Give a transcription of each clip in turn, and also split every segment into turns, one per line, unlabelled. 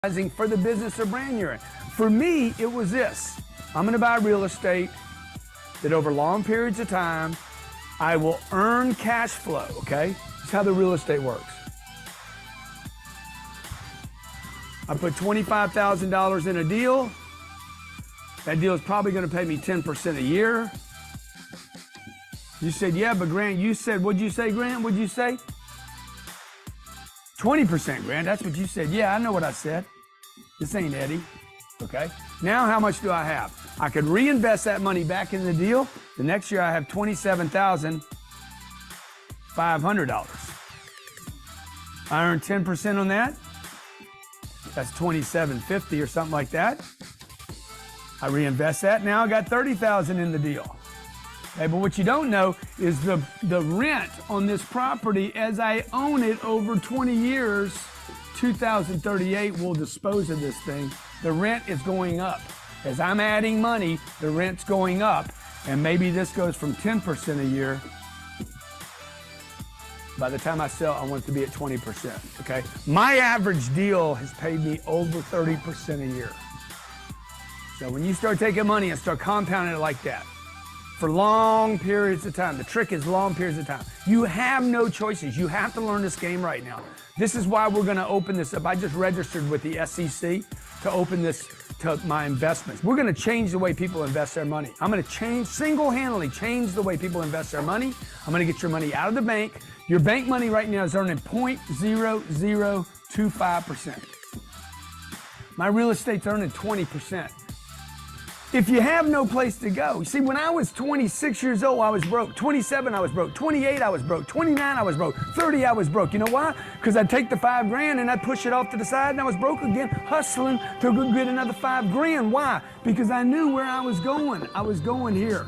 for the business or brand you're in. For me, it was this. I'm gonna buy real estate that over long periods of time, I will earn cash flow, okay? That's how the real estate works. I put $25,000 in a deal. That deal is probably gonna pay me 10% a year. You said, yeah, but Grant, you said, what'd you say, Grant? What'd you say? 20%, Grant, that's what you said. Yeah, I know what I said. This ain't Eddie, okay? Now how much do I have? I could reinvest that money back in the deal. The next year I have $27,500. I earned 10% on that. That's $27.50 or something like that. I reinvest that, now I got $30,000 in the deal. Okay, but what you don't know is the rent on this property as I own it over 20 years, 2038 we'll dispose of this thing. The rent is going up. As I'm adding money, the rent's going up. And maybe this goes from 10% a year. By the time I sell, I want it to be at 20%, okay? My average deal has paid me over 30% a year. So when you start taking money and start compounding it like that, for long periods of time. The trick is long periods of time. You have no choices. You have to learn this game right now. This is why we're gonna open this up. I just registered with the SEC to open this to my investments. We're gonna change the way people invest their money. I'm gonna single-handedly change the way people invest their money. I'm gonna get your money out of the bank. Your bank money right now is earning 0.0025%. My real estate's earning 20%. If you have no place to go, see, when I was 26 years old, I was broke. 27, I was broke. 28, I was broke. 29, I was broke. 30, I was broke. You know why? Because I'd take the $5 grand and I'd push it off to the side and I was broke again, hustling to go get another $5 grand. Why? Because I knew where I was going. I was going here.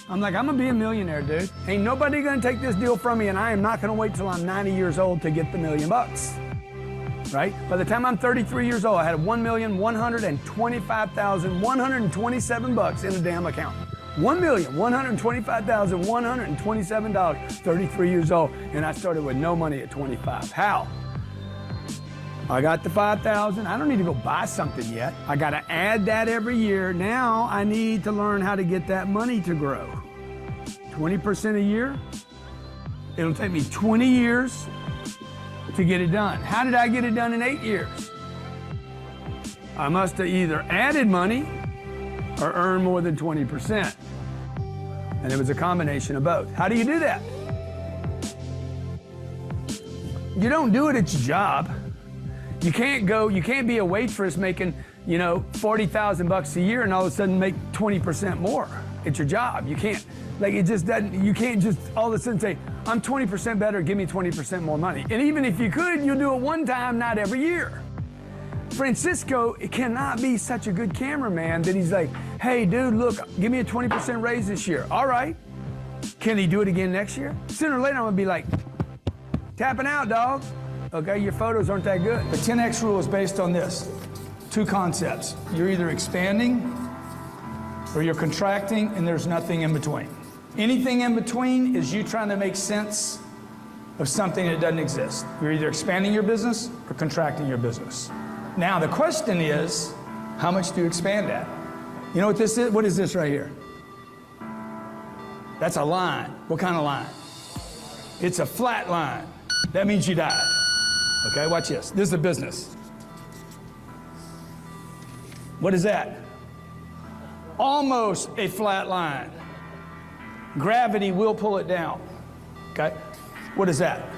I'm like, I'm gonna be a millionaire, dude. Ain't nobody gonna take this deal from me, and I am not gonna wait till I'm 90 years old to get the $1 million. Right? By the time I'm 33 years old, I had $1,125,127 in a damn account. $1,125,127, 33 years old, and I started with no money at 25. How? I got the $5,000. I don't need to go buy something yet. I got to add that every year. Now I need to learn how to get that money to grow. 20% a year. It'll take me 20 years to get it done. How did I get it done in 8 years? I must have either added money or earned more than 20%. And it was a combination of both. How do you do that? You don't do it at your job. You can't be a waitress making, 40,000 bucks a year and all of a sudden make 20% more at your job. You can't. Like, it just doesn't, you can't just all of a sudden say, I'm 20% better, give me 20% more money. And even if you could, you'll do it one time, not every year. Francisco cannot be such a good cameraman that he's like, hey, dude, look, give me a 20% raise this year. All right. Can he do it again next year? Sooner or later, I'm gonna be like, tapping out, dog. Okay, your photos aren't that good. The 10X rule is based on this. Two concepts. You're either expanding or you're contracting, and there's nothing in between. Anything in between is you trying to make sense of something that doesn't exist. You're either expanding your business or contracting your business. Now, the question is, how much do you expand at? You know what this is? What is this right here? That's a line. What kind of line? It's a flat line. That means you died. Okay, watch this. This is a business. What is that? Almost a flat line. Gravity will pull it down. Okay? What is that?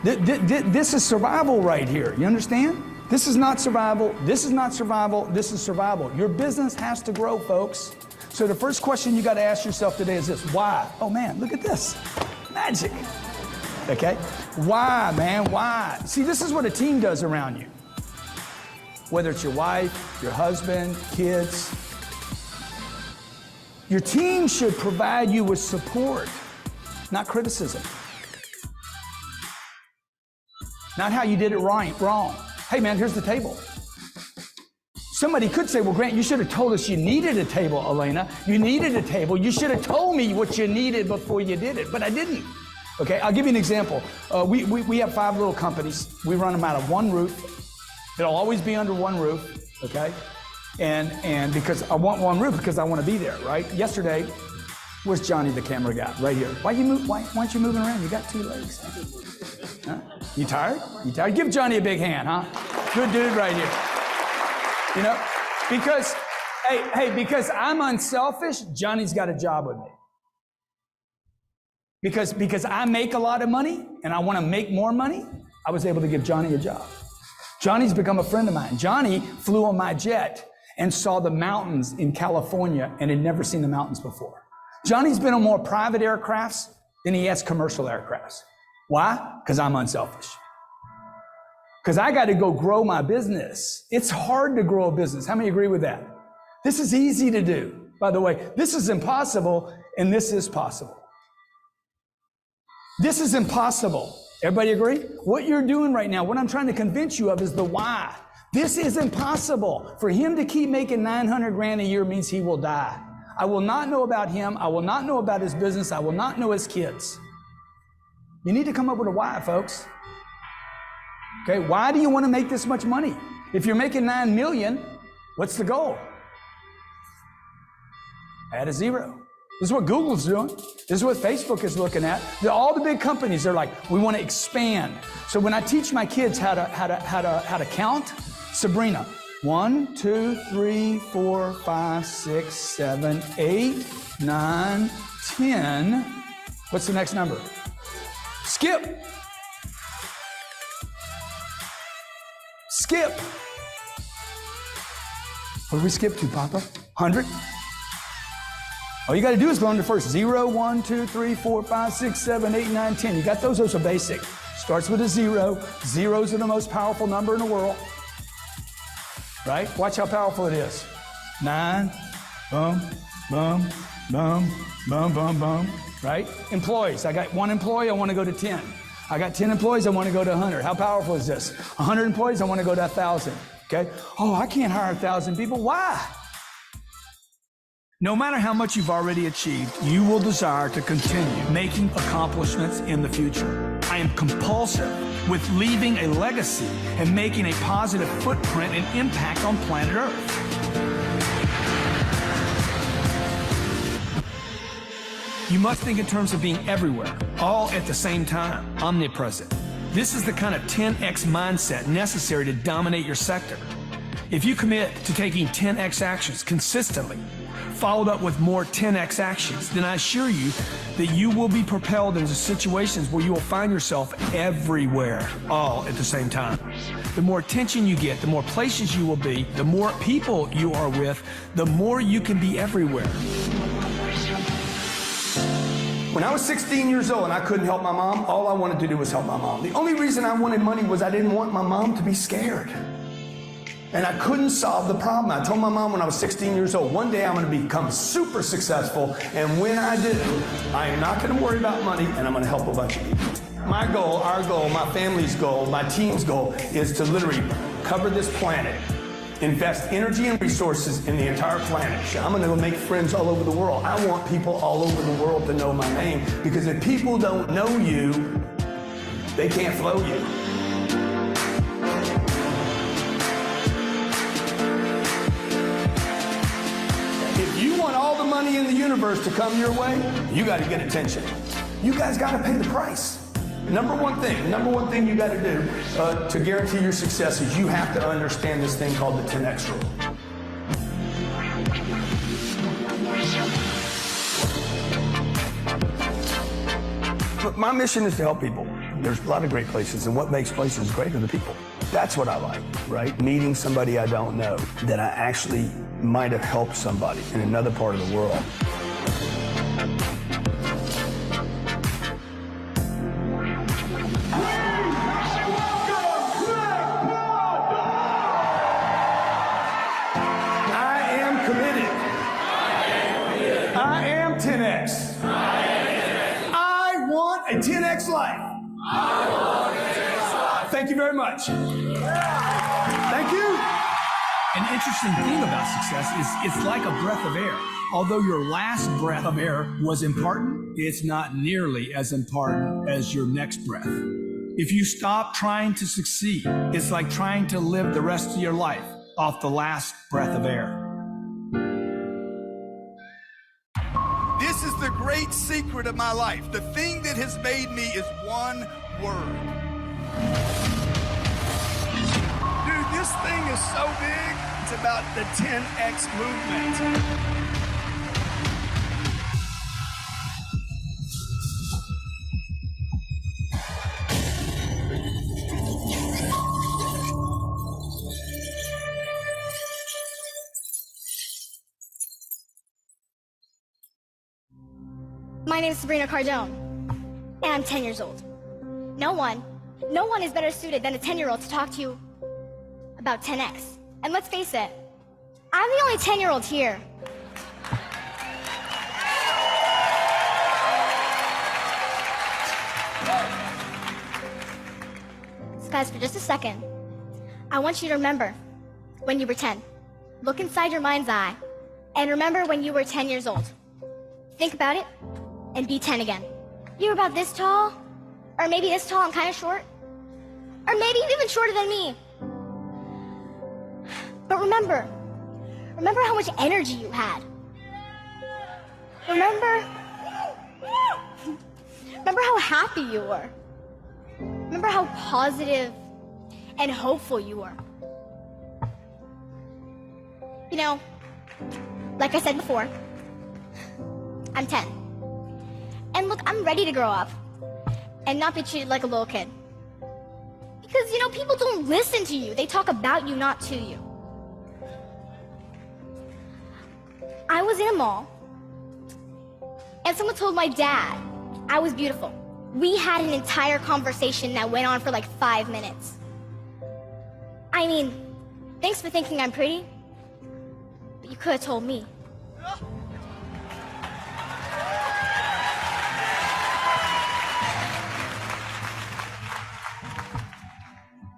This is survival right here. You understand? This is not survival. This is not survival. This is survival. Your business has to grow, folks. So the first question you got to ask yourself today is this: why? Oh man, look at this. Magic. Okay? Why, man? Why? See, this is what a team does around you. Whether it's your wife, your husband, kids. Your team should provide you with support, not criticism. Not how you did it wrong. Hey man, here's the table. Somebody could say, well, Grant, you should have told us you needed a table, Elena. You needed a table. You should have told me what you needed before you did it, but I didn't.
Okay, I'll give you an example. We have 5 little companies. We run them out of one roof. It'll always be under one roof, okay? And because I want one roof because I want to be there, right? Yesterday, where's Johnny, the camera guy? Right here. Why aren't you moving around? You got 2 legs. Huh? You tired? You tired? Give Johnny a big hand, huh? Good dude right here. You know, because, because I'm unselfish, Johnny's got a job with me. Because I make a lot of money and I want to make more money, I was able to give Johnny a job. Johnny's become a friend of mine. Johnny flew on my jet and saw the mountains in California and had never seen the mountains before. Johnny's been on more private aircrafts than he has commercial aircrafts. Why? Because I'm unselfish. Because I got to go grow my business. It's hard to grow a business. How many agree with that? This is easy to do. By the way, this is impossible and this is possible. This is impossible. Everybody agree? What you're doing right now, what I'm trying to convince you of is the why. This is impossible. For him to keep making 900 grand a year means he will die. I will not know about him. I will not know about his business. I will not know his kids. You need to come up with a why, folks. Okay, why do you want to make this much money? If you're making 9 million, what's the goal? Add a 0. This is what Google's doing. This is what Facebook is looking at. All the big companies, they're like, we want to expand. So when I teach my kids how to count, Sabrina, 1, 2, 3, 4, 5, 6, 7, 8, 9, 10. What's the next number? Skip. Skip. What do we skip to, Papa? 100? All you got to do is go under first. 0, 1, 2, 3, 4, 5, 6, 7, 8, 9, 10. You got those? Those are basic. Starts with a 0. Zeros are the most powerful number in the world. Right? Watch how powerful it is. 9, boom, boom, boom, boom, boom, boom. Right? Employees. I got 1 employee, I want to go to 10. I got 10 employees, I want to go to 100. How powerful is this? 100 employees, I want to go to 1,000. Okay? Oh, I can't hire 1,000 people. Why?
No matter how much you've already achieved, you will desire to continue making accomplishments in the future. I am compulsive with leaving a legacy and making a positive footprint and impact on planet Earth. You must think in terms of being everywhere, all at the same time, omnipresent. This is the kind of 10x mindset necessary to dominate your sector. If you commit to taking 10x actions consistently, followed up with more 10x actions, then I assure you that you will be propelled into situations where you will find yourself everywhere, all at the same time. The more attention you get, the more places you will be, the more people you are with, the more you can be everywhere.
When I was 16 years old and I couldn't help my mom, all I wanted to do was help my mom. The only reason I wanted money was I didn't want my mom to be scared. And I couldn't solve the problem. I told my mom when I was 16 years old, one day I'm going to become super successful, and when I do, I am not going to worry about money, and I'm going to help a bunch of people. My goal, our goal, my family's goal, my team's goal is to literally cover this planet, invest energy and resources in the entire planet. I'm going to go make friends all over the world. I want people all over the world to know my name, because if people don't know you, they can't flow you. If you want all the money in the universe to come your way, you got to get attention. You guys got to pay the price. Number one thing you got to do to guarantee your success is you have to understand this thing called the 10X rule. Look, my mission is to help people. There's a lot of great places, and what makes places great are the people. That's what I like, right? Meeting somebody I don't know that I actually might have helped somebody in another part of the world. I am committed. I am 10X. I want a 10X life. Thank you very much. Thank you.
An interesting thing about success is it's like a breath of air. Although your last breath of air was important, it's not nearly as important as your next breath. If you stop trying to succeed, it's like trying to live the rest of your life off the last breath of air.
This is the great secret of my life. The thing that has made me is one word. Dude, this thing is so big. It's about the 10X movement.
My name is Sabrina Cardone, and I'm 10 years old. No one is better suited than a 10-year-old to talk to you about 10X. And let's face it, I'm the only 10-year-old here. So guys, for just a second, I want you to remember when you were 10. Look inside your mind's eye and remember when you were 10 years old. Think about it and be 10 again. You were about this tall, or maybe this tall and kind of short, or maybe even shorter than me. But remember how much energy you had. Remember how happy you were. Remember how positive and hopeful you were. You know, like I said before, I'm 10. And look, I'm ready to grow up and not be treated like a little kid. Because, you know, people don't listen to you. They talk about you, not to you. I was in a mall, and someone told my dad I was beautiful. We had an entire conversation that went on for like 5 minutes. I mean, thanks for thinking I'm pretty, but you could have told me.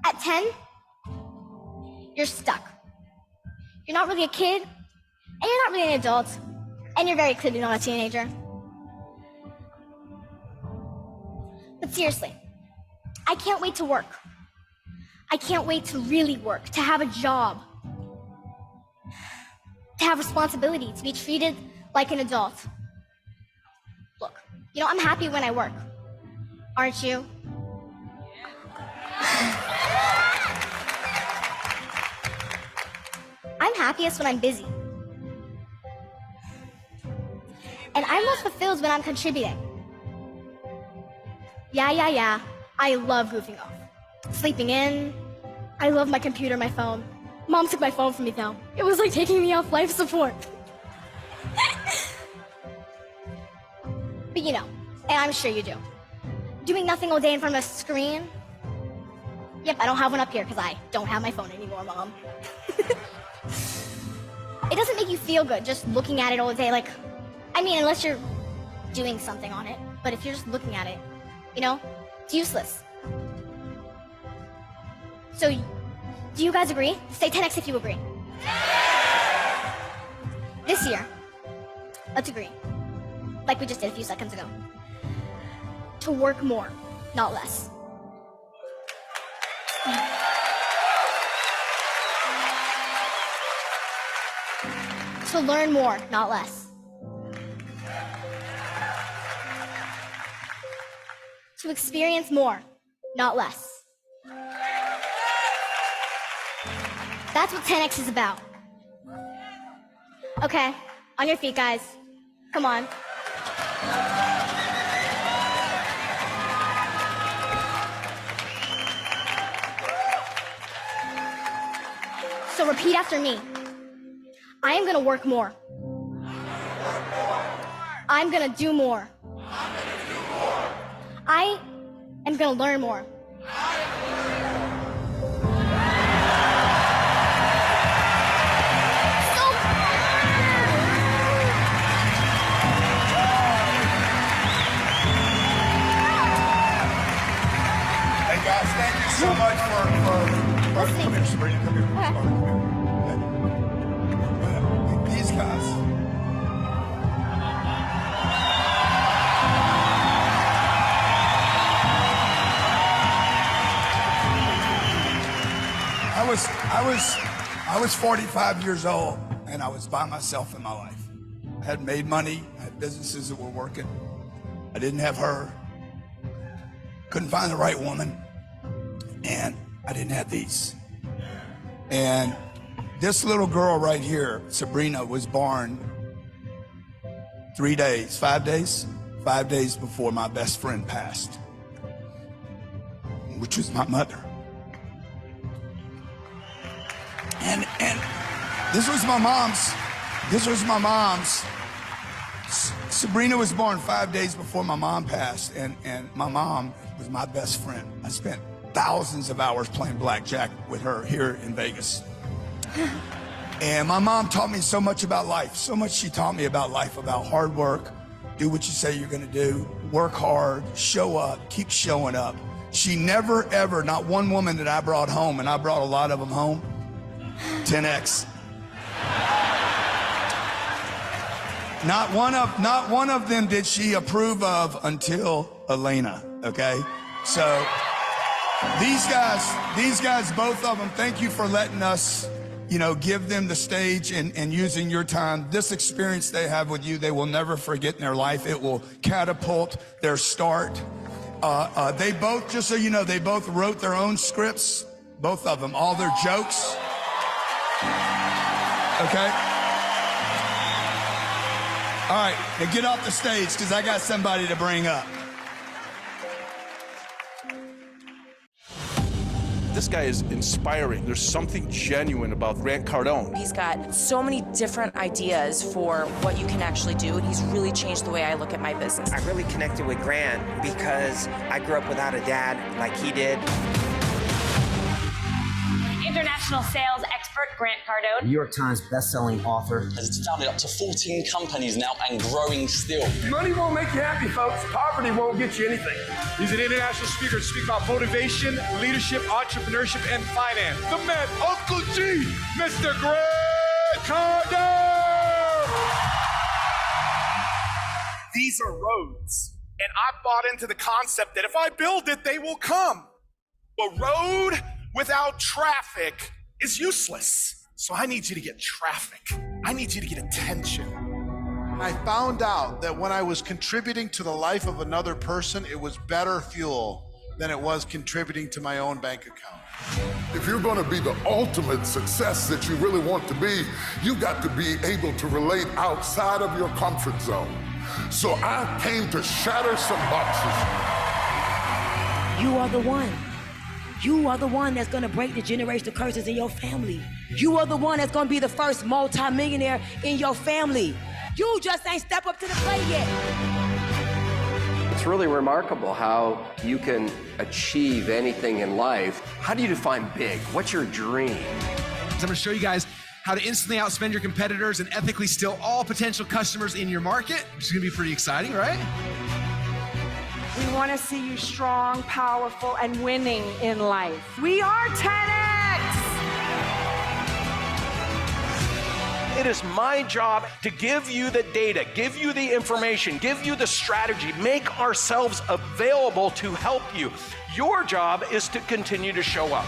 At 10, you're stuck. You're not really a kid, and you're not really an adult, and you're very clearly not a teenager. But seriously, I can't wait to work. I can't wait to really work, to have a job, to have responsibility, to be treated like an adult. Look, you know, I'm happy when I work. Aren't you? I'm happiest when I'm busy. And I'm most fulfilled when I'm contributing. Yeah. I love goofing off. Sleeping in. I love my computer, my phone. Mom took my phone from me though. It was like taking me off life support. But you know, and I'm sure you do. Doing nothing all day in front of a screen. Yep, I don't have one up here because I don't have my phone anymore, Mom. It doesn't make you feel good just looking at it all day. Like, I mean, unless you're doing something on it. But if you're just looking at it, you know, it's useless. So, do you guys agree? Say 10X if you agree. This year, let's agree, like we just did a few seconds ago, to work more, not less. To learn more, not less. To experience more, not less. That's what 10X is about. Okay, on your feet, guys. Come on. So repeat after me. I am gonna work more. I'm gonna do more. I am gonna learn more.
Hey guys, thank you so much for
Listening.
come here, Sabrina, come here.
Okay.
Come here. These guys. I was 45 years old, and I was by myself in my life. I hadn't made money. I had businesses that were working. I didn't have her. Couldn't find the right woman. And I didn't have these. And this little girl right here, Sabrina, was born 5 days before my best friend passed, which was my mother. And this was my mom's. Sabrina was born 5 days before my mom passed, and my mom was my best friend. I spent thousands of hours playing blackjack with her here in Vegas. And my mom taught me so much about life, so much she taught me about life, about hard work, do what you say you're gonna do, work hard, show up, keep showing up. She never ever, not one woman that I brought home, and I brought a lot of them home, 10X. Not one of them did she approve of until Elena, okay? So these guys, both of them, thank you for letting us, give them the stage and using your time. This experience they have with you, they will never forget in their life. It will catapult their start. They both, just so you know, they both wrote their own scripts, both of them, all their jokes. Okay? All right, now get off the stage because I got somebody to bring up.
This guy is inspiring. There's something genuine about Grant Cardone.
He's got so many different ideas for what you can actually do, and he's really changed the way I look at my business.
I really connected with Grant because I grew up without a dad like he did.
International sales expert Grant Cardone.
New York Times best-selling author.
Has founded up to 14 companies now and growing still.
Money won't make you happy, folks. Poverty won't get you anything.
He's an international speaker to speak about motivation, leadership, entrepreneurship, and finance. The man, Uncle G, Mr. Grant Cardone.
These are roads, and I bought into the concept that if I build it, they will come. A road without traffic is useless. So I need you to get traffic. I need you to get attention.
I found out that when I was contributing to the life of another person, it was better fuel than it was contributing to my own bank account.
If you're going to be the ultimate success that you really want to be, you got to be able to relate outside of your comfort zone. So I came to shatter some boxes.
You are the one. You are the one that's gonna break the generational curses in your family. You are the one that's gonna be the first multi-millionaire in your family. You just ain't step up to the plate yet.
It's really remarkable how you can achieve anything in life. How do you define big? What's your dream?
I'm gonna show you guys how to instantly outspend your competitors and ethically steal all potential customers in your market, which is gonna be pretty exciting, right?
We want to see you strong, powerful, and winning in life. We are 10X!
It is my job to give you the data, give you the information, give you the strategy, make ourselves available to help you. Your job is to continue to show up.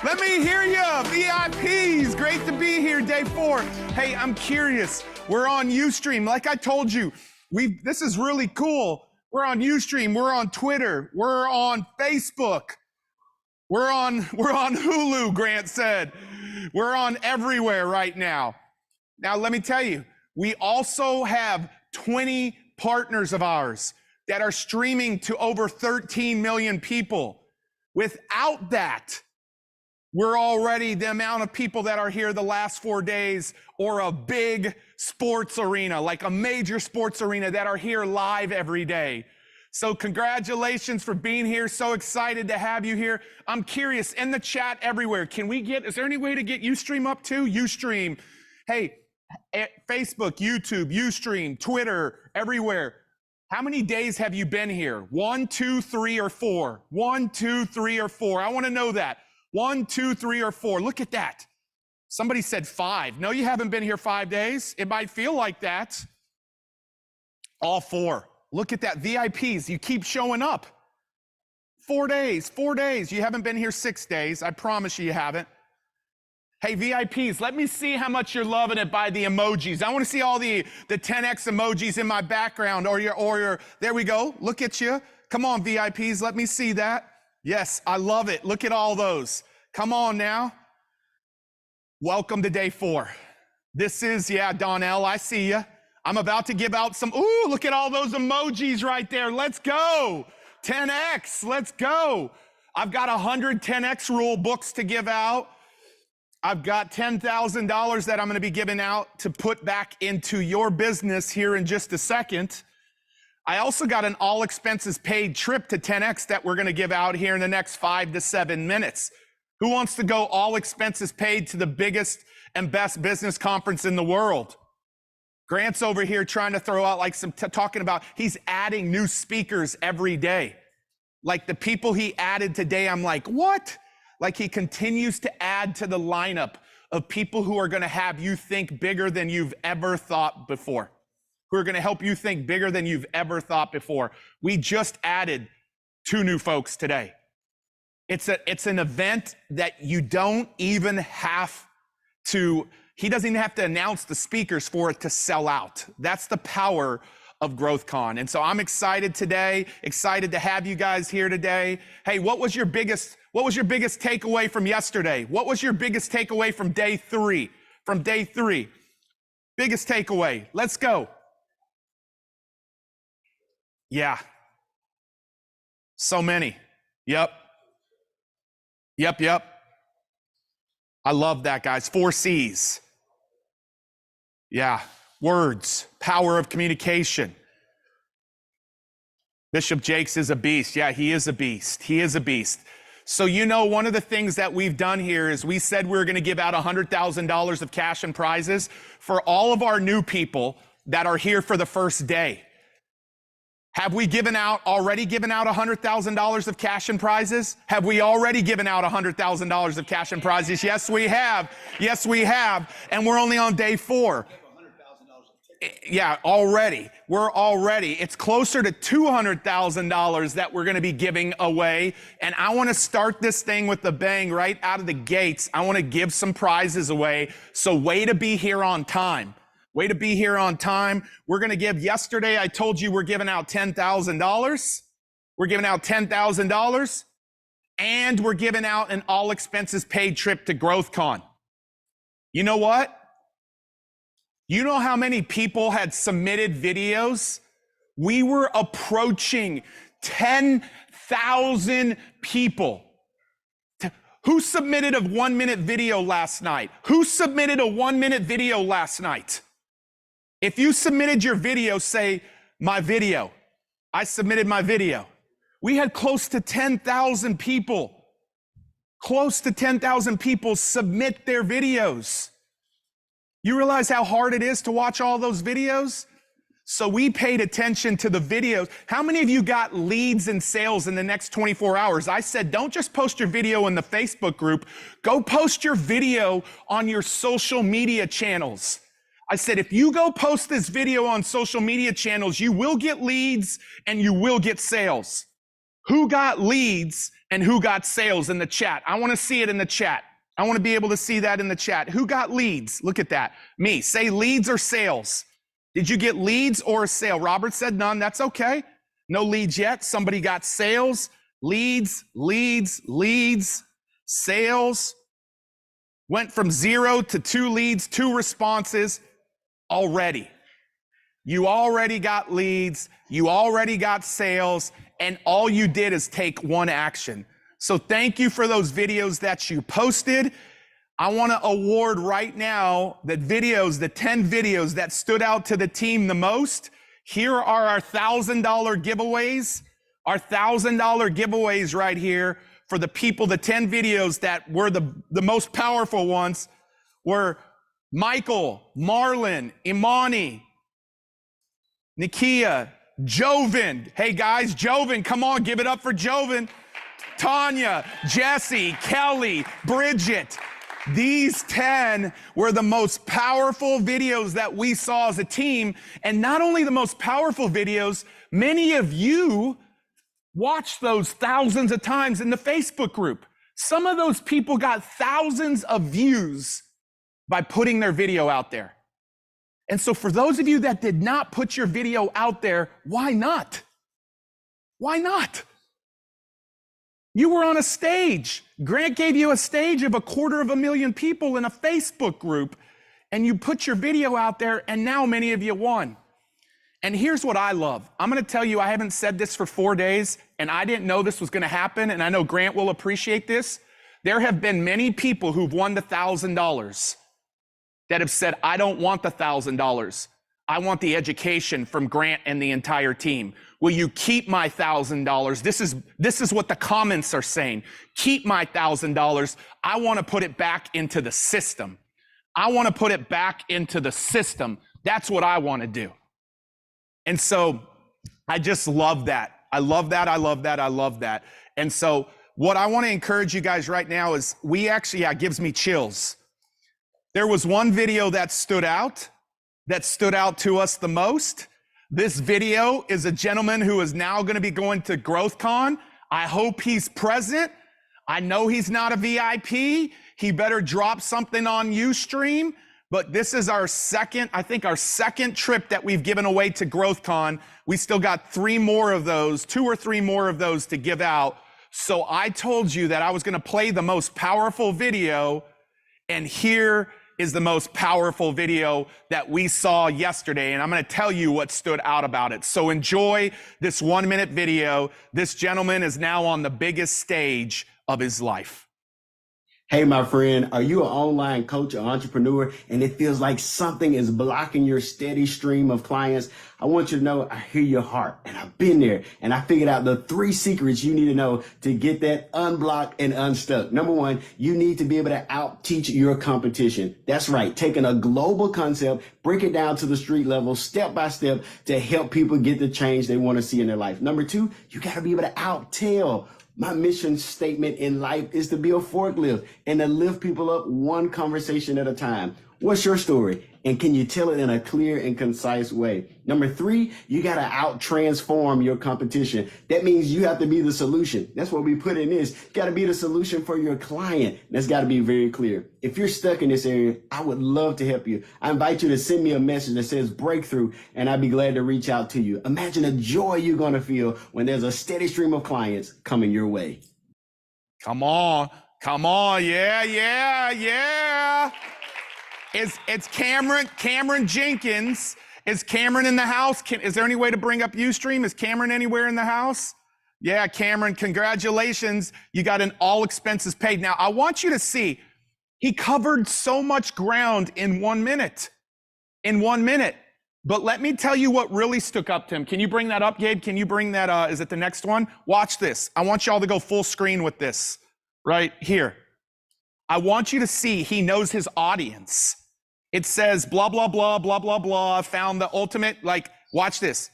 Let me hear you, VIPs. Great to be here, day 4. Hey, I'm curious. We're on Ustream. Like I told you, this is really cool. We're on Ustream. We're on Twitter. We're on Facebook. We're on Hulu, Grant said. We're on everywhere right now. Now, let me tell you, we also have 20 partners of ours that are streaming to over 13 million people. Without that, we're already the amount of people that are here the last 4 days, or a big sports arena, like a major sports arena, that are here live every day. So congratulations for being here. So excited to have you here. I'm curious, in the chat everywhere, is there any way to get Ustream up too? Ustream. Hey, Facebook, YouTube, Ustream, Twitter, everywhere. How many days have you been here? 1, 2, 3, or 4? 1, 2, 3, or 4. I want to know that. 1, 2, 3, or 4. Look at that. Somebody said 5. No, you haven't been here 5 days. It might feel like that. All 4. Look at that. VIPs, you keep showing up. 4 days, 4 days. You haven't been here 6 days. I promise you haven't. Hey, VIPs, let me see how much you're loving it by the emojis. I want to see all the 10X emojis in my background or your, there we go. Look at you. Come on, VIPs, let me see that. Yes, I love it. Look at all those. Come on now. Welcome to day 4. This is, yeah, Donnell, I see you. I'm about to give out some, ooh, look at all those emojis right there. Let's go. 10X, let's go. I've got 100 10X rule books to give out. I've got $10,000 that I'm going to be giving out to put back into your business here in just a second. I also got an all expenses paid trip to 10X that we're going to give out here in the next 5 to 7 minutes. Who wants to go all expenses paid to the biggest and best business conference in the world? Grant's over here trying to throw out like some talking about he's adding new speakers every day. Like the people he added today, I'm like, what? Like he continues to add to the lineup of people who are going to have you think bigger than you've ever thought before, who are going to help you think bigger than you've ever thought before. We just added 2 new folks today. It's an event that you don't even have to, he doesn't even have to announce the speakers for it to sell out. That's the power of GrowthCon. And so I'm excited today, excited to have you guys here today. Hey, what was your biggest takeaway from yesterday? What was your biggest takeaway from day 3? From day 3. Biggest takeaway. Let's go. Yeah. So many. Yep. I love that, guys. 4 C's. Yeah. Words, power of communication. Bishop Jakes is a beast. Yeah, he is a beast. He is a beast. So, you know, one of the things that we've done here is we said we were going to give out $100,000 of cash and prizes for all of our new people that are here for the first day. Have we already given out $100,000 of cash and prizes? Have we already given out $100,000 of cash and prizes? Yes, we have. Yes, we have. And we're only on day 4. Yeah, already. It's closer to $200,000 that we're going to be giving away. And I want to start this thing with a bang right out of the gates. I want to give some prizes away. So way to be here on time. Way to be here on time. We're going to give, yesterday I told you we're giving out $10,000. We're giving out $10,000. And we're giving out an all expenses paid trip to GrowthCon. You know what? You know how many people had submitted videos? We were approaching 10,000 people. Who submitted a 1-minute video last night? Who submitted a 1-minute video last night? If you submitted your video, say, my video. I submitted my video. We had close to 10,000 people. Close to 10,000 people submit their videos. You realize how hard it is to watch all those videos? So we paid attention to the videos. How many of you got leads and sales in the next 24 hours? I said, don't just post your video in the Facebook group. Go post your video on your social media channels. I said, if you go post this video on social media channels, you will get leads and you will get sales. Who got leads and who got sales in the chat? I want to see it in the chat. I want to be able to see that in the chat. Who got leads? Look at that. Me. Say leads or sales. Did you get leads or a sale? Robert said none. That's okay. No leads yet. Somebody got sales, leads, sales. Went from 0 to 2 leads, 2 responses already. You already got leads. You already got sales. And all you did is take 1 action. So thank you for those videos that you posted. I want to award right now the 10 videos that stood out to the team the most. Here are our $1,000 giveaways. Our $1,000 giveaways right here for the people, the 10 videos that were the most powerful ones were Michael, Marlon, Imani, Nikia, Joven. Hey guys, Joven, come on, give it up for Joven. Tanya, Jesse, Kelly, Bridget. These 10 were the most powerful videos that we saw as a team. And not only the most powerful videos, many of you watched those thousands of times in the Facebook group. Some of those people got thousands of views by putting their video out there. And so for those of you that did not put your video out there, why not? Why not? You were on a stage. Grant gave you a stage of 250,000 people in a Facebook group, and you put your video out there, and now many of you won. And here's what I love. I'm gonna tell you, I haven't said this for 4 days, and I didn't know this was gonna happen, and I know Grant will appreciate this. There have been many people who've won the $1,000 that have said, I don't want the $1,000. I want the education from Grant and the entire team. Will you keep my $1,000? This is what the comments are saying. Keep my $1,000. I want to put it back into the system. I want to put it back into the system. That's what I want to do. And so I just love that. I love that. I love that. I love that. And so what I want to encourage you guys right now is it gives me chills. There was one video that stood out to us the most. This video is a gentleman who is now going to be going to GrowthCon. I hope he's present. I know he's not a VIP. He better drop something on Ustream. But this is our second trip that we've given away to GrowthCon. We still got 2 or 3 more of those to give out. So I told you that I was going to play the most powerful video, and here is the most powerful video that we saw yesterday, and I'm going to tell you what stood out about it. So enjoy this 1-minute video. This gentleman is now on the biggest stage of his life.
Hey, my friend, are you an online coach or entrepreneur and it feels like something is blocking your steady stream of clients? I want you to know I hear your heart, and I've been there, and I figured out the 3 secrets you need to know to get that unblocked and unstuck. Number 1, you need to be able to out-teach your competition. That's right, taking a global concept, break it down to the street level, step by step, to help people get the change they want to see in their life. Number 2, you got to be able to out-tell. My mission statement in life is to be a forklift and to lift people up one conversation at a time. What's your story? And can you tell it in a clear and concise way? Number 3, you got to out-transform your competition. That means you have to be the solution. That's what we put in this. You got to be the solution for your client. That's got to be very clear. If you're stuck in this area, I would love to help you. I invite you to send me a message that says breakthrough, and I'd be glad to reach out to you. Imagine the joy you're going to feel when there's a steady stream of clients coming your way.
Come on. Yeah. It's Cameron Jenkins. Is Cameron in the house? Is there any way to bring up Ustream? Is Cameron anywhere in the house? Yeah, Cameron, congratulations. You got an all expenses paid. Now, I want you to see, he covered so much ground in 1 minute. But let me tell you what really stuck up to him. Can you bring that up, Gabe? Can you bring that, is it the next one? Watch this. I want y'all to go full screen with this right here. I want you to see he knows his audience. It says blah, blah, blah, blah, blah, blah, found the ultimate, watch this.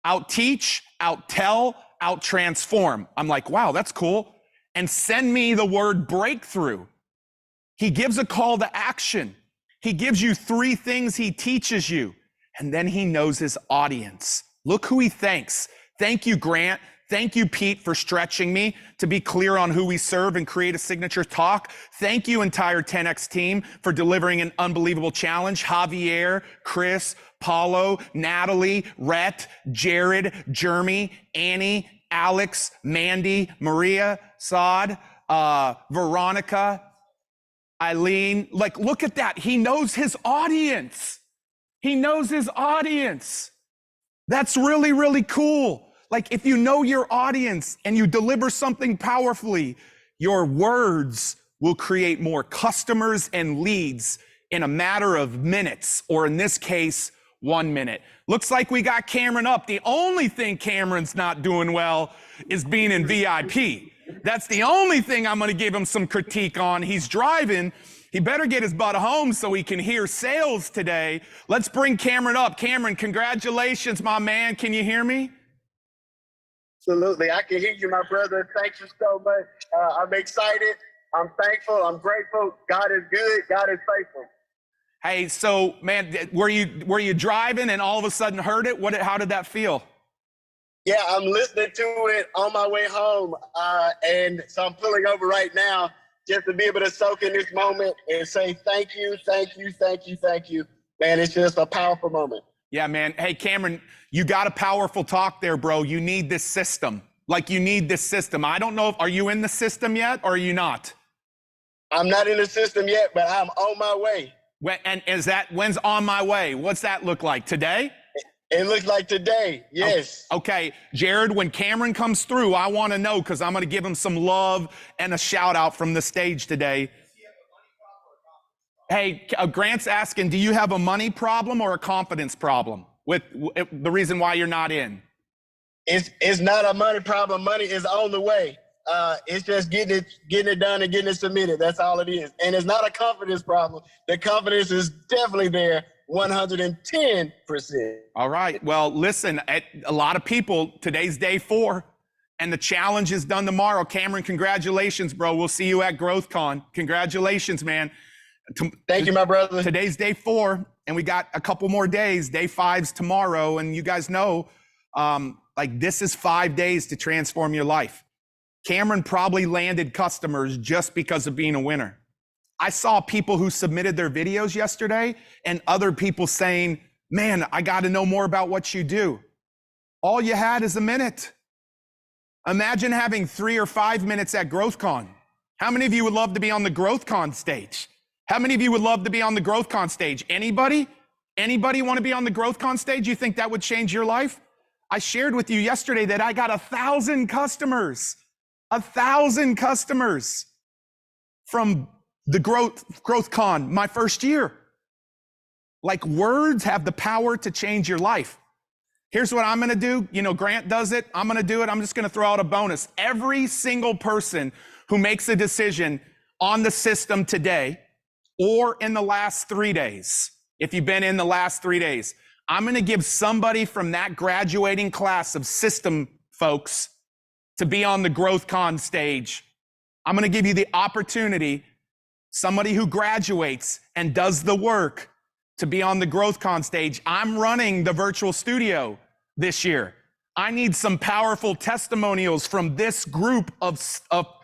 Out-teach, out-tell, out-transform. I'm like, wow, that's cool. And send me the word breakthrough. He gives a call to action. He gives you 3 things he teaches you. And then he knows his audience. Look who he thanks. Thank you, Grant. Thank you, Pete, for stretching me to be clear on who we serve and create a signature talk. Thank you, entire 10X team, for delivering an unbelievable challenge. Javier, Chris, Paulo, Natalie, Rhett, Jared, Jeremy, Annie, Alex, Mandy, Maria, Saad, Veronica, Eileen. Look at that. He knows his audience. That's really, really cool. If you know your audience and you deliver something powerfully, your words will create more customers and leads in a matter of minutes, or in this case, 1 minute. Looks like we got Cameron up. The only thing Cameron's not doing well is being in VIP. That's the only thing I'm going to give him some critique on. He's driving. He better get his butt home so he can hear sales today. Let's bring Cameron up. Cameron, congratulations, my man. Can you hear me?
Absolutely. I can hear you, my brother. Thank you so much. I'm excited. I'm thankful. I'm grateful. God is good. God is faithful.
Hey, so man, were you driving and all of a sudden heard it? How did that feel?
Yeah, I'm listening to it on my way home. And so I'm pulling over right now just to be able to soak in this moment and say thank you, thank you, thank you, thank you. Man, it's just a powerful moment.
Yeah, man. Hey, Cameron, you got a powerful talk there, bro. You need this system. Like, you need this system. I don't know are you in the system yet or are you not?
I'm not in the system yet, but I'm on my way.
When's on my way? What's that look like? Today?
It looks like today, yes.
Okay, Jared, when Cameron comes through, I want to know because I'm going to give him some love and a shout out from the stage today. Hey, Grant's asking, do you have a money problem or a confidence problem with the reason why you're not in?
It's not a money problem. Money is on the way. It's just getting it done and getting it submitted. That's all it is. And it's not a confidence problem. The confidence is definitely there, 110%.
All right. Well, listen, a lot of people, today's day 4, and the challenge is done tomorrow. Cameron, congratulations, bro. We'll see you at GrowthCon. Congratulations, man.
Thank you, my brother.
Today's day 4, and we got a couple more days. Day 5's tomorrow, and you guys know, this is 5 days to transform your life. Cameron probably landed customers just because of being a winner. I saw people who submitted their videos yesterday and other people saying, man, I got to know more about what you do. All you had is a minute. Imagine having 3 or 5 minutes at GrowthCon. How many of you would love to be on the GrowthCon stage? How many of you would love to be on the GrowthCon stage? Anybody? Anybody want to be on the GrowthCon stage? You think that would change your life? I shared with you yesterday that I got 1,000 customers. 1,000 customers from the GrowthCon, my first year. Like, words have the power to change your life. Here's what I'm going to do. You know, Grant does it. I'm going to do it. I'm just going to throw out a bonus. Every single person who makes a decision on the system today or in the last 3 days, if you've been in the last 3 days, I'm going to give somebody from that graduating class of system folks to be on the GrowthCon stage. I'm going to give you the opportunity, somebody who graduates and does the work, to be on the GrowthCon stage. I'm running the virtual studio this year. I need some powerful testimonials from this group of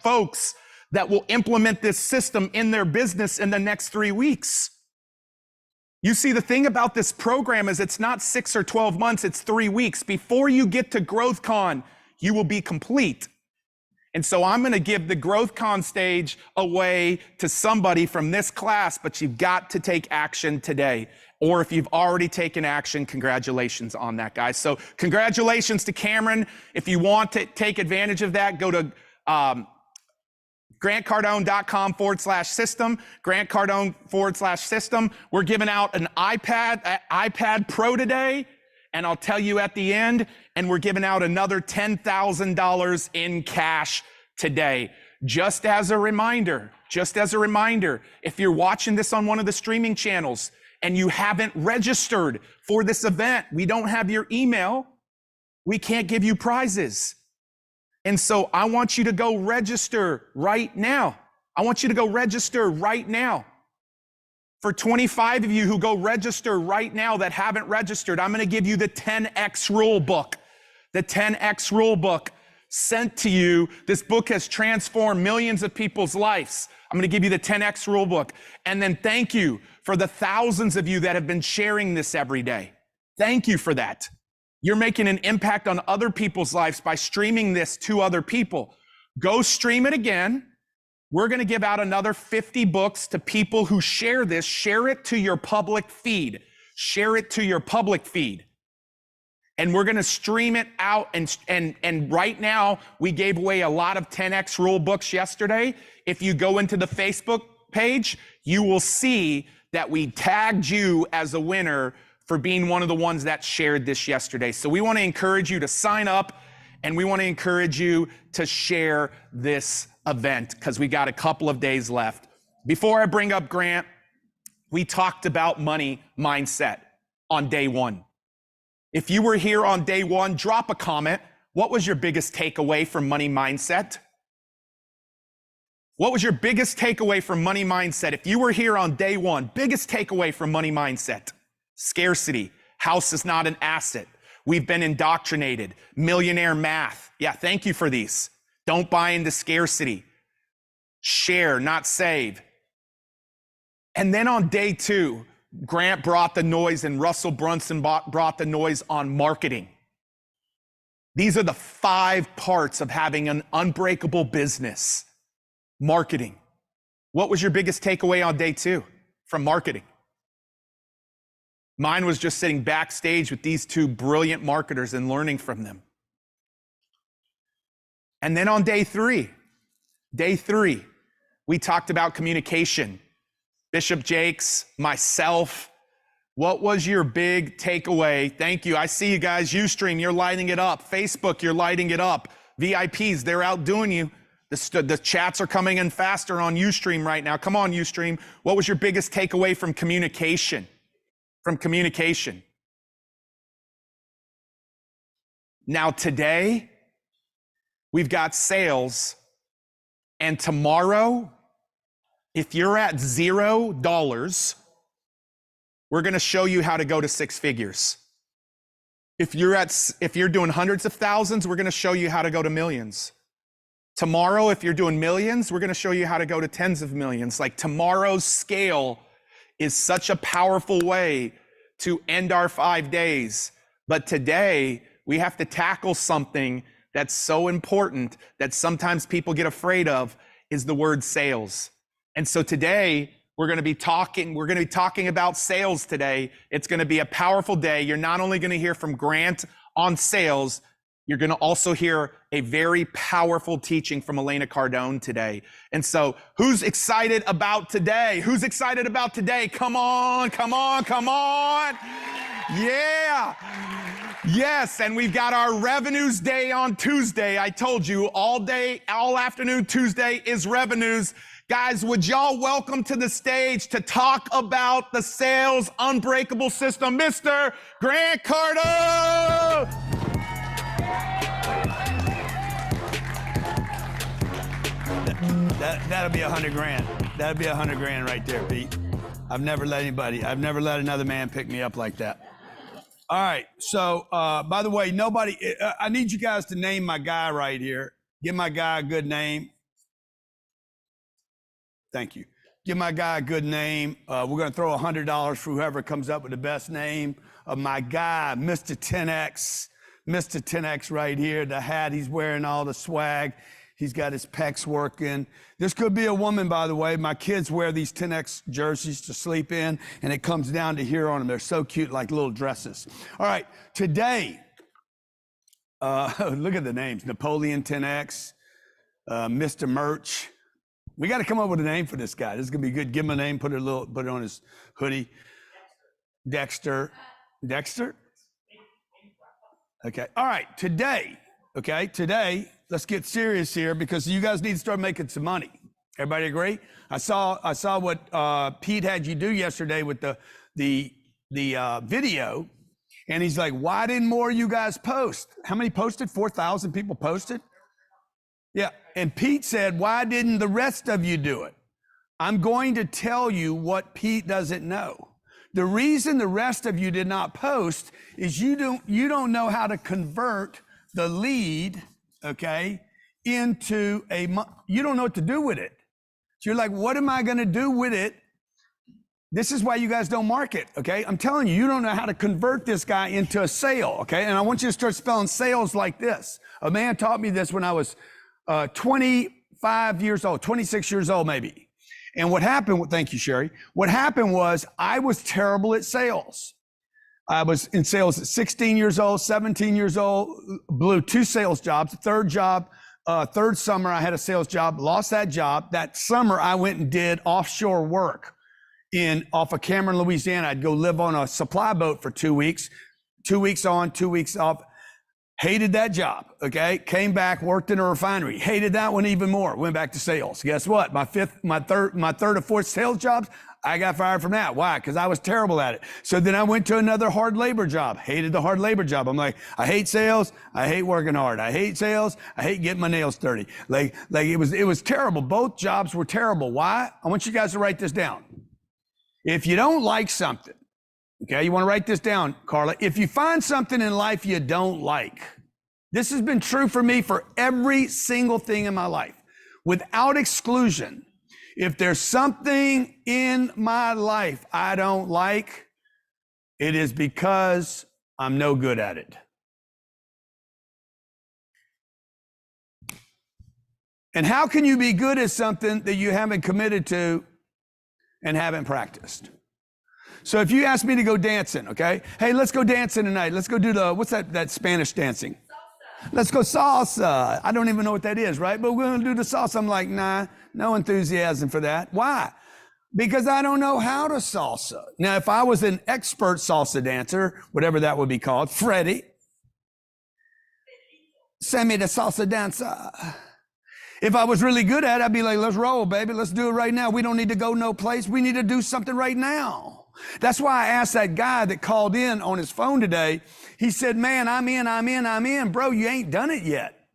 folks that will implement this system in their business in the next 3 weeks. You see, the thing about this program is it's not 6 or 12 months, it's 3 weeks. Before you get to GrowthCon, you will be complete. And so I'm going to give the GrowthCon stage away to somebody from this class, but you've got to take action today. Or if you've already taken action, congratulations on that, guys. So congratulations to Cameron. If you want to take advantage of that, go to grantcardone.com/system, grantcardone/system. We're giving out an iPad Pro today. And I'll tell you at the end, and we're giving out another $10,000 in cash today. Just as a reminder, if you're watching this on one of the streaming channels and you haven't registered for this event, we don't have your email, we can't give you prizes. And so I want you to go register right now. For 25 of you who go register right now that haven't registered, I'm going to give you the 10X rule book. The 10X rule book sent to you. This book has transformed millions of people's lives. I'm going to give you the 10X rule book. And then thank you for the thousands of you that have been sharing this every day. Thank you for that. You're making an impact on other people's lives by streaming this to other people. Go stream it again. We're going to give out another 50 books to people who share this. Share it to your public feed. And we're going to stream it out. And right now, we gave away a lot of 10X rule books yesterday. If you go into the Facebook page, you will see that we tagged you as a winner for being one of the ones that shared this yesterday. So we want to encourage you to sign up, and we want to encourage you to share this event because we got a couple of days left. Before I bring up Grant, we talked about money mindset on day one. If you were here on day one, drop a comment. What was your biggest takeaway from money mindset? What was your biggest takeaway from money mindset? If you were here on day one, biggest takeaway from money mindset: scarcity. House is not an asset. We've been indoctrinated. Millionaire math. Yeah, thank you for these. Don't buy into scarcity. Share, not save. And then on day two, Grant brought the noise and Russell Brunson brought the noise on marketing. These are the 5 parts of having an unbreakable business. Marketing. What was your biggest takeaway on day two from marketing? Mine was just sitting backstage with these 2 brilliant marketers and learning from them. And then on day three, we talked about communication. Bishop Jakes, myself. What was your big takeaway? Thank you. I see you guys. Ustream, you're lighting it up. Facebook, you're lighting it up. VIPs, they're outdoing you. The chats are coming in faster on Ustream right now. Come on, Ustream. What was your biggest takeaway from communication? Now today, we've got sales, and tomorrow, if you're at $0, we're going to show you how to go to 6 figures. If you're doing hundreds of thousands, we're going to show you how to go to millions. Tomorrow, if you're doing millions, we're going to show you how to go to tens of millions. Like, tomorrow's scale is such a powerful way to end our 5 days. But today, we have to tackle something that's so important that sometimes people get afraid of, is the word sales. And so today, we're going to be talking about sales today. It's going to be a powerful day. You're not only going to hear from Grant on sales, you're going to also hear a very powerful teaching from Elena Cardone today. And so, who's excited about today? Who's excited about today? Come on, come on, come on. Yeah. Yes, and we've got our revenues day on Tuesday. I told you, all day, all afternoon Tuesday is revenues. Guys, would y'all welcome to the stage to talk about the sales unbreakable system, Mr. Grant Cardone.
That'll be $100,000. That'll be $100,000 right there, Pete. I've never let another man pick me up like that. All right. So, by the way, I need you guys to name my guy right here. Give my guy a good name. Thank you. Give my guy a good name. We're going to throw $100 for whoever comes up with the best name of my guy, Mr. 10X. Mr. 10X right here, the hat he's wearing, all the swag. He's got his pecs working. This could be a woman, by the way. My kids wear these 10X jerseys to sleep in, and it comes down to here on them. They're so cute, like little dresses. All right, today, look at the names. Napoleon 10X, Mr. Merch. We got to come up with a name for this guy. This is going to be good. Give him a name, put it on his hoodie. Dexter. Dexter? Okay, all right, today, let's get serious here because you guys need to start making some money. Everybody agree? I saw what Pete had you do yesterday with the video, and he's like, why didn't more of you guys post? How many posted? 4,000 people posted? Yeah, and Pete said, why didn't the rest of you do it? I'm going to tell you what Pete doesn't know. The reason the rest of you did not post is you don't know how to convert the lead, okay, into you don't know what to do with it. So you're like, what am I going to do with it? This is why you guys don't market, okay? I'm telling you, you don't know how to convert this guy into a sale, okay? And I want you to start spelling sales like this. A man taught me this when I was 25 years old, 26 years old maybe. And what happened, thank you, Sherry. What happened was I was terrible at sales. I was in sales at 16 years old, 17 years old, blew 2 sales jobs. Third summer, I had a sales job, lost that job. That summer, I went and did offshore work off of Cameron, Louisiana. I'd go live on a supply boat for 2 weeks, 2 weeks on, 2 weeks off. Hated that job, okay? Came back, worked in a refinery. Hated that one even more. Went back to sales. Guess what? My third or fourth sales jobs, I got fired from that. Why? Because I was terrible at it. So then I went to another hard labor job. Hated the hard labor job. I'm like, I hate sales. I hate working hard. I hate sales. I hate getting my nails dirty. Like it was terrible. Both jobs were terrible. Why? I want you guys to write this down. If you don't like something, okay, you want to write this down, Carla. If you find something in life you don't like, this has been true for me for every single thing in my life, without exclusion. If there's something in my life I don't like, it is because I'm no good at it. And how can you be good at something that you haven't committed to and haven't practiced? So if you ask me to go dancing, okay? Hey, let's go dancing tonight. Let's go do what's that Spanish dancing? Salsa. Let's go salsa. I don't even know what that is, right? But we're going to do the salsa. I'm like, nah, no enthusiasm for that. Why? Because I don't know how to salsa. Now, if I was an expert salsa dancer, whatever that would be called, Freddie, send me the salsa dancer. If I was really good at it, I'd be like, let's roll, baby. Let's do it right now. We don't need to go no place. We need to do something right now. That's why I asked that guy that called in on his phone today. He said, man, I'm in. Bro, you ain't done it yet.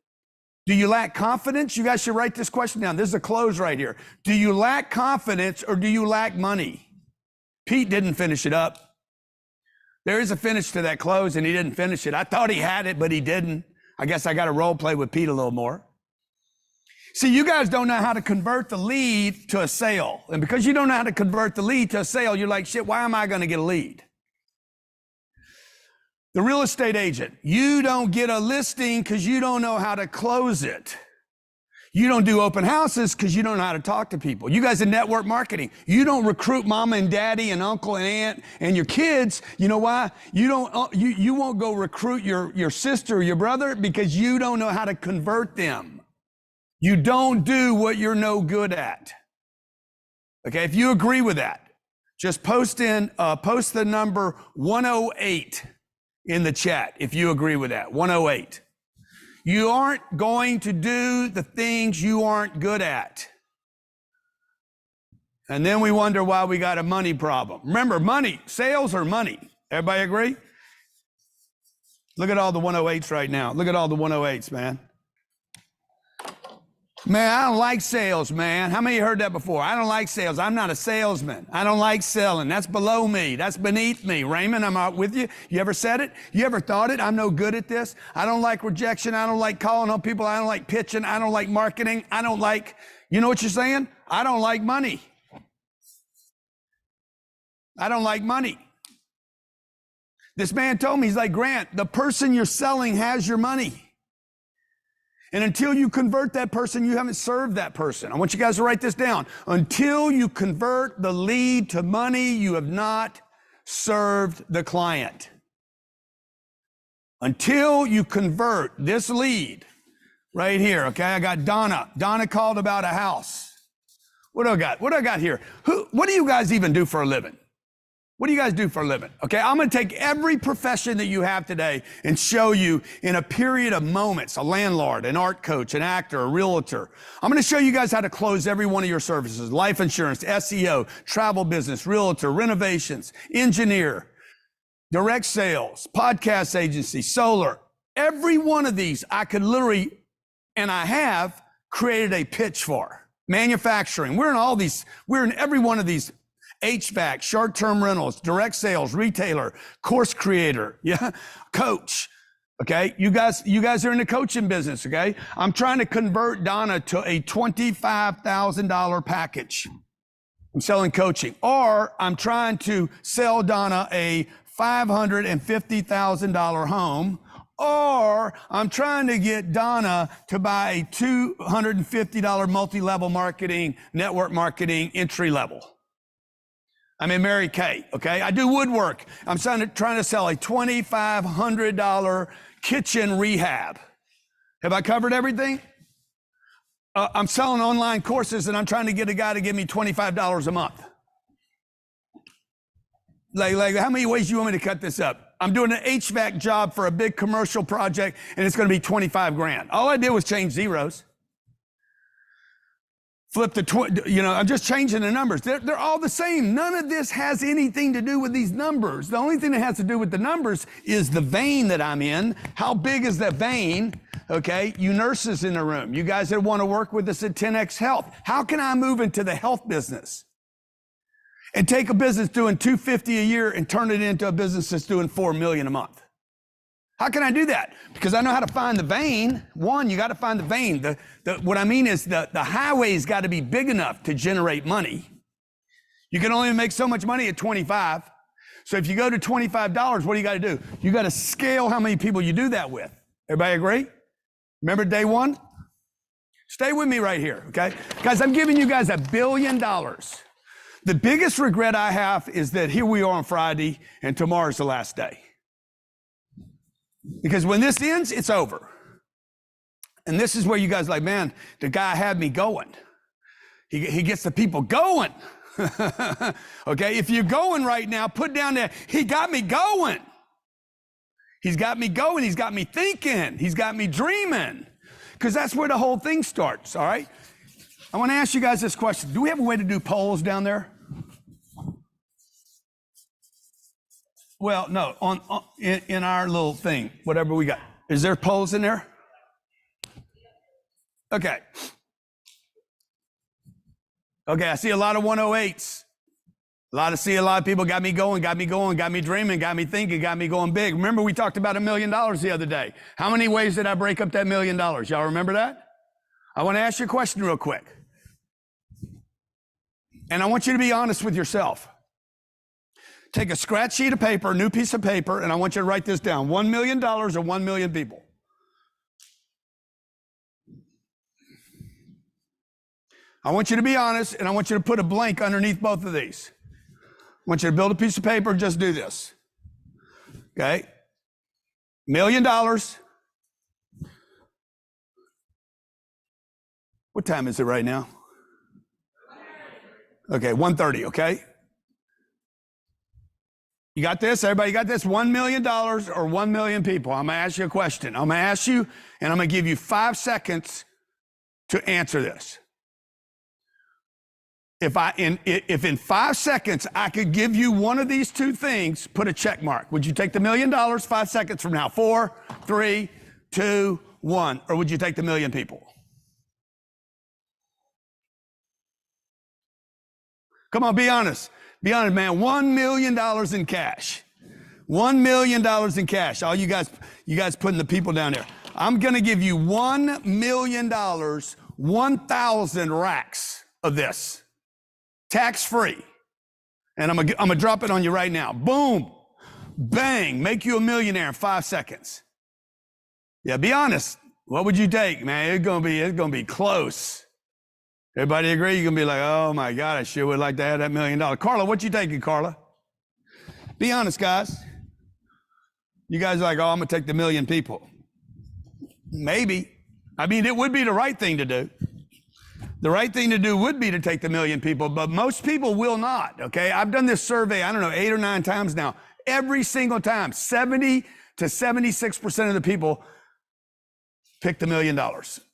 Do you lack confidence? You guys should write this question down. This is a close right here. Do you lack confidence or do you lack money? Pete didn't finish it up. There is a finish to that close and he didn't finish it. I thought he had it, but he didn't. I guess I got to role play with Pete a little more. See, you guys don't know how to convert the lead to a sale. And because you don't know how to convert the lead to a sale, you're like, shit, why am I going to get a lead? The real estate agent, you don't get a listing because you don't know how to close it. You don't do open houses because you don't know how to talk to people. You guys in network marketing, you don't recruit mama and daddy and uncle and aunt and your kids. You know why? You won't go recruit your sister or your brother because you don't know how to convert them. You don't do what you're no good at. Okay, if you agree with that, just post the number 108 in the chat if you agree with that, 108. You aren't going to do the things you aren't good at. And then we wonder why we got a money problem. Remember, money, sales are money. Everybody agree? Look at all the 108s right now. Look at all the 108s, man. Man, I don't like sales, man. How many of you heard that before? I don't like sales. I'm not a salesman. I don't like selling. That's below me. That's beneath me. Raymond, I'm out with you. You ever said it? You ever thought it? I'm no good at this. I don't like rejection. I don't like calling on people. I don't like pitching. I don't like marketing. I don't like, you know what you're saying? I don't like money. I don't like money. This man told me, he's like, Grant, the person you're selling has your money. And until you convert that person, you haven't served that person. I want you guys to write this down. Until you convert the lead to money, you have not served the client. Until you convert this lead right here, okay? I got Donna. Donna called about a house. What do I got? What do I got here? What do you guys even do for a living? What do you guys do for a living? Okay, I'm going to take every profession that you have today and show you in a period of moments, a landlord, an art coach, an actor, a realtor. I'm going to show you guys how to close every one of your services: life insurance, SEO, travel business, realtor, renovations, engineer, direct sales, podcast agency, solar. Every one of these I could literally, and I have created a pitch for. Manufacturing, we're in every one of these. HVAC, short-term rentals, direct sales, retailer, course creator, yeah, coach. Okay, you guys are in the coaching business. Okay, I'm trying to convert Donna to a $25,000 package. I'm selling coaching, or I'm trying to sell Donna a $550,000 home, or I'm trying to get Donna to buy a $250 multi-level marketing, network marketing entry level. I'm in Mary Kay, okay? I do woodwork. I'm trying to sell a $2,500 kitchen rehab. Have I covered everything? I'm selling online courses and I'm trying to get a guy to give me $25 a month. Like how many ways do you want me to cut this up? I'm doing an HVAC job for a big commercial project and it's going to be 25 grand. All I did was change zeros. Flip the, I'm just changing the numbers. They're all the same. None of this has anything to do with these numbers. The only thing that has to do with the numbers is the vein that I'm in. How big is that vein? Okay, you nurses in the room, you guys that want to work with us at 10X Health, how can I move into the health business and take a business doing $250 a year and turn it into a business that's doing $4 million a month? How can I do that? Because I know how to find the vein. One, you got to find the vein. What I mean is the highway's got to be big enough to generate money. You can only make so much money at 25. So if you go to $25, what do you got to do? You got to scale how many people you do that with. Everybody agree? Remember day one? Stay with me right here, okay? Guys, I'm giving you guys $1 billion. The biggest regret I have is that here we are on Friday and tomorrow's the last day. Because when this ends, it's over. And this is where you guys are like, man, the guy had me going. He gets the people going. Okay, if you're going right now, put down there, he got me going. He's got me going. He's got me thinking. He's got me dreaming. Because that's where the whole thing starts, all right? I want to ask you guys this question. Do we have a way to do polls down there? Well, no, in our little thing, whatever we got. Is there polls in there? Okay. Okay, I see a lot of 108s. See a lot of people got me going, got me dreaming, got me thinking, got me going big. Remember we talked about $1 million the other day. How many ways did I break up that $1 million? Y'all remember that? I want to ask you a question real quick. And I want you to be honest with yourself. Take a scratch sheet of paper, a new piece of paper, and I want you to write this down. $1 million or 1 million people? I want you to be honest, and I want you to put a blank underneath both of these. I want you to build a piece of paper and just do this. Okay? $1 million. What time is it right now? Okay, 1:30, okay? You got this? Everybody got this? $1 million or 1 million people? I'm going to ask you a question. I'm going to ask you, and I'm going to give you 5 seconds to answer this. If in 5 seconds I could give you one of these two things, put a check mark. Would you take the $1 million 5 seconds from now? 4, 3, 2, 1. Or would you take the 1 million people? Come on, be honest. Be honest, man. $1 million in cash. $1 million in cash. All you guys putting the people down there. I'm going to give you $1 million, 1,000 racks of this. Tax-free. And I'm gonna drop it on you right now. Boom. Bang. Make you a millionaire in 5 seconds. Yeah, be honest. What would you take, man? It's gonna be close. Everybody agree? You're gonna be like, oh my God, I sure would like to have that $1 million. Carla, what you taking, Carla? Be honest, guys. You guys are like, oh, I'm gonna take the 1 million people. Maybe. I mean, it would be the right thing to do. The right thing to do would be to take the 1 million people, but most people will not, okay? I've done this survey, I don't know, 8 or 9 times now. Every single time, 70 to 76% of the people pick the $1 million,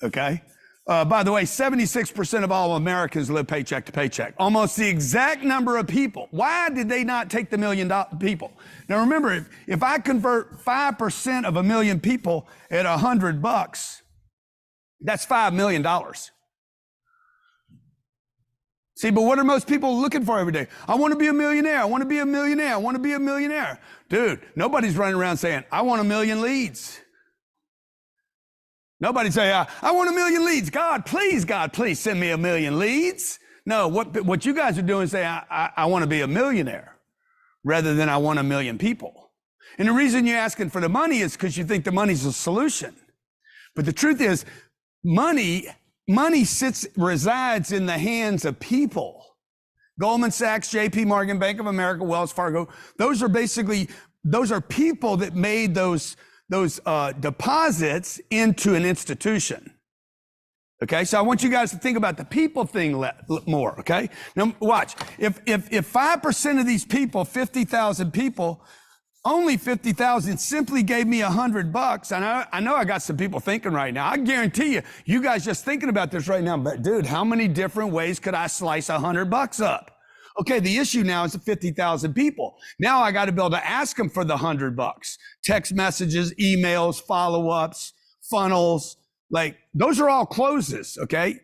okay? By the way, 76% of all Americans live paycheck to paycheck. Almost the exact number of people. Why did they not take the $1 million people? Now remember, if I convert 5% of 1 million people at $100, that's $5 million. See, but what are most people looking for every day? I want to be a millionaire. I want to be a millionaire. I want to be a millionaire. Dude, nobody's running around saying, I want 1 million leads. Nobody say, I want 1 million leads. God, please send me 1 million leads. No, what you guys are doing is say, I want to be a millionaire rather than I want 1 million people. And the reason you're asking for the money is because you think the money's a solution. But the truth is, money resides in the hands of people. Goldman Sachs, JP Morgan, Bank of America, Wells Fargo, those are people that made those deposits into an institution. Okay, so I want you guys to think about the people thing more, okay? Now watch, if 5% of these people, 50,000 people, Only 50,000 simply gave me $100. And I know I got some people thinking right now. I guarantee you guys just thinking about this right now. But dude, how many different ways could I slice $100 up? Okay, the issue now is the 50,000 people. Now I got to be able to ask them for the $100. Text messages, emails, follow-ups, funnels, like those are all closes. Okay,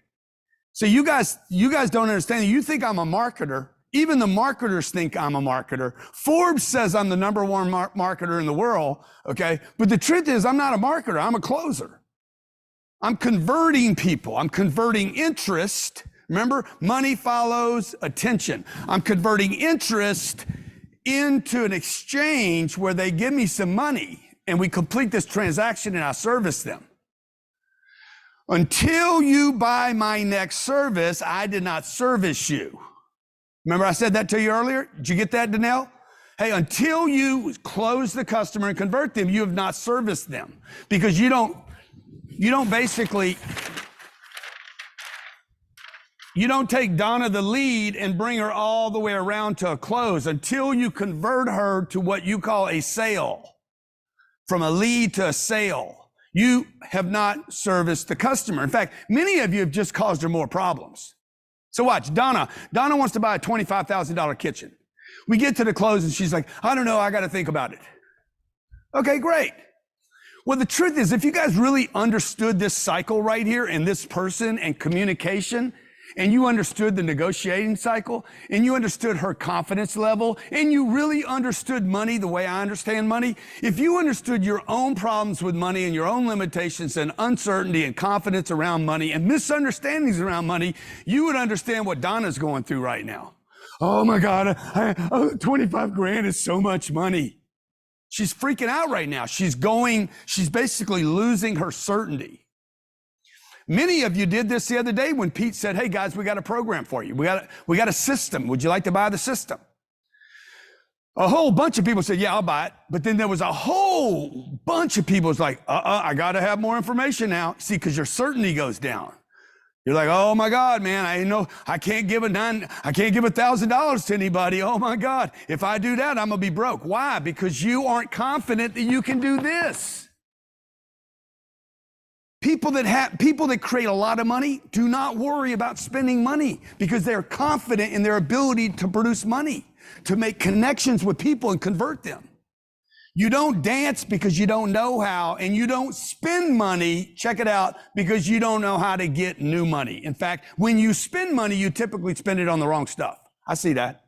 so you guys don't understand. You think I'm a marketer. Even the marketers think I'm a marketer. Forbes says I'm the #1 marketer in the world, okay? But the truth is I'm not a marketer, I'm a closer. I'm converting people. I'm converting interest. Remember, money follows attention. I'm converting interest into an exchange where they give me some money and we complete this transaction and I service them. Until you buy my next service, I did not service you. Remember I said that to you earlier? Did you get that, Danelle? Hey, until you close the customer and convert them, you have not serviced them because you don't take Donna the lead and bring her all the way around to a close until you convert her to what you call a sale. From a lead to a sale, you have not serviced the customer. In fact, many of you have just caused her more problems. So watch, Donna wants to buy a $25,000 kitchen. We get to the close and she's like, I don't know, I got to think about it. Okay, great. Well, the truth is, if you guys really understood this cycle right here and this person and communication, and you understood the negotiating cycle, and you understood her confidence level, and you really understood money the way I understand money, if you understood your own problems with money and your own limitations and uncertainty and confidence around money and misunderstandings around money, you would understand what Donna's going through right now. Oh my God, 25 grand is so much money. She's freaking out right now. She's basically losing her certainty. Many of you did this the other day when Pete said, hey guys, we got a program for you. We got a system. Would you like to buy the system? A whole bunch of people said, yeah, I'll buy it. But then there was a whole bunch of people who's like, I got to have more information now. See, because your certainty goes down. You're like, oh my God, man, I can't give $1,000 to anybody. Oh my God. If I do that, I'm going to be broke. Why? Because you aren't confident that you can do this. People that create a lot of money do not worry about spending money because they're confident in their ability to produce money, to make connections with people and convert them. You don't dance because you don't know how, and you don't spend money, check it out, because you don't know how to get new money. In fact, when you spend money, you typically spend it on the wrong stuff. I see that.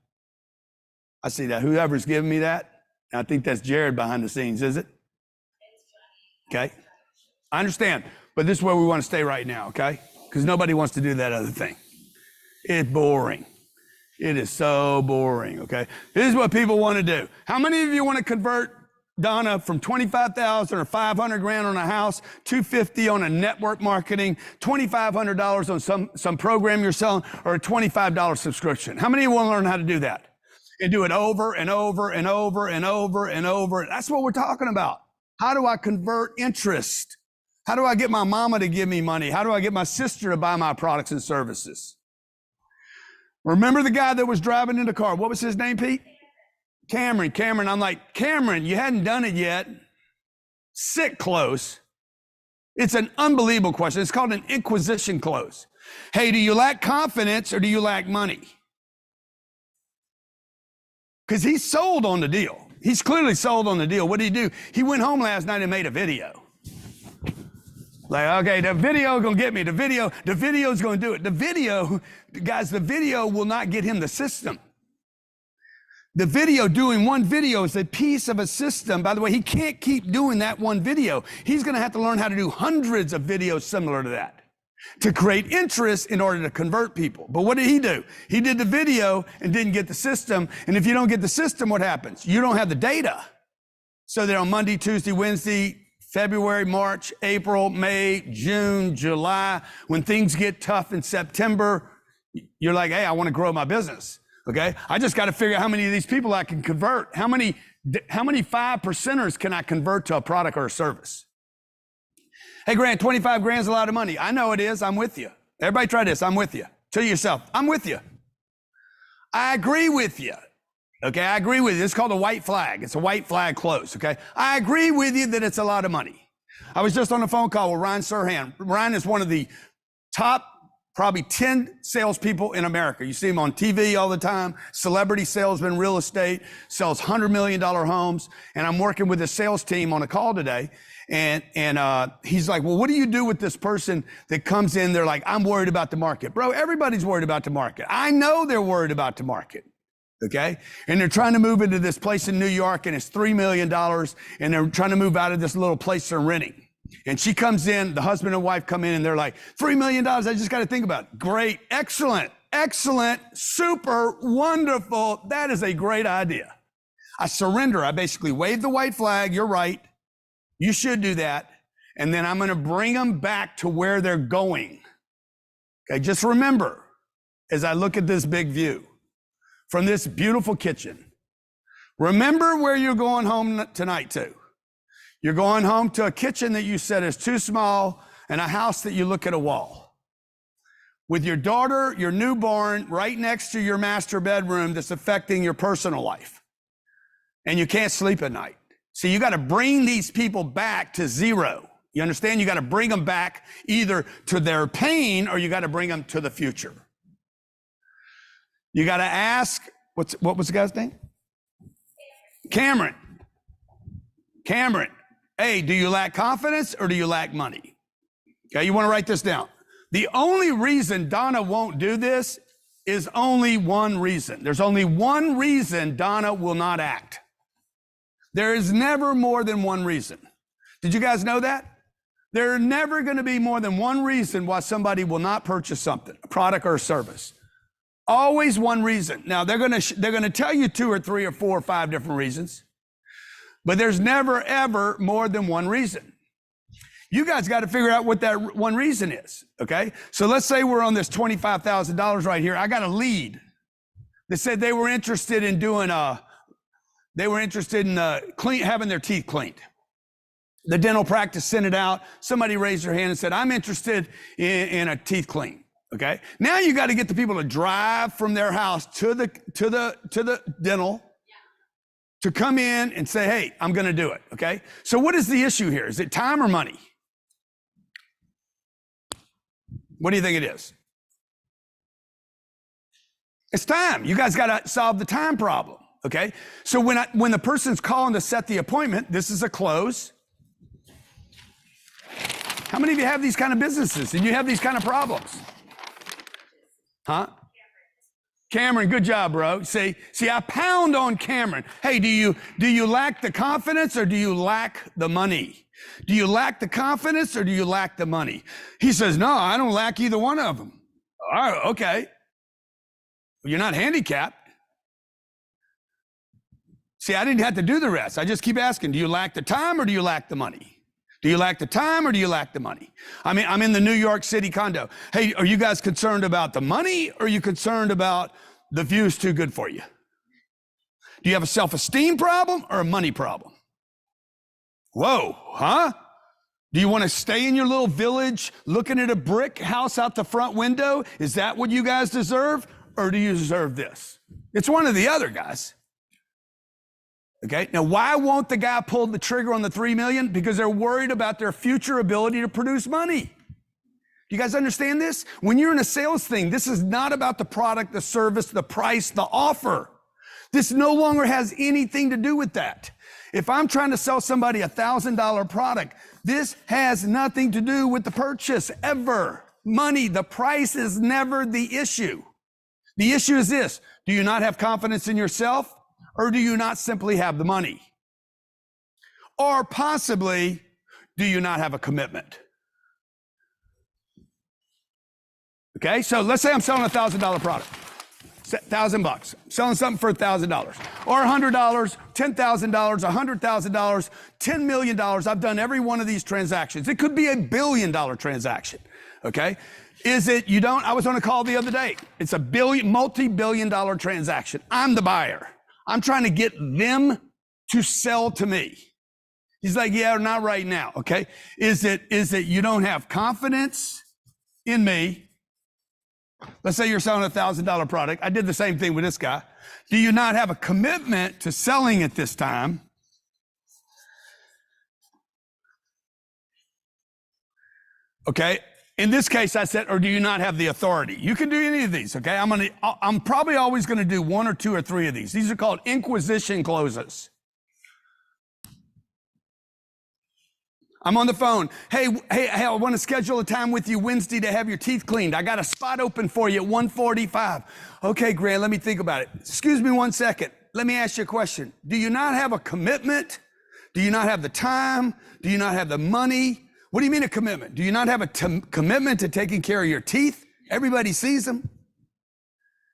Whoever's giving me that, I think that's Jared behind the scenes, is it? Okay. I understand, but this is where we want to stay right now, okay? Because nobody wants to do that other thing. It's boring. It is so boring, okay? This is what people want to do. How many of you want to convert Donna from 25,000 or 500 grand on a house, 250 on a network marketing, $2,500 on some program you're selling, or a $25 subscription? How many of you want to learn how to do that? And do it over and over and over and over and over. That's what we're talking about. How do I convert interest? How do I get my mama to give me money? How do I get my sister to buy my products and services? Remember the guy that was driving in the car? What was his name, Pete? Cameron. I'm like, Cameron, you hadn't done it yet. Sit close. It's an unbelievable question. It's called an inquisition close. Hey, do you lack confidence or do you lack money? Because he's sold on the deal. He's clearly sold on the deal. What did he do? He went home last night and made a video. Like, okay, the video gonna get me. The video's gonna do it. The video will not get him the system. Doing one video is a piece of a system. By the way, he can't keep doing that one video. He's gonna have to learn how to do hundreds of videos similar to that to create interest in order to convert people. But what did he do? He did the video and didn't get the system. And if you don't get the system, what happens? You don't have the data. So that on Monday, Tuesday, Wednesday, February, March, April, May, June, July, when things get tough in September, you're like, hey, I want to grow my business. Okay. I just got to figure out how many of these people I can convert. How many 5%ers can I convert to a product or a service? Hey, Grant, 25 grand is a lot of money. I know it is. I'm with you. Everybody try this. I'm with you. Tell yourself, I'm with you. I agree with you.
Okay, I agree with you. It's called a white flag. It's a white flag close, okay? I agree with you that it's a lot of money. I was just on a phone call with Ryan Serhant. Ryan is one of the top probably 10 salespeople in America. You see him on TV all the time, celebrity salesman, real estate, sells $100 million homes. And I'm working with his sales team on a call today. And he's like, well, what do you do with this person that comes in? They're like, I'm worried about the market. Bro, everybody's worried about the market. I know they're worried about the market. Okay. And they're trying to move into this place in New York and it's $3 million. And they're trying to move out of this little place they're renting. And she comes in, the husband and wife come in and they're like, $3 million. I just got to think about it. Great. Excellent. Excellent. Super wonderful. That is a great idea. I surrender. I basically wave the white flag. You're right. You should do that. And then I'm going to bring them back to where they're going. Okay. Just remember, as I look at this big view from this beautiful kitchen, remember where you're going home tonight to. You're going home to a kitchen that you said is too small and a house that you look at a wall. With your daughter, your newborn, right next to your master bedroom that's affecting your personal life. And you can't sleep at night. So you got to bring these people back to zero. You understand? You got to bring them back either to their pain or you got to bring them to the future. You got to ask, what was the guy's name? Cameron. Hey, do you lack confidence or do you lack money? Okay, you want to write this down. The only reason Donna won't do this is only one reason. There's only one reason Donna will not act. There is never more than one reason. Did you guys know that? There are never going to be more than one reason why somebody will not purchase something, a product or a service. Always one reason. Now, they're going to tell you 2 or 3 or 4 or 5 different reasons. But there's never, ever more than one reason. You guys got to figure out what that one reason is, okay? So let's say we're on this $25,000 right here. I got a lead that said they were interested in doing having their teeth cleaned. The dental practice sent it out. Somebody raised their hand and said, I'm interested in a teeth clean, okay? Now you got to get the people to drive from their house to the dental to come in and say, hey, I'm going to do it, okay? So what is the issue here? Is it time or money? What do you think it is? It's time. You guys got to solve the time problem, okay? So when the person's calling to set the appointment, this is a close. How many of you have these kind of businesses and you have these kind of problems? Huh? Cameron, good job, bro. See, I pound on Cameron. Hey, do you lack the confidence or do you lack the money? Do you lack the confidence or do you lack the money? He says, no, I don't lack either one of them. All right, okay. Well, you're not handicapped. See, I didn't have to do the rest. I just keep asking, do you lack the time or do you lack the money? Do you lack the time or do you lack the money? I mean, I'm in the New York City condo. Hey, are you guys concerned about the money or are you concerned about the view's too good for you? Do you have a self-esteem problem or a money problem? Whoa, huh? Do you want to stay in your little village looking at a brick house out the front window? Is that what you guys deserve? Or do you deserve this? It's one or the other, guys. Okay, now why won't the guy pull the trigger on the $3 million? Because they're worried about their future ability to produce money. You guys understand this? When you're in a sales thing, this is not about the product, the service, the price, the offer. This no longer has anything to do with that. If I'm trying to sell somebody a $1,000 product, this has nothing to do with the purchase ever. Money, the price is never the issue. The issue is this: do you not have confidence in yourself? Or do you not simply have the money? Or possibly, do you not have a commitment? Okay, so let's say I'm selling a $1,000 product, $1,000. Selling something for $1,000 or $100, $10,000, $100,000, $10 million. I've done every one of these transactions. It could be $1 billion transaction, okay? I was on a call the other day. It's a multi-billion dollar transaction. I'm the buyer. I'm trying to get them to sell to me. He's like, yeah, not right now, okay? Is it you don't have confidence in me, Let's say you're selling a $1,000 product. I did the same thing with this guy. Do you not have a commitment to selling at this time? Okay. In this case, I said, or do you not have the authority? You can do any of these, okay? I'm probably always going to do 1 or 2 or 3 of these. These are called inquisition closes. I'm on the phone. Hey, I want to schedule a time with you Wednesday to have your teeth cleaned. I got a spot open for you at 1:45. Okay, Grant, let me think about it. Excuse me 1 second. Let me ask you a question. Do you not have a commitment? Do you not have the time? Do you not have the money? What do you mean a commitment? Do you not have a commitment to taking care of your teeth? Everybody sees them.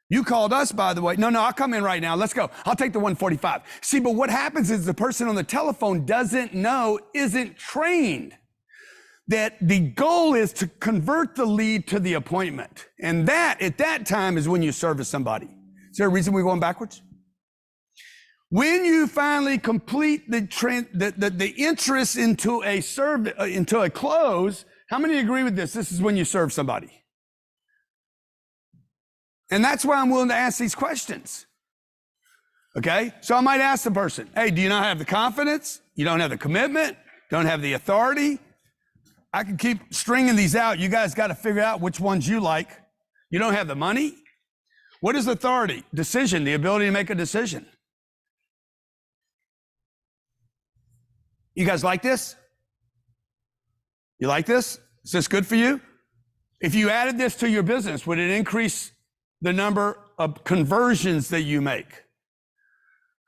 You called us, by the way. No, I'll come in right now. Let's go. I'll take the 145. See, but what happens is the person on the telephone doesn't know, isn't trained, that the goal is to convert the lead to the appointment. And that, at that time, is when you service somebody. Is there a reason we're going backwards? When you finally complete the interest into a close, how many agree with this? This is when you serve somebody. And that's why I'm willing to ask these questions. Okay? So I might ask the person, hey, do you not have the confidence? You don't have the commitment? Don't have the authority? I can keep stringing these out. You guys got to figure out which ones you like. You don't have the money? What is authority? Decision, the ability to make a decision. You guys like this? You like this? Is this good for you? If you added this to your business, would it increase the number of conversions that you make?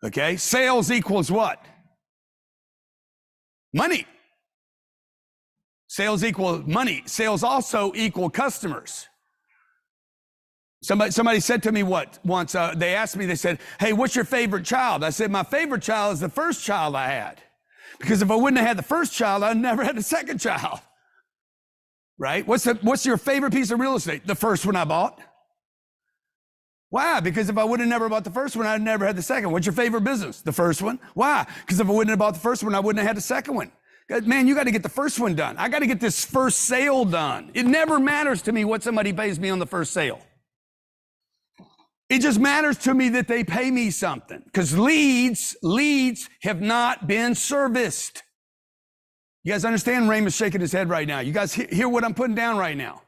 Okay, sales equals what? Money. Sales equal money. Sales also equal customers. Somebody said to me once, they asked me, they said, hey, what's your favorite child? I said, my favorite child is the first child I had. Because if I wouldn't have had the first child, I'd never had the second child. Right? What's your favorite piece of real estate? The first one I bought. Why? Because if I would have never bought the first one, I'd never had the second. What's your favorite business? The first one. Why? Because if I wouldn't have bought the first one, I wouldn't have had the second one. Man, you got to get the first one done. I got to get this first sale done. It never matters to me what somebody pays me on the first sale. It just matters to me that they pay me something, because leads have not been serviced. You guys understand? Raymond's shaking his head right now. You guys hear what I'm putting down right now?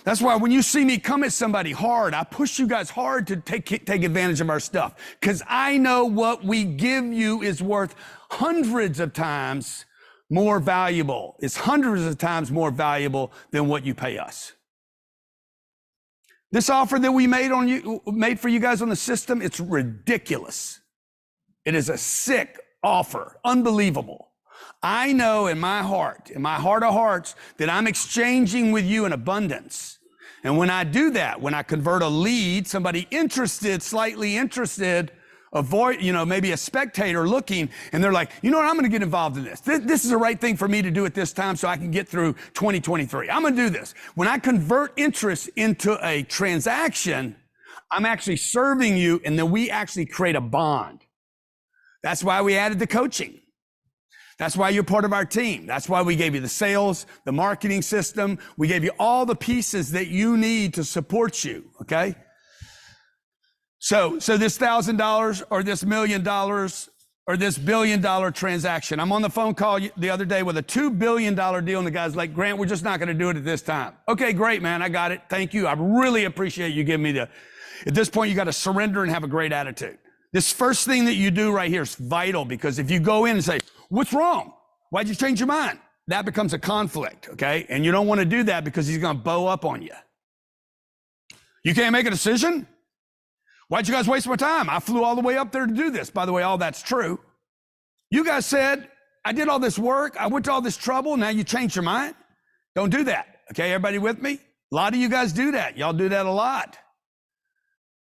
That's why when you see me come at somebody hard, I push you guys hard to take advantage of our stuff, because I know what we give you is worth hundreds of times more valuable. It's hundreds of times more valuable than what you pay us. This offer that we made for you guys on the system, it's ridiculous. It is a sick offer, unbelievable. I know in my heart of hearts, that I'm exchanging with you in abundance. And when I do that, when I convert a lead, somebody interested, slightly interested, maybe a spectator looking, and they're like, you know what, I'm going to get involved in this. This is the right thing for me to do at this time so I can get through 2023. I'm going to do this. When I convert interest into a transaction, I'm actually serving you, and then we actually create a bond. That's why we added the coaching. That's why you're part of our team. That's why we gave you the sales, the marketing system. We gave you all the pieces that you need to support you, okay? So this $1,000 or this $1 million or this $1 billion transaction. I'm on the phone call the other day with a $2 billion deal, and the guy's like, Grant, we're just not going to do it at this time. Okay, great, man. I got it. Thank you. I really appreciate you giving me at this point, you got to surrender and have a great attitude. This first thing that you do right here is vital, because if you go in and say, what's wrong? Why'd you change your mind? That becomes a conflict, okay? And you don't want to do that, because he's going to bow up on you. You can't make a decision? Why'd you guys waste my time? I flew all the way up there to do this. By the way, all that's true. You guys said, I did all this work. I went to all this trouble. Now you changed your mind? Don't do that. Okay, everybody with me? A lot of you guys do that. Y'all do that a lot.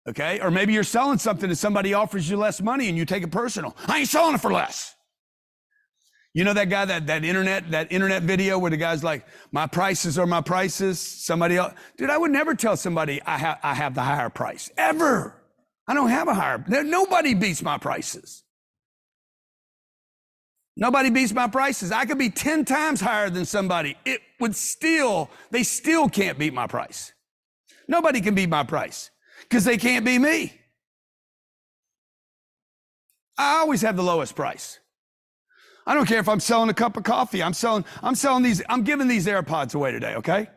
Okay, or maybe you're selling something and somebody offers you less money and you take it personal. I ain't selling it for less. You know that guy, that internet video where the guy's like, my prices are my prices. Somebody else, dude, I would never tell somebody I have the higher price, ever. I don't have a higher, nobody beats my prices. Nobody beats my prices. I could be 10 times higher than somebody. They still can't beat my price.
Nobody can beat my price because they can't be me. I always have the lowest price. I don't care if I'm selling a cup of coffee. I'm giving these AirPods away today, okay?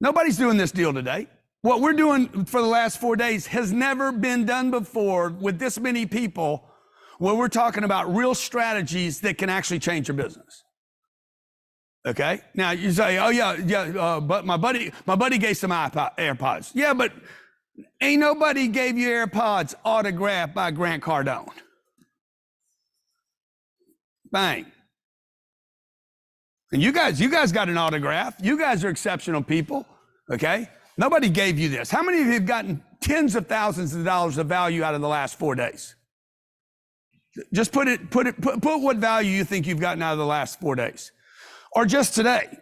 Nobody's doing this deal today. What we're doing for the last 4 days has never been done before with this many people, where we're talking about real strategies that can actually change your business. Okay? Now you say, oh yeah, but my buddy gave some AirPods. Yeah, but ain't nobody gave you AirPods autographed by Grant Cardone. Bang. And you guys got an autograph. You guys are exceptional people. Okay? Nobody gave you this. How many of you have gotten tens of thousands of dollars of value out of the last 4 days? Just put what value you think you've gotten out of the last 4 days. Or just today.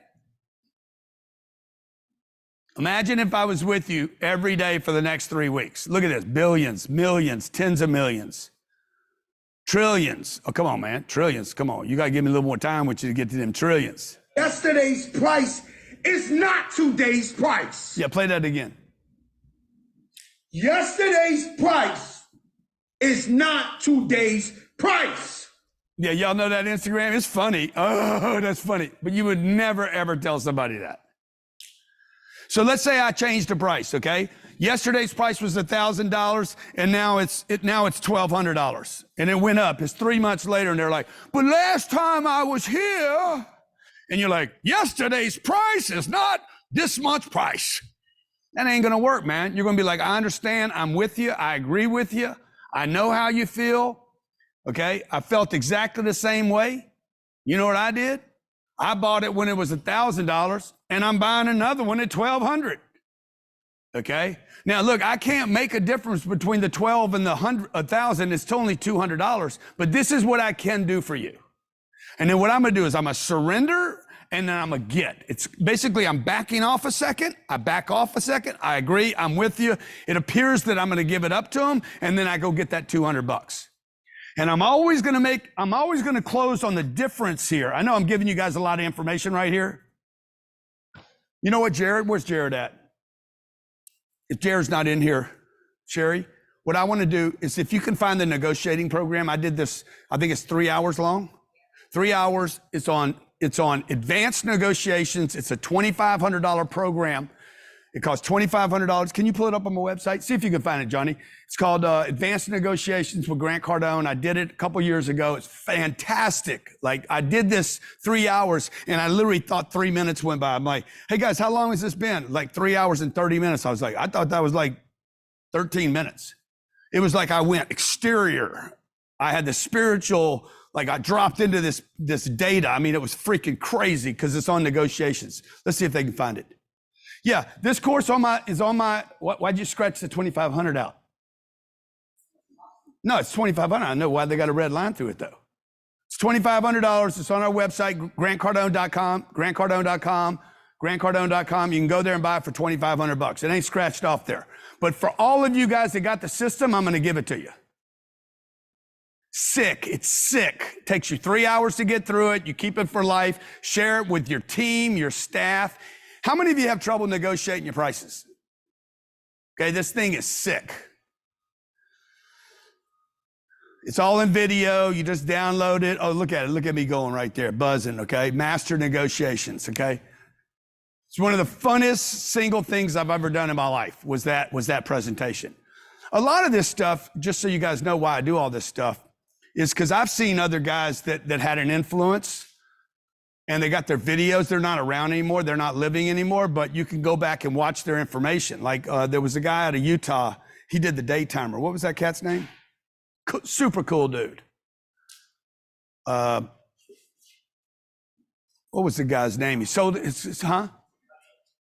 Imagine if I was with you every day for the next 3 weeks. Look at this. Billions, millions, tens of millions, trillions. Oh, come on, man. Trillions. Come on. You got to give me a little more time with you to get to them trillions.
Yesterday's price is not today's price.
Yeah, play that again.
Yesterday's price is not today's price.
Yeah, y'all know that Instagram? It's funny. Oh, that's funny. But you would never, ever tell somebody that. So let's say I changed the price, okay? Yesterday's price was $1,000, and now it's $1,200, and it went up. It's 3 months later, and they're like, but last time I was here, and you're like, yesterday's price is not this month's price. That ain't gonna work, man. You're gonna be like, I understand, I'm with you, I agree with you, I know how you feel, okay? I felt exactly the same way. You know what I did? I bought it when it was $1,000, and I'm buying another one at $1,200. Okay? Now look, I can't make a difference between the 12 and the 1,000. It's only $200, but this is what I can do for you. And then what I'm gonna do is I'm gonna surrender, and then I'm gonna get. It's basically I'm backing off a second, I back off a second, I agree, I'm with you. It appears that I'm gonna give it up to them, and then I go get that $200. And I'm always gonna close on the difference here. I know I'm giving you guys a lot of information right here. You know what, Jared? Where's Jared at? If Jared's not in here, Sherry, what I want to do is, if you can find the negotiating program, I did this, I think it's 3 hours long. 3 hours, it's on advanced negotiations. It's a $2,500 program. It costs $2,500. Can you pull it up on my website? See if you can find it, Johnny. It's called Advanced Negotiations with Grant Cardone. I did it a couple years ago. It's fantastic. Like, I did this 3 hours, and I literally thought 3 minutes went by. I'm like, hey guys, how long has this been? Like 3 hours and 30 minutes. I was like, I thought that was like 13 minutes. It was like I went exterior. I had the spiritual, like I dropped into this data. I mean, it was freaking crazy because it's on negotiations. Let's see if they can find it. Yeah, this course is on my, why'd you scratch the 2,500 out? No, it's 2,500. I know why they got a red line through it though. It's $2,500. It's on our website, grantcardone.com, grantcardone.com, grantcardone.com. You can go there and buy it for $2,500. It ain't scratched off there. But for all of you guys that got the system, I'm going to give it to you. Sick. It's sick. It takes you 3 hours to get through it. You keep it for life. Share it with your team, your staff. How many of you have trouble negotiating your prices? Okay, this thing is sick. It's all in video. You just download it. Oh, look at it. Look at me going right there, buzzing, okay? Master negotiations, okay? It's one of the funnest single things I've ever done in my life was that presentation. A lot of this stuff, just so you guys know why I do all this stuff, is because I've seen other guys that had an influence, and they got their videos. They're not around anymore. They're not living anymore, but you can go back and watch their information. Like there was a guy out of Utah. He did the Daytimer. What was that cat's name? Super cool dude. What was the guy's name? He sold it,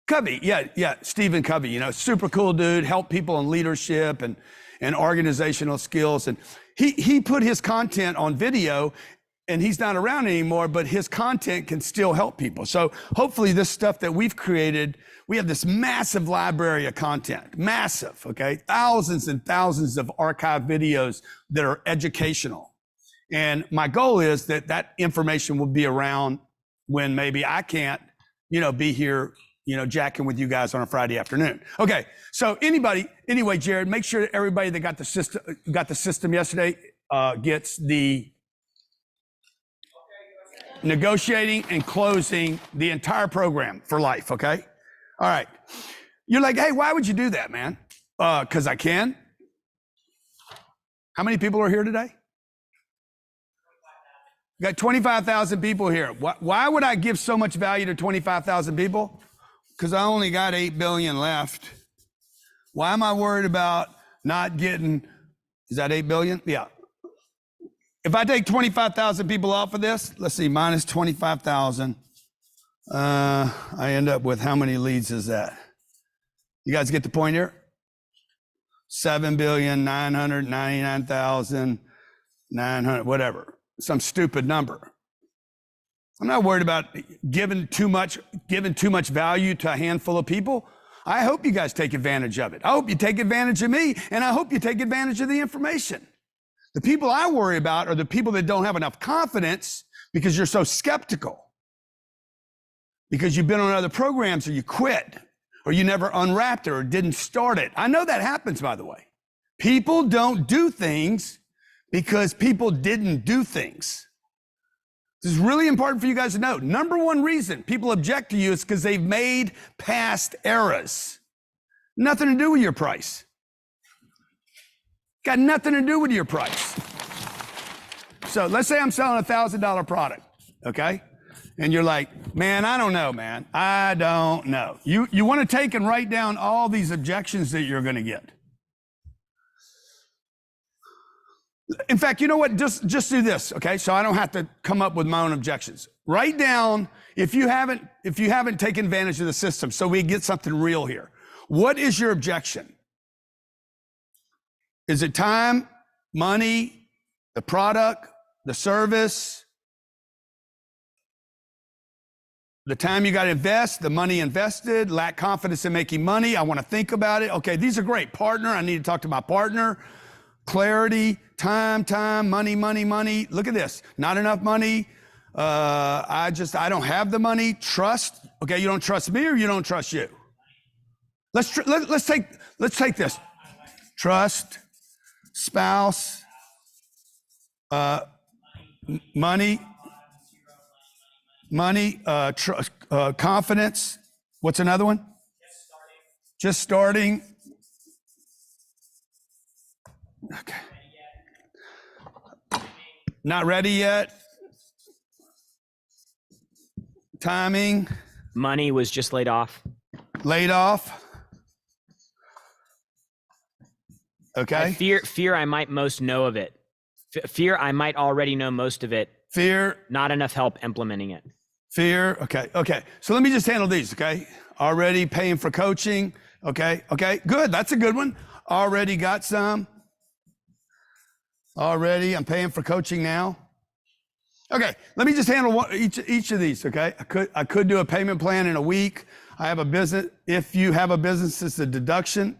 Covey. Yeah, Stephen Covey, you know, super cool dude, helped people in leadership and organizational skills. And he put his content on video, and he's not around anymore, but his content can still help people. So hopefully this stuff that we've created, we have this massive library of content, massive, okay? Thousands and thousands of archive videos that are educational. And my goal is that information will be around when maybe I can't, be here,
jacking with you guys on a Friday afternoon. Okay, so anyway, Jared, make sure that everybody that got the system yesterday gets the negotiating and closing the entire program for life, okay? All right. You're like, hey, why would you do that, man? Because I can. How many people are here today? We got 25,000 people here. Why would I give so much value to 25,000 people? Because I only got 8 billion left. Why am I worried about not getting, is that 8 billion? Yeah. If I take 25,000 people off of this, let's see, minus 25,000. I end up with how many leads is that? You guys get the point here? 7,999,900, whatever. Some stupid number. I'm not worried about giving too much value to a handful of people. I hope you guys take advantage of it. I hope you take advantage of me, and I hope you take advantage of the information. The people I worry about are the people that don't have enough confidence because you're so skeptical. Because you've been on other programs or you quit or you never unwrapped it or didn't start it. I know that happens, by the way. People don't do things because people didn't do things. This is really important for you guys to know. Number one reason people object to you is because they've made past errors. Nothing to do with your price. Got nothing to do with your price. So let's say I'm selling a $1,000 product, okay? And you're like, man, I don't know, man. I don't know. You want to take and write down all these objections that you're going to get. In fact, you know what? Just do this, okay? So I don't have to come up with my own objections. Write down if you haven't taken advantage of the system, so we get something real here. What is your objection? Is it time, money, the product, the service, the time you got to invest, the money invested, lack confidence in making money? I want to think about it. Okay, these are great. Partner, I need to talk to my partner. Clarity, time, money. Look at this. Not enough money. I don't have the money. Trust. Okay, you don't trust me or you don't trust you. Let's take this. Trust, spouse, money, confidence. What's another one? Just starting. Okay. Not ready yet. Timing.
Money was just laid off.
Laid off. Okay.
Fear I might most know of it. Fear I might already know most of it.
Fear.
Not enough help implementing it.
Fear. Okay. So let me just handle these, okay? Already paying for coaching. Okay. Good. That's a good one. Already got some. Already, I'm paying for coaching now. Okay, let me just handle each of these, okay? I could do a payment plan in a week. I have a business. If you have a business, it's a deduction.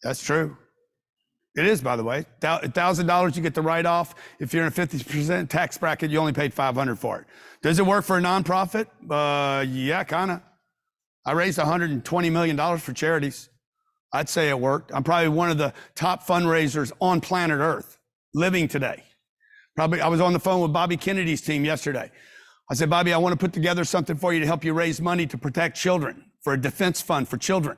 That's true. It is, by the way. $1,000 you get the write-off. If you're in a 50% tax bracket, you only paid $500 for it. Does it work for a nonprofit? Yeah, kind of. I raised $120 million for charities. I'd say it worked. I'm probably one of the top fundraisers on planet Earth living today. I was on the phone with Bobby Kennedy's team yesterday. I said, Bobby, I want to put together something for you to help you raise money to protect children, for a defense fund for children,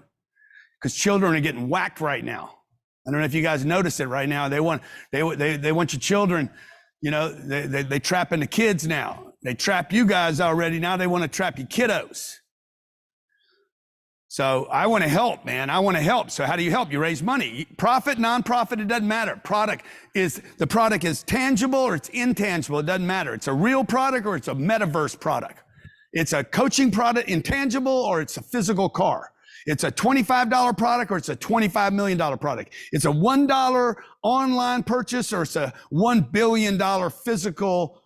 because children are getting whacked right now. I don't know if you guys notice it right now. They want your children, they trapping the kids now. They trap you guys already. Now they want to trap your kiddos. So I want to help, man. I want to help. So how do you help? You raise money. Profit, nonprofit, it doesn't matter. The product is tangible or it's intangible. It doesn't matter. It's a real product or it's a metaverse product. It's a coaching product, intangible, or it's a physical car. It's a $25 product or it's a $25 million product. It's a $1 online purchase or it's a $1 billion physical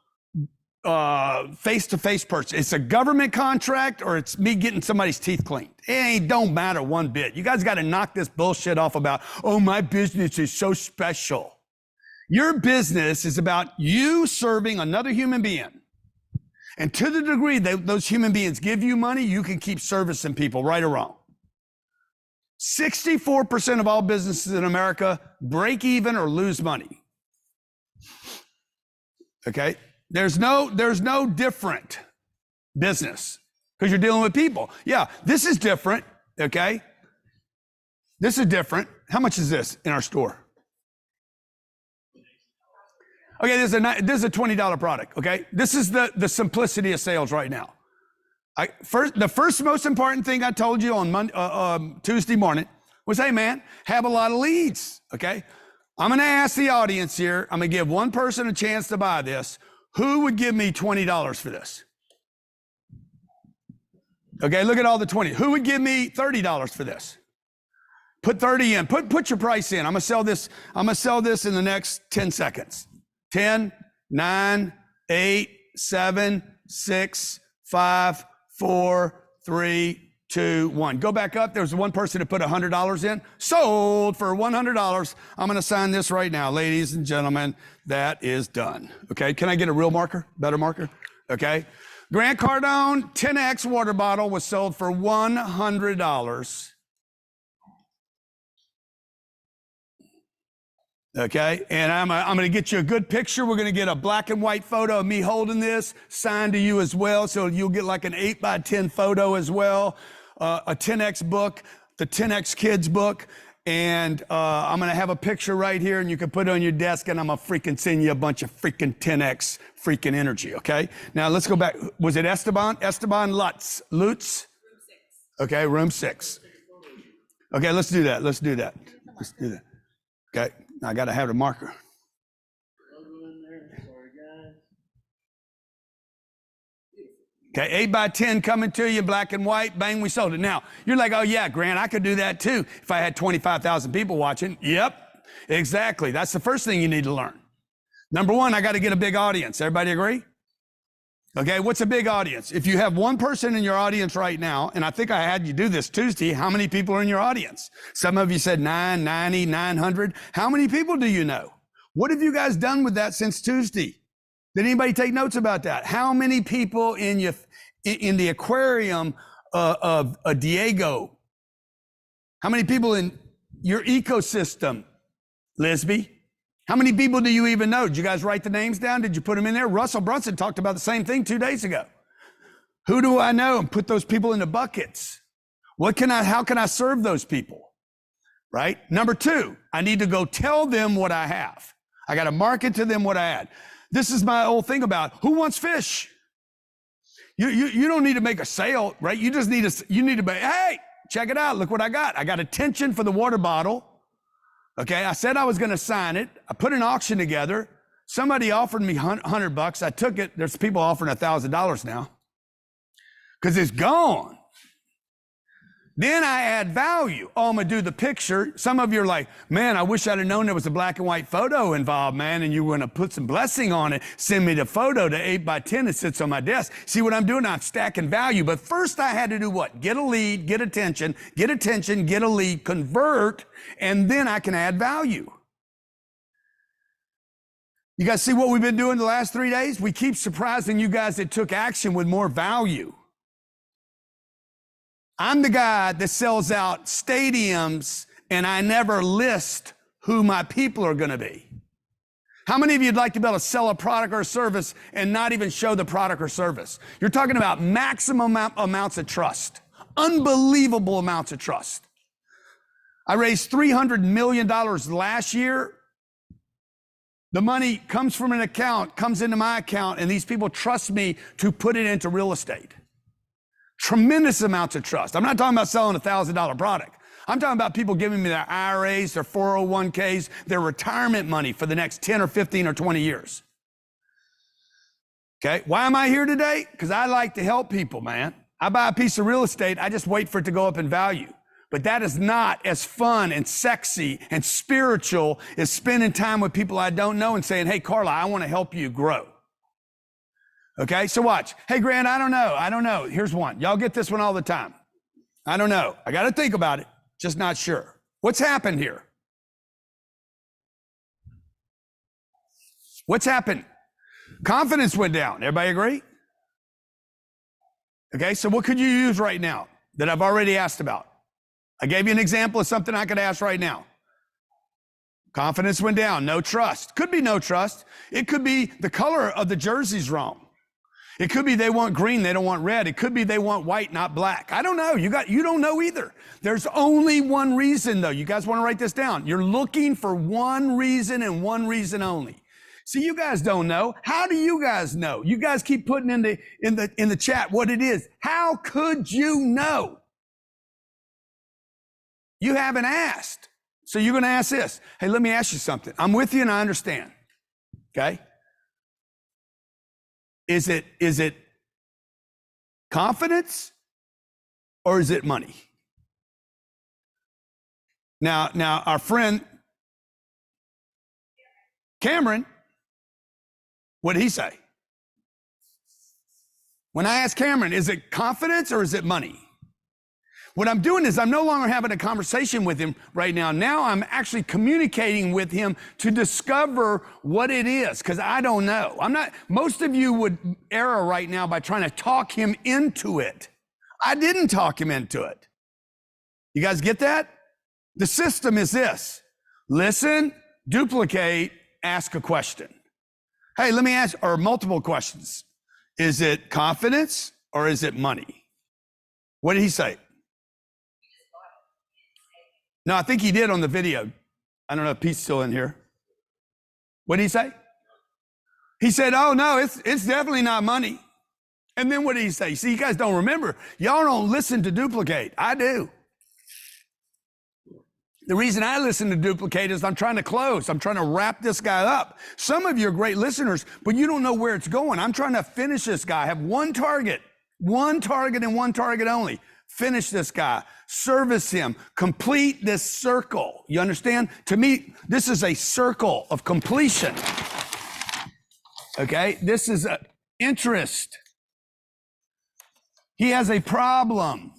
face-to-face purchase. It's a government contract or it's me getting somebody's teeth cleaned. It don't matter one bit. You guys got to knock this bullshit off about, oh, my business is so special. Your business is about you serving another human being And to the degree that those human beings give you money, you can keep servicing people, right or wrong. 64% of all businesses in America break even or lose money. Okay? There's no different business because you're dealing with people. Yeah, this is different, okay? This is different. How much is this in our store? Okay, this is a $20 product, okay? This is the simplicity of sales right now. The first most important thing I told you on Tuesday morning was, hey man, have a lot of leads, okay? I'm gonna ask the audience here, I'm gonna give one person a chance to buy this. Who would give me $20 for this? Okay, look at all the 20. Who would give me $30 for this? Put 30 in, put your price in. I'm gonna sell this in the next 10 seconds. 10, 9, 8, 7, 6, 5, 4, 3, 2, 1. Go back up. There was one person who put $100 in. Sold for $100. I'm going to sign this right now. Ladies and gentlemen, that is done. Okay. Can I get a real marker? Better marker? Okay. Grant Cardone 10X water bottle was sold for $100. Okay, and I'm going to get you a good picture. We're going to get a black and white photo of me holding this signed to you as well. So you'll get like an 8x10 photo as well, a 10X book, the 10X Kids book. And I'm going to have a picture right here and you can put it on your desk and I'm going to freaking send you a bunch of freaking 10X freaking energy. Okay, now let's go back. Was it Esteban Lutz? Okay, room 6. Okay, let's do that. Okay. I got to have a marker. Okay, 8x10 coming to you, black and white, bang, we sold it. Now, you're like, oh yeah, Grant, I could do that too if I had 25,000 people watching. Yep, exactly. That's the first thing you need to learn. Number one, I got to get a big audience. Everybody agree? Okay, what's a big audience? If you have one person in your audience right now, and I think I had you do this Tuesday, how many people are in your audience? Some of you said 990, 900. How many people do you know? What have you guys done with that since Tuesday? Did anybody take notes about that? How many people in the aquarium of Diego? How many people in your ecosystem, Lisby? How many people do you even know? Did you guys write the names down? Did you put them in there? Russell Brunson talked about the same thing 2 days ago. Who do I know? And put those people into buckets. How can I serve those people? Right? Number 2, I need to go tell them what I have. I got to market to them what I had. This is my old thing about who wants fish? You don't need to make a sale, right? You just need to be, hey, check it out. Look what I got. I got attention for the water bottle. Okay, I said I was going to sign it. I put an auction together. Somebody offered me $100. I took it. There's people offering $1,000 now because it's gone. Then I add value. Oh, I'm going to do the picture. Some of you are like, man, I wish I'd have known there was a black and white photo involved, man, and you were going to put some blessing on it. Send me the photo to 8x10 that sits on my desk. See what I'm doing? I'm stacking value. But first I had to do what? Get a lead, get attention, get a lead, convert, and then I can add value. You guys see what we've been doing the last 3 days? We keep surprising you guys that took action with more value. I'm the guy that sells out stadiums and I never list who my people are going to be. How many of you'd like to be able to sell a product or a service and not even show the product or service? You're talking about maximum amounts of trust, unbelievable amounts of trust. I raised $300 million last year. The money comes from an account, comes into my account, and these people trust me to put it into real estate. Tremendous amounts of trust. I'm not talking about selling a $1,000 product. I'm talking about people giving me their IRAs, their 401ks, their retirement money for the next 10 or 15 or 20 years. Okay, why am I here today? Because I like to help people, man. I buy a piece of real estate, I just wait for it to go up in value. But that is not as fun and sexy and spiritual as spending time with people I don't know and saying, hey, Carla, I want to help you grow. Okay, so watch. Hey, Grant, I don't know. Here's one. Y'all get this one all the time. I don't know. I got to think about it. Just not sure. What's happened here? What's happened? Confidence went down. Everybody agree? Okay, so what could you use right now that I've already asked about? I gave you an example of something I could ask right now. Confidence went down, no trust. Could be no trust. It could be the color of the jersey's wrong. It could be they want green, they don't want red. It could be they want white, not black. I don't know. You don't know either. There's only one reason though. You guys want to write this down. You're looking for one reason and one reason only. See, you guys don't know. How do you guys know? You guys keep putting in the chat what it is. How could you know? You haven't asked. So you're going to ask this. Hey, let me ask you something. I'm with you and I understand. Okay? Is it confidence or is it money? Now our friend Cameron, what did he say? When I asked Cameron, is it confidence or is it money? What I'm doing is I'm no longer having a conversation with him right now. Now I'm actually communicating with him to discover what it is, because I don't know. Most of you would err right now by trying to talk him into it. I didn't talk him into it. You guys get that? The system is this: listen, duplicate, ask a question. Hey, let me ask, or multiple questions. Is it confidence or is it money? What did he say? No, I think he did on the video. I don't know if Pete's still in here. What did he say? He said, oh no, it's definitely not money. And then what did he say? See, you guys don't remember. Y'all don't listen to duplicate. I do. The reason I listen to duplicate is I'm trying to close. I'm trying to wrap this guy up. Some of you are great listeners, but you don't know where it's going. I'm trying to finish this guy. I have one target and one target only. Finish this guy, service him, complete this circle. You understand? To me, this is a circle of completion. Okay? This is an interest. He has a problem.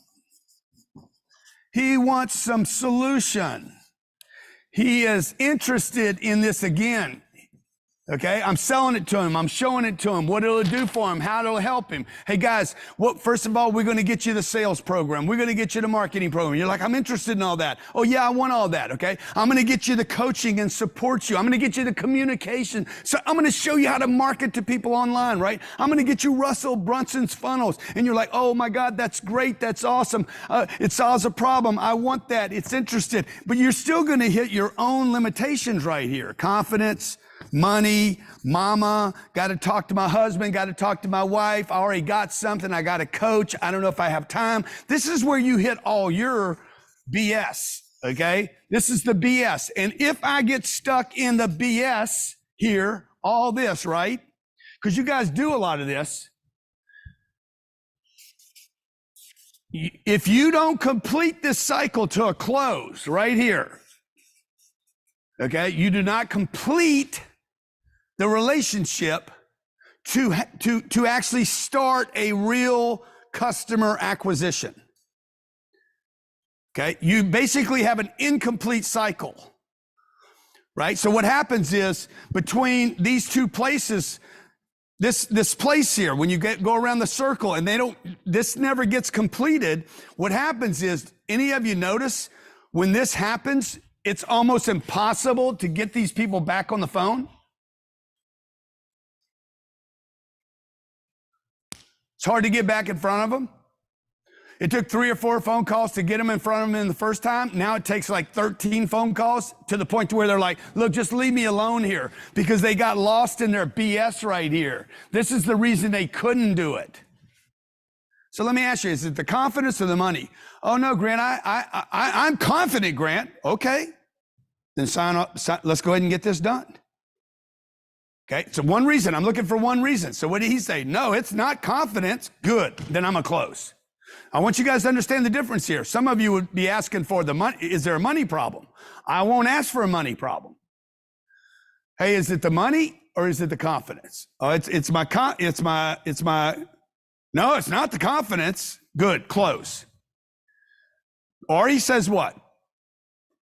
He wants some solution. He is interested in this again. Okay, I'm selling it to him. I'm showing it to him, what it'll do for him, how it'll help him. Hey guys, first of all, we're going to get you the sales program. We're going to get you the marketing program. You're like, I'm interested in all that. Oh yeah, I want all that. Okay, I'm going to get you the coaching and support you. I'm going to get you the communication. So I'm going to show you how to market to people online, right? I'm going to get you Russell Brunson's funnels. And you're like, oh my God, that's great. That's awesome. It solves a problem. I want that. It's interested. But you're still going to hit your own limitations right here. Confidence, money, mama, got to talk to my husband, got to talk to my wife. I already got something. I got a coach. I don't know if I have time. This is where you hit all your BS. Okay. This is the BS. And if I get stuck in the BS here, all this, right? Because you guys do a lot of this. If you don't complete this cycle to a close right here, okay, you do not complete the relationship to actually start a real customer acquisition. Okay, you basically have an incomplete cycle, right? So what happens is between these two places, this place here, when you go around the circle and this never gets completed, what happens is, any of you notice when this happens, it's almost impossible to get these people back on the phone? It's hard to get back in front of them. It took 3 or 4 phone calls to get them in front of them the first time. Now it takes like 13 phone calls to the point to where they're like, look, just leave me alone here, because they got lost in their BS right here. This is the reason they couldn't do it. So let me ask you, is it the confidence or the money? Oh no, Grant, I'm confident, Grant. Okay, then sign up. Let's go ahead and get this done. Okay, so one reason, I'm looking for one reason. So what did he say? No, it's not confidence. Good, then I'm gonna close. I want you guys to understand the difference here. Some of you would be asking for the money. Is there a money problem? I won't ask for a money problem. Hey, is it the money or is it the confidence? Oh, it's my, no, it's not the confidence. Good, close. Or he says what?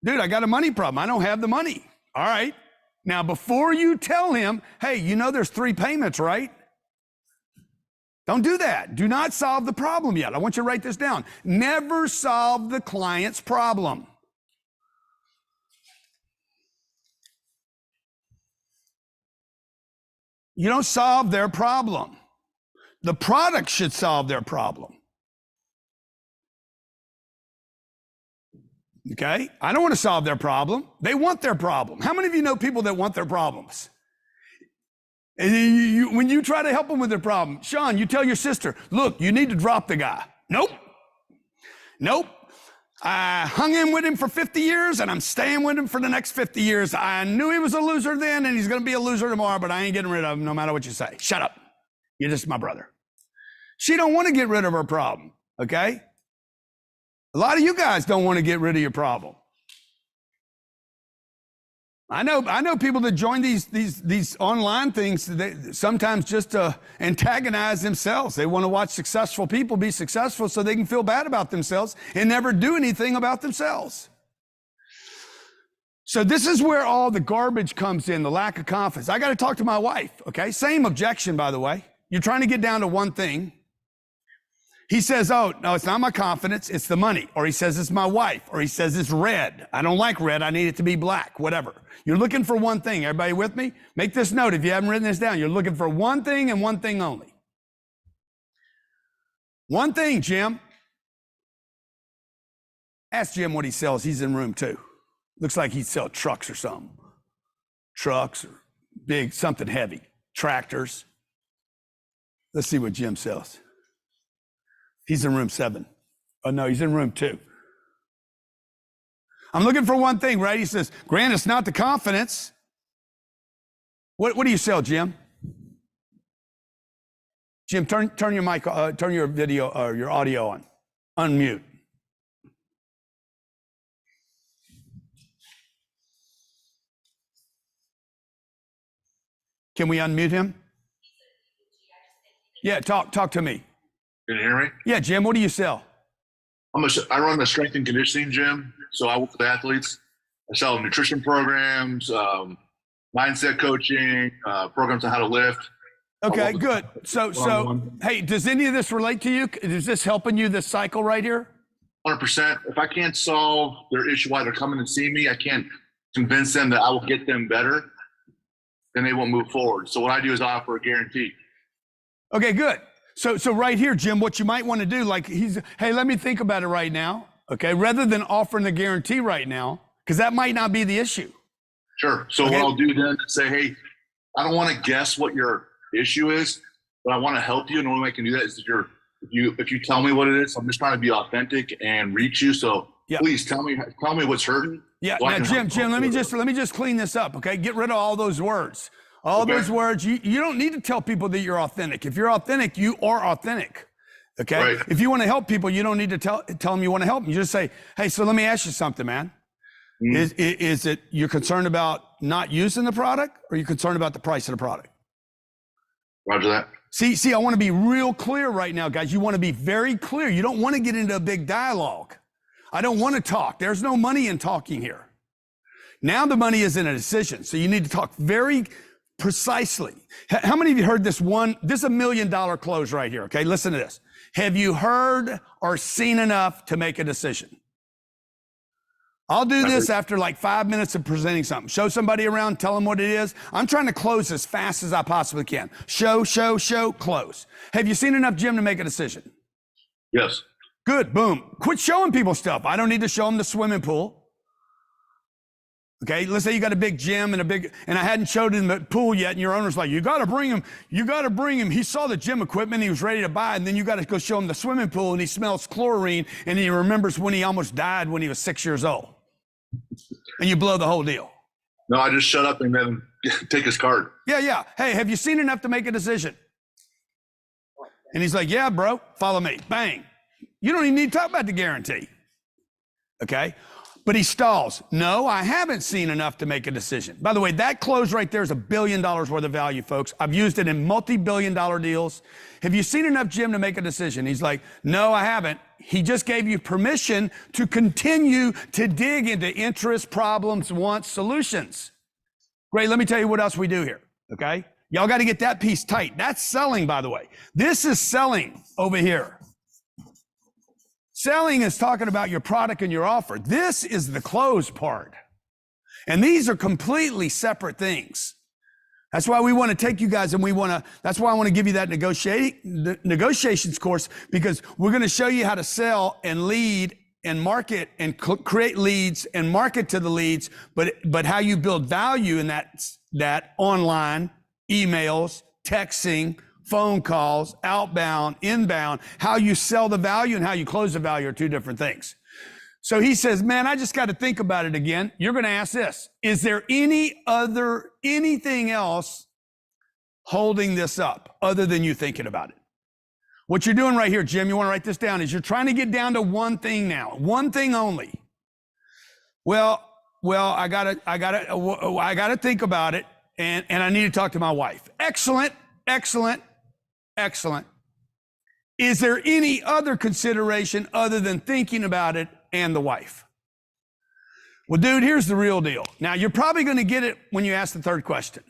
Dude, I got a money problem. I don't have the money. All right. Now, before you tell him, hey, you know there's 3 payments, right? Don't do that. Do not solve the problem yet. I want you to write this down. Never solve the client's problem. You don't solve their problem. The product should solve their problem. Okay? I don't want to solve their problem. They want their problem. How many of you know people that want their problems? And when you try to help them with their problem, Sean, you tell your sister, look, you need to drop the guy. Nope. Nope. I hung in with him for 50 years and I'm staying with him for the next 50 years. I knew he was a loser then and he's going to be a loser tomorrow, but I ain't getting rid of him no matter what you say. Shut up. You're just my brother. She don't want to get rid of her problem, okay? A lot of you guys don't want to get rid of your problem. I know people that join these online things, they sometimes just antagonize themselves. They want to watch successful people be successful so they can feel bad about themselves and never do anything about themselves. So this is where all the garbage comes in, the lack of confidence. I got to talk to my wife, okay? Same objection, by the way. You're trying to get down to one thing. He says, oh, no, it's not my confidence, it's the money. Or he says, it's my wife. Or he says, it's red. I don't like red, I need it to be black, whatever. You're looking for one thing. Everybody with me? Make this note if you haven't written this down. You're looking for one thing and one thing only. One thing, Jim. Ask Jim what he sells. He's in room 2. Looks like he'd sell trucks or something. Trucks or big, something heavy. Tractors. Let's see what Jim sells. He's in room 7. Oh, no, he's in room 2. I'm looking for one thing, right? He says, Grant, it's not the confidence. What do you sell, Jim? Jim, turn your mic, turn your video or your audio on. Unmute. Can we unmute him? Yeah, talk to me.
Can you hear me?
Yeah, Jim, what do you sell?
I run a strength and conditioning gym, so I work with athletes. I sell nutrition programs, mindset coaching, programs on how to lift.
Okay, good. So, hey, does any of this relate to you? Is this helping you, this cycle right here?
100%. If I can't solve their issue while they're coming to see me, I can't convince them that I will get them better, then they won't move forward. So what I do is offer a guarantee.
Okay, good. So right here, Jim, what you might want to do, like hey, let me think about it right now, okay? Rather than offering the guarantee right now, because that might not be the issue.
Sure. So
okay.
What I'll do then is say, hey, I don't want to guess what your issue is, but I want to help you. And the only way I can do that is if you tell me what it is. I'm just trying to be authentic and reach you. So please tell me what's hurting.
Yeah.
So
now, Jim, let me just clean this up, okay? Get rid of all those words. All those words, you don't need to tell people that you're authentic. If you're authentic, you are authentic, okay? Right. If you want to help people, you don't need to tell them you want to help them. You just say, hey, so let me ask you something, man. Mm. Is it you're concerned about not using the product, or are you concerned about the price of the product?
Roger that.
See, I want to be real clear right now, guys. You want to be very clear. You don't want to get into a big dialogue. I don't want to talk. There's no money in talking here. Now the money is in a decision, so you need to talk very precisely. How many of you heard this is $1 million close right here, okay? Listen to this. Have you heard or seen enough to make a decision? I'll do this after like 5 minutes of presenting something. Show somebody around, tell them what it is. I'm trying to close as fast as I possibly can. Show, close. Have you seen enough, Jim, to make a decision?
Yes.
Good, boom. Quit showing people stuff. I don't need to show them the swimming pool. Okay, let's say you got a big gym and I hadn't showed him the pool yet, and your owner's like, you gotta bring him. He saw the gym equipment he was ready to buy, and then you gotta go show him the swimming pool, and he smells chlorine, and he remembers when he almost died when he was 6 years old. And you blow the whole deal.
No, I just shut up and then take his card.
Yeah. Hey, have you seen enough to make a decision? And he's like, yeah, bro, follow me. Bang. You don't even need to talk about the guarantee. Okay? But he stalls. No, I haven't seen enough to make a decision. By the way, that close right there is $1 billion worth of value, folks. I've used it in multi-billion-dollar deals. Have you seen enough, Jim, to make a decision? He's like, no, I haven't. He just gave you permission to continue to dig into interests, problems, wants, solutions. Great, let me tell you what else we do here, okay?
Y'all got to get that piece tight. That's selling, by the way. This is selling over here. Selling is talking about your product and your offer. This is the close part. And these are completely separate things. That's why we want to take you guys and that's why I want to give you that negotiations course, because we're going to show you how to sell and lead and market and create leads and market to the leads, but how you build value in that online, emails, texting, phone calls, outbound, inbound, how you sell the value and how you close the value are two different things. So he says, man, I just got to think about it again. You're going to ask this. Is there anything else holding this up other than you thinking about it? What you're doing right here, Jim, you want to write this down, is you're trying to get down to one thing now, one thing only. Well, I gotta think about it, and I need to talk to my wife. Excellent. Is there any other consideration other than thinking about it and the wife? Well, dude, here's the real deal. Now, you're probably going to get it when you ask the third question.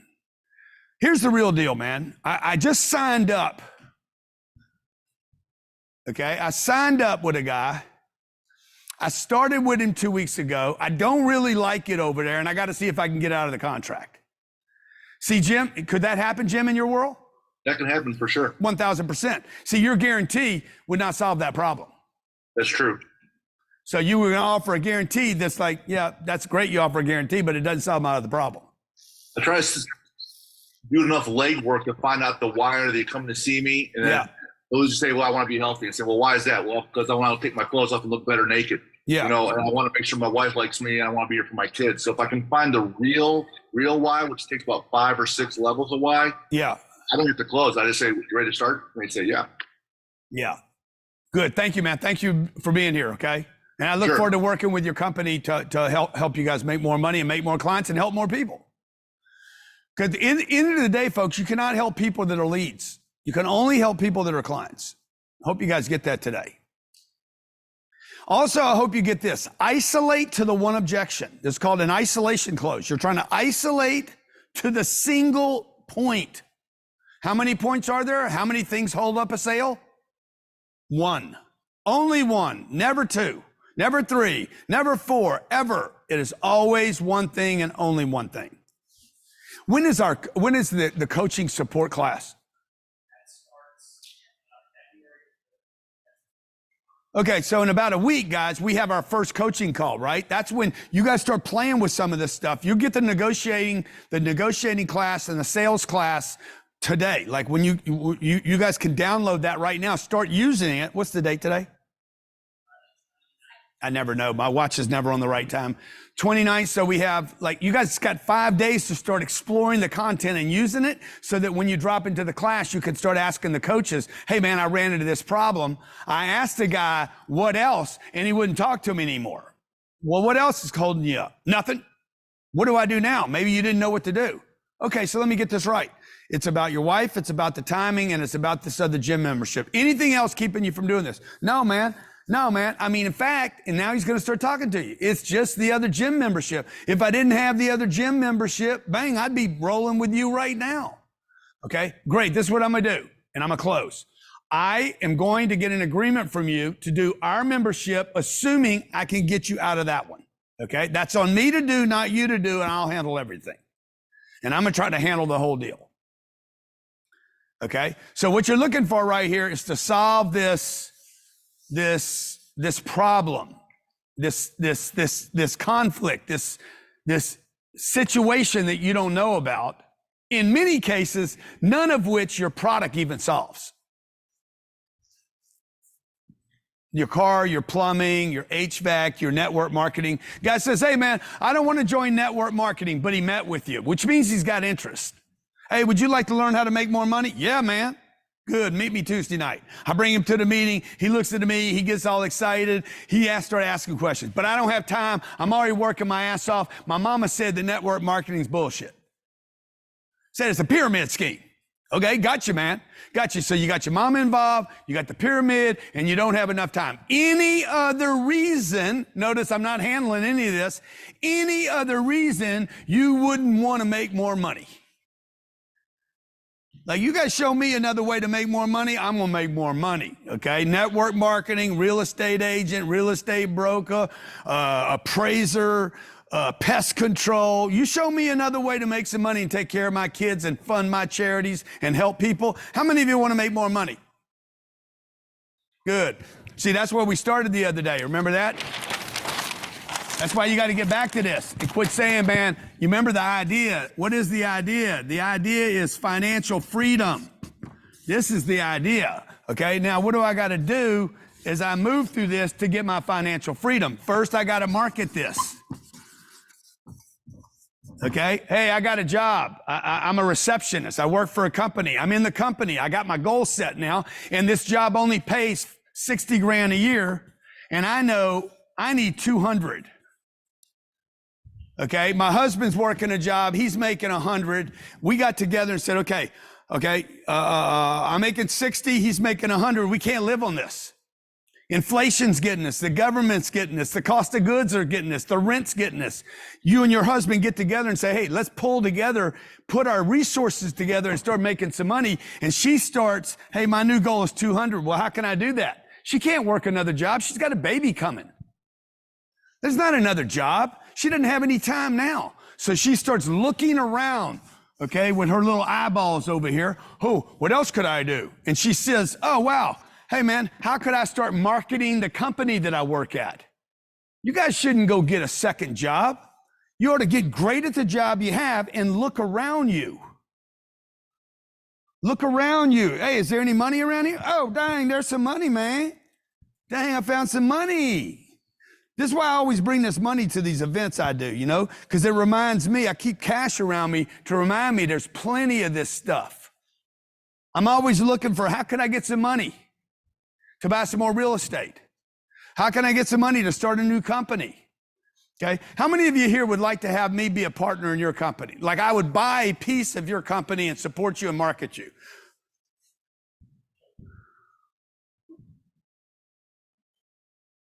Here's the real deal, man. I just signed up. Okay, I signed up with a guy. I started with him 2 weeks ago. I don't really like it over there, and I got to see if I can get out of the contract. See, Jim, could that happen, Jim, in your world?
That can happen for sure.
1,000%. See, your guarantee would not solve that problem.
That's true.
So you were going to offer a guarantee that's like, yeah, that's great. You offer a guarantee, but it doesn't solve out of the problem.
I try to do enough legwork to find out the why are they coming to see me, and then they'll just say, well, I want to be healthy. And say, well, why is that? Well, because I want to take my clothes off and look better naked.
Yeah.
You know, and I want to make sure my wife likes me, and I want to be here for my kids. So if I can find the real why, which takes about 5 or 6 levels of why.
Yeah.
I don't get the clothes. I just say, you ready to start? And they say, yeah.
Yeah. Good. Thank you, man. Thank you for being here. Okay. And I look forward to working with your company to help you guys make more money and make more clients and help more people. Because at the end of the day, folks, you cannot help people that are leads. You can only help people that are clients. I hope you guys get that today. Also, I hope you get this. Isolate to the one objection. It's called an isolation close. You're trying to isolate to the single point. How many points are there? How many things hold up a sale? 1. Only 1. Never 2. Never 3. Never 4. Ever. It is always one thing and only one thing. When is the coaching support class? Okay, so in about a week, guys, we have our first coaching call, right? That's when you guys start playing with some of this stuff. You get the negotiating class and the sales class today. Like when you guys can download that right now, start using it. What's the date today? I never know. My watch is never on the right time. 29th. So we have, like, you guys got 5 days to start exploring the content and using it so that when you drop into the class, you can start asking the coaches, hey man, I ran into this problem. I asked the guy what else, and he wouldn't talk to me anymore. Well, what else is holding you up? Nothing. What do I do now? Maybe you didn't know what to do. Okay, so let me get this right. It's about your wife, it's about the timing, and it's about this other gym membership. Anything else keeping you from doing this? No, man. I mean, in fact, and now he's going to start talking to you. It's just the other gym membership. If I didn't have the other gym membership, bang, I'd be rolling with you right now. Okay, great. This is what I'm going to do, and I'm going to close. I am going to get an agreement from you to do our membership, assuming I can get you out of that one. Okay, that's on me to do, not you to do, and I'll handle everything. And I'm going to try to handle the whole deal. Okay, so what you're looking for right here is to solve this problem, this conflict, this situation that you don't know about. In many cases, none of which your product even solves. Your car, your plumbing, your HVAC, your network marketing. Guy says, hey man, I don't want to join network marketing, but he met with you, which means he's got interest. Hey, would you like to learn how to make more money? Yeah, man. Good. Meet me Tuesday night. I bring him to the meeting. He looks at me. He gets all excited. He starts asking questions, but I don't have time. I'm already working my ass off. My mama said the network marketing is bullshit. Said it's a pyramid scheme. Okay. Got you, man. Got you. So you got your mama involved. You got the pyramid and you don't have enough time. Any other reason, notice I'm not handling any of this. Any other reason you wouldn't want to make more money? Like, you guys show me another way to make more money, I'm gonna make more money, okay? Network marketing, real estate agent, real estate broker, appraiser, pest control. You show me another way to make some money and take care of my kids and fund my charities and help people. How many of you wanna make more money? Good. See, that's where we started the other day. Remember that? That's why you got to get back to this and quit saying, man, you remember the idea. What is the idea? The idea is financial freedom. This is the idea. Okay, now what do I got to do as I move through this to get my financial freedom? First, I got to market this. Okay, hey, I got a job. I'm a receptionist. I work for a company. I'm in the company. I got my goal set now, and this job only pays 60 grand a year, and I know I need 200. Okay, my husband's working a job. He's making 100. We got together and said, okay, I'm making 60. He's making 100. We can't live on this. Inflation's getting us. The government's getting us. The cost of goods are getting us. The rent's getting us. You and your husband get together and say, hey, let's pull together, put our resources together and start making some money. And she starts, hey, my new goal is 200. Well, how can I do that? She can't work another job. She's got a baby coming. There's not another job. She doesn't have any time now. So she starts looking around, okay, with her little eyeballs over here. Oh, what else could I do? And she says, oh, wow. Hey, man, how could I start marketing the company that I work at? You guys shouldn't go get a second job. You ought to get great at the job you have and look around you. Look around you. Hey, is there any money around here? Oh, dang, there's some money, man. Dang, I found some money. This is why I always bring this money to these events I do, you know, because it reminds me, I keep cash around me to remind me there's plenty of this stuff. I'm always looking for, how can I get some money to buy some more real estate? How can I get some money to start a new company? Okay. How many of you here would like to have me be a partner in your company? Like, I would buy a piece of your company and support you and market you.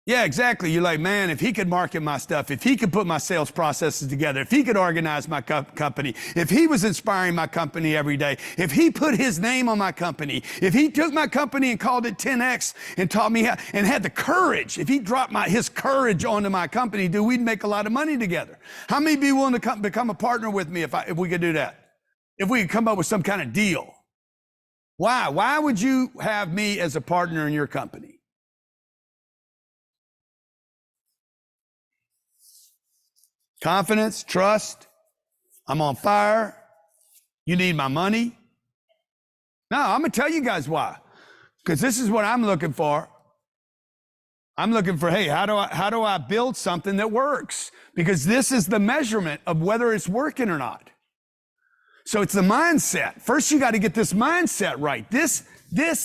Yeah, exactly. You're like, man, if he could market my stuff, if he could put my sales processes together, if he could organize my company, if he was inspiring my company every day, if he put his name on my company, if he took my company and called it 10X and taught me how, and had the courage, if he dropped his courage onto my company, dude, we'd make a lot of money together. How many be willing to become a partner with me if we could do that? If we could come up with some kind of deal? Why? Why would you have me as a partner in your company? Confidence, trust, I'm on fire, you need my money. No, I'm going to tell you guys why. Because this is what I'm looking for. I'm looking for, hey, how do I build something that works? Because this is the measurement of whether it's working or not. So it's the mindset. First, you got to get this mindset right. This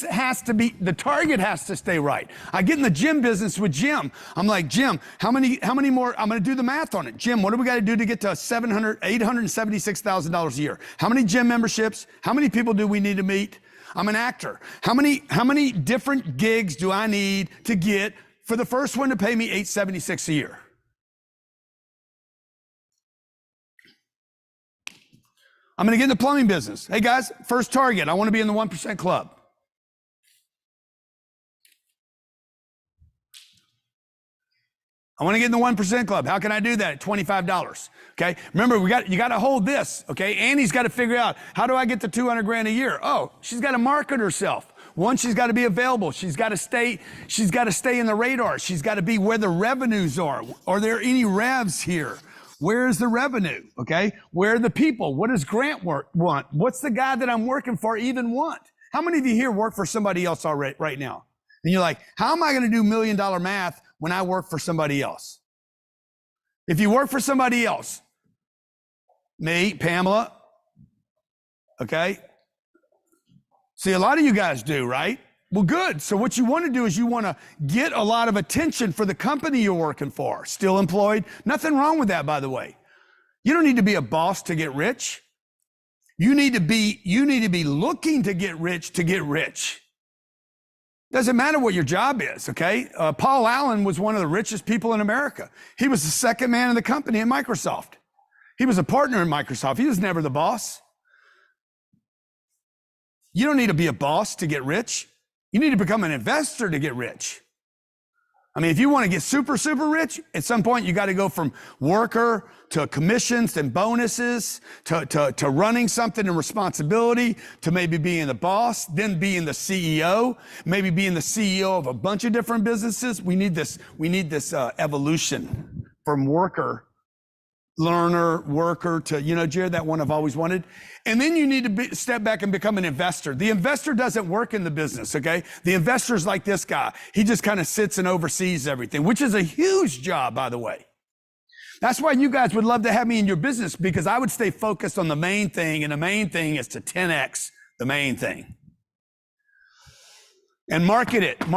has to be, the target has to stay right. I get in the gym business with Jim. I'm like, Jim, how many more? I'm going to do the math on it. Jim, what do we got to do to get to $876,000 a year? How many gym memberships? How many people do we need to meet? I'm an actor. How many different gigs do I need to get for the first one to pay me $876 a year? I'm going to get in the plumbing business. Hey guys, first target, I want to be in the 1% club. I want to get in the 1% club. How can I do that at $25? Okay. Remember, you got to hold this. Okay. Annie's got to figure out, how do I get to 200 grand a year? Oh, she's got to market herself. One, she's got to be available. She's got to stay in the radar. She's got to be where the revenues are. Are there any revs here? Where is the revenue? Okay. Where are the people? What does Grant want? What's the guy that I'm working for even want? How many of you here work for somebody else already right now? And you're like, how am I going to do $1 million math when I work for somebody else? If you work for somebody else, me, Pamela, okay? See, a lot of you guys do, right? Well, good. So what you want to do is you want to get a lot of attention for the company you're working for. Still employed? Nothing wrong with that, by the way. You don't need to be a boss to get rich. You need to be looking to get rich. Doesn't matter what your job is, okay? Paul Allen was one of the richest people in America. He was the second man in the company at Microsoft. He was a partner in Microsoft. He was never the boss. You don't need to be a boss to get rich. You need to become an investor to get rich. I mean, if you want to get super, super rich, at some point you got to go from worker to commissions and bonuses to running something and responsibility to maybe being the boss, then being the CEO, maybe being the CEO of a bunch of different businesses. We need this evolution from learner, worker to, Jared, that one I've always wanted. And then you need to step back and become an investor. The investor doesn't work in the business, okay? The investor's like this guy. He just kind of sits and oversees everything, which is a huge job, by the way. That's why you guys would love to have me in your business, because I would stay focused on the main thing, and the main thing is to 10x the main thing. And market it.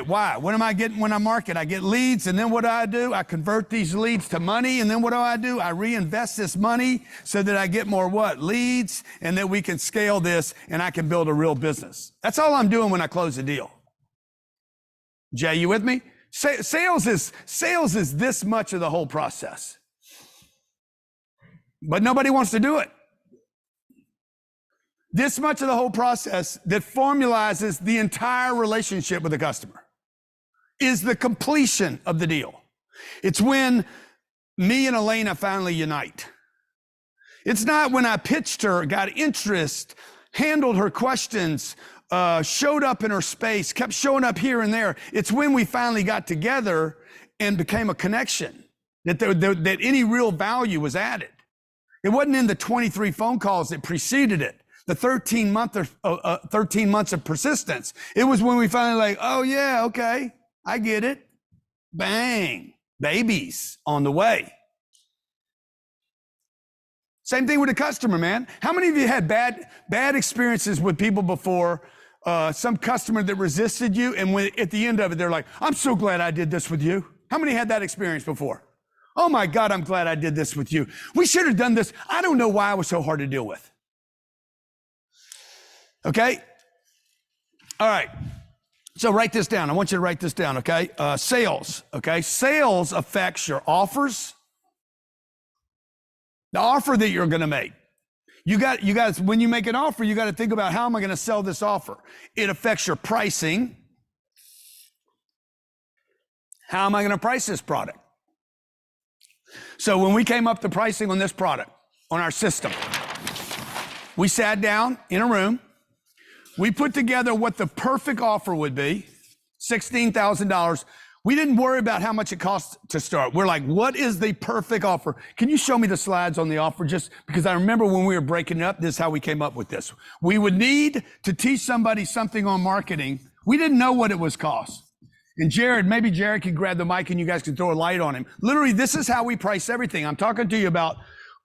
Why? What am I getting when I market? I get leads, and then what do? I convert these leads to money, and then what do? I reinvest this money so that I get more what? Leads, and then we can scale this, and I can build a real business. That's all I'm doing when I close a deal. Jay, you with me? Sales is this much of the whole process. But nobody wants to do it. This much of the whole process that formalizes the entire relationship with the customer is the completion of the deal. It's when me and Elena finally unite. It's not when I pitched her, got interest, handled her questions, showed up in her space, kept showing up here and there. It's when we finally got together and became a connection, that any real value was added. It wasn't in the 23 phone calls that preceded it. The 13 months of persistence. It was when we finally oh yeah, okay, I get it. Bang, babies on the way. Same thing with the customer, man. How many of you had bad experiences with people before? Some customer that resisted you, and when at the end of it, they're like, I'm so glad I did this with you. How many had that experience before? Oh my God, I'm glad I did this with you. We should have done this. I don't know why I was so hard to deal with. Okay? All right. So write this down. I want you to write this down, okay? Sales, okay? Sales affects your offers, the offer that you're going to make. You guys, when you make an offer, you got to think about, how am I going to sell this offer? It affects your pricing. How am I going to price this product? So when we came up the pricing on this product, on our system, we sat down in a room. We put together what the perfect offer would be, $16,000. We didn't worry about how much it costs to start. We're like, what is the perfect offer? Can you show me the slides on the offer? Just because I remember when we were breaking it up, this is how we came up with this. We would need to teach somebody something on marketing. We didn't know what it was cost. And maybe Jared can grab the mic and you guys can throw a light on him. Literally, this is how we price everything. I'm talking to you about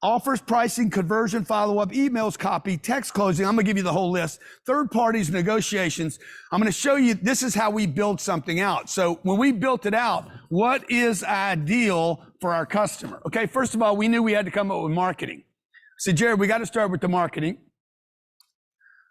offers, pricing, conversion, follow-up, emails, copy, text closing. I'm going to give you the whole list. Third parties, negotiations. I'm going to show you, this is how we build something out. So when we built it out, what is ideal for our customer? Okay, first of all, we knew we had to come up with marketing. I said, Jared, we got to start with the marketing.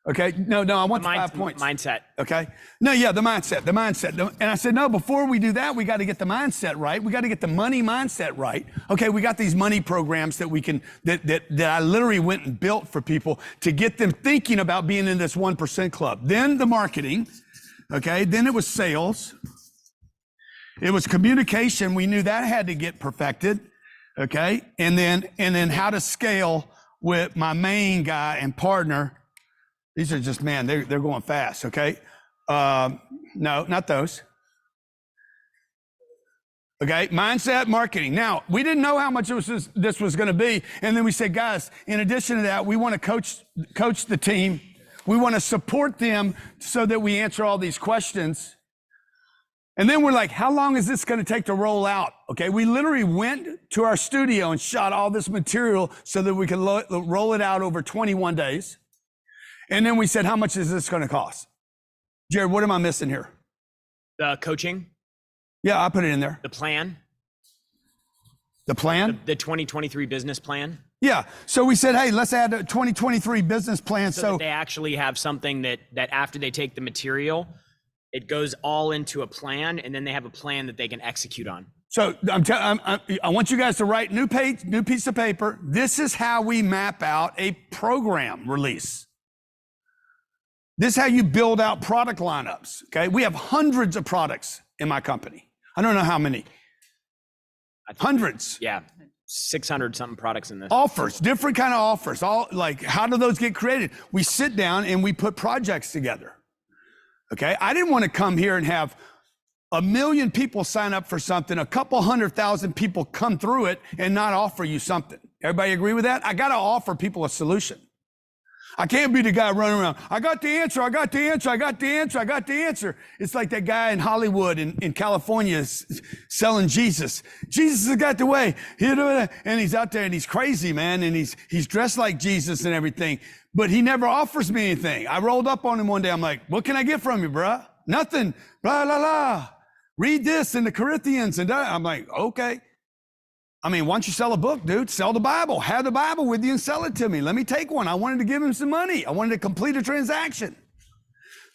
Okay, no, I want the 5 points.
Mindset.
Okay, no, yeah, the mindset. And I said, no, before we do that, we got to get the mindset right. We got to get the money mindset right. Okay, we got these money programs that we can, that I literally went and built for people to get them thinking about being in this 1% club. Then the marketing, okay, then it was sales. It was communication. We knew that had to get perfected, okay, and then how to scale with my main guy and partner. These are just, man, they're going fast, okay? No, not those. Okay, mindset, marketing. Now, we didn't know how much this was going to be, and then we said, guys, in addition to that, we want to coach the team. We want to support them so that we answer all these questions. And then we're like, how long is this going to take to roll out? Okay, we literally went to our studio and shot all this material so that we could roll it out over 21 days. And then we said, how much is this going to cost? Jared, what am I missing here?
The coaching.
Yeah, I put it in there.
The plan.
The plan?
The 2023 business plan.
Yeah. So we said, hey, let's add a 2023 business plan.
So that they actually have something that after they take the material, it goes all into a plan, and then they have a plan that they can execute on.
So I want you guys to write new piece of paper. This is how we map out a program release.
This is how you build out product lineups, okay? We have hundreds of products in my company. I don't know how many. Hundreds.
Yeah, 600 something products in this.
Offers, different kind of offers. All like, how do those get created? We sit down and we put projects together, okay? I didn't want to come here and have 1 million people sign up for something, a couple 100,000 people come through it and not offer you something. Everybody agree with that? I got to offer people a solution. I can't be the guy running around. I got the answer. I got the answer. I got the answer. I got the answer. It's like that guy in Hollywood in California selling Jesus. Jesus has got the way. And he's out there and he's crazy, man. And he's dressed like Jesus and everything, but he never offers me anything. I rolled up on him one day. I'm like, what can I get from you, bruh? Nothing. Blah, blah, blah. Read this in the Corinthians. And I'm like, okay. I mean, why don't you sell a book, dude? Sell the Bible. Have the Bible with you and sell it to me. Let me take one. I wanted to give him some money. I wanted to complete a transaction.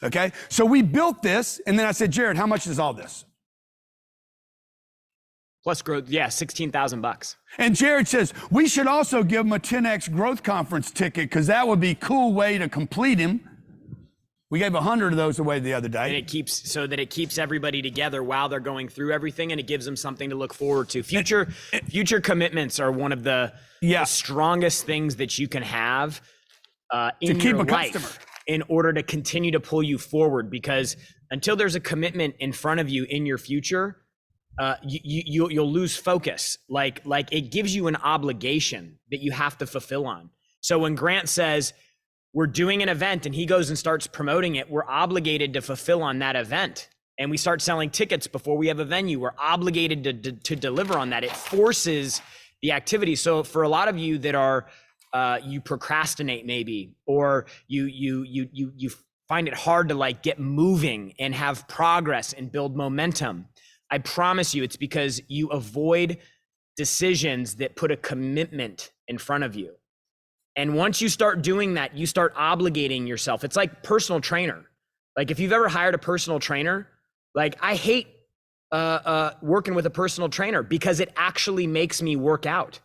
Okay? So we built this, and then I said, Jared, how much is all this?
Plus growth, yeah, $16,000.
And Jared says, we should also give him a 10X growth conference ticket because that would be a cool way to complete him. We gave 100 of those away the other day.
And it keeps everybody together while they're going through everything, and it gives them something to look forward to. Future commitments are one of the strongest things that you can have in your life in order to continue to pull you forward. Because until there's a commitment in front of you in your future, you'll lose focus. Like it gives you an obligation that you have to fulfill on. So when Grant says, we're doing an event and he goes and starts promoting it, we're obligated to fulfill on that event. And we start selling tickets before we have a venue. We're obligated to deliver on that. It forces the activity. So for a lot of you that are, you procrastinate maybe, or you find it hard to like get moving and have progress and build momentum. I promise you it's because you avoid decisions that put a commitment in front of you. And once you start doing that, you start obligating yourself. It's like personal trainer. Like if you've ever hired a personal trainer, like I hate working with a personal trainer because it actually makes me work out.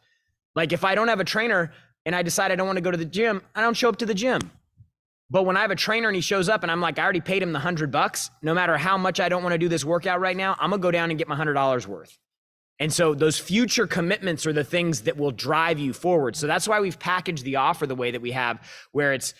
Like if I don't have a trainer and I decide I don't want to go to the gym, I don't show up to the gym. But when I have a trainer and he shows up and I'm like, I already paid him the $100, no matter how much I don't want to do this workout right now, I'm gonna go down and get my $100 worth. And so those future commitments are the things that will drive you forward. So that's why we've packaged the offer the way that we have, where it's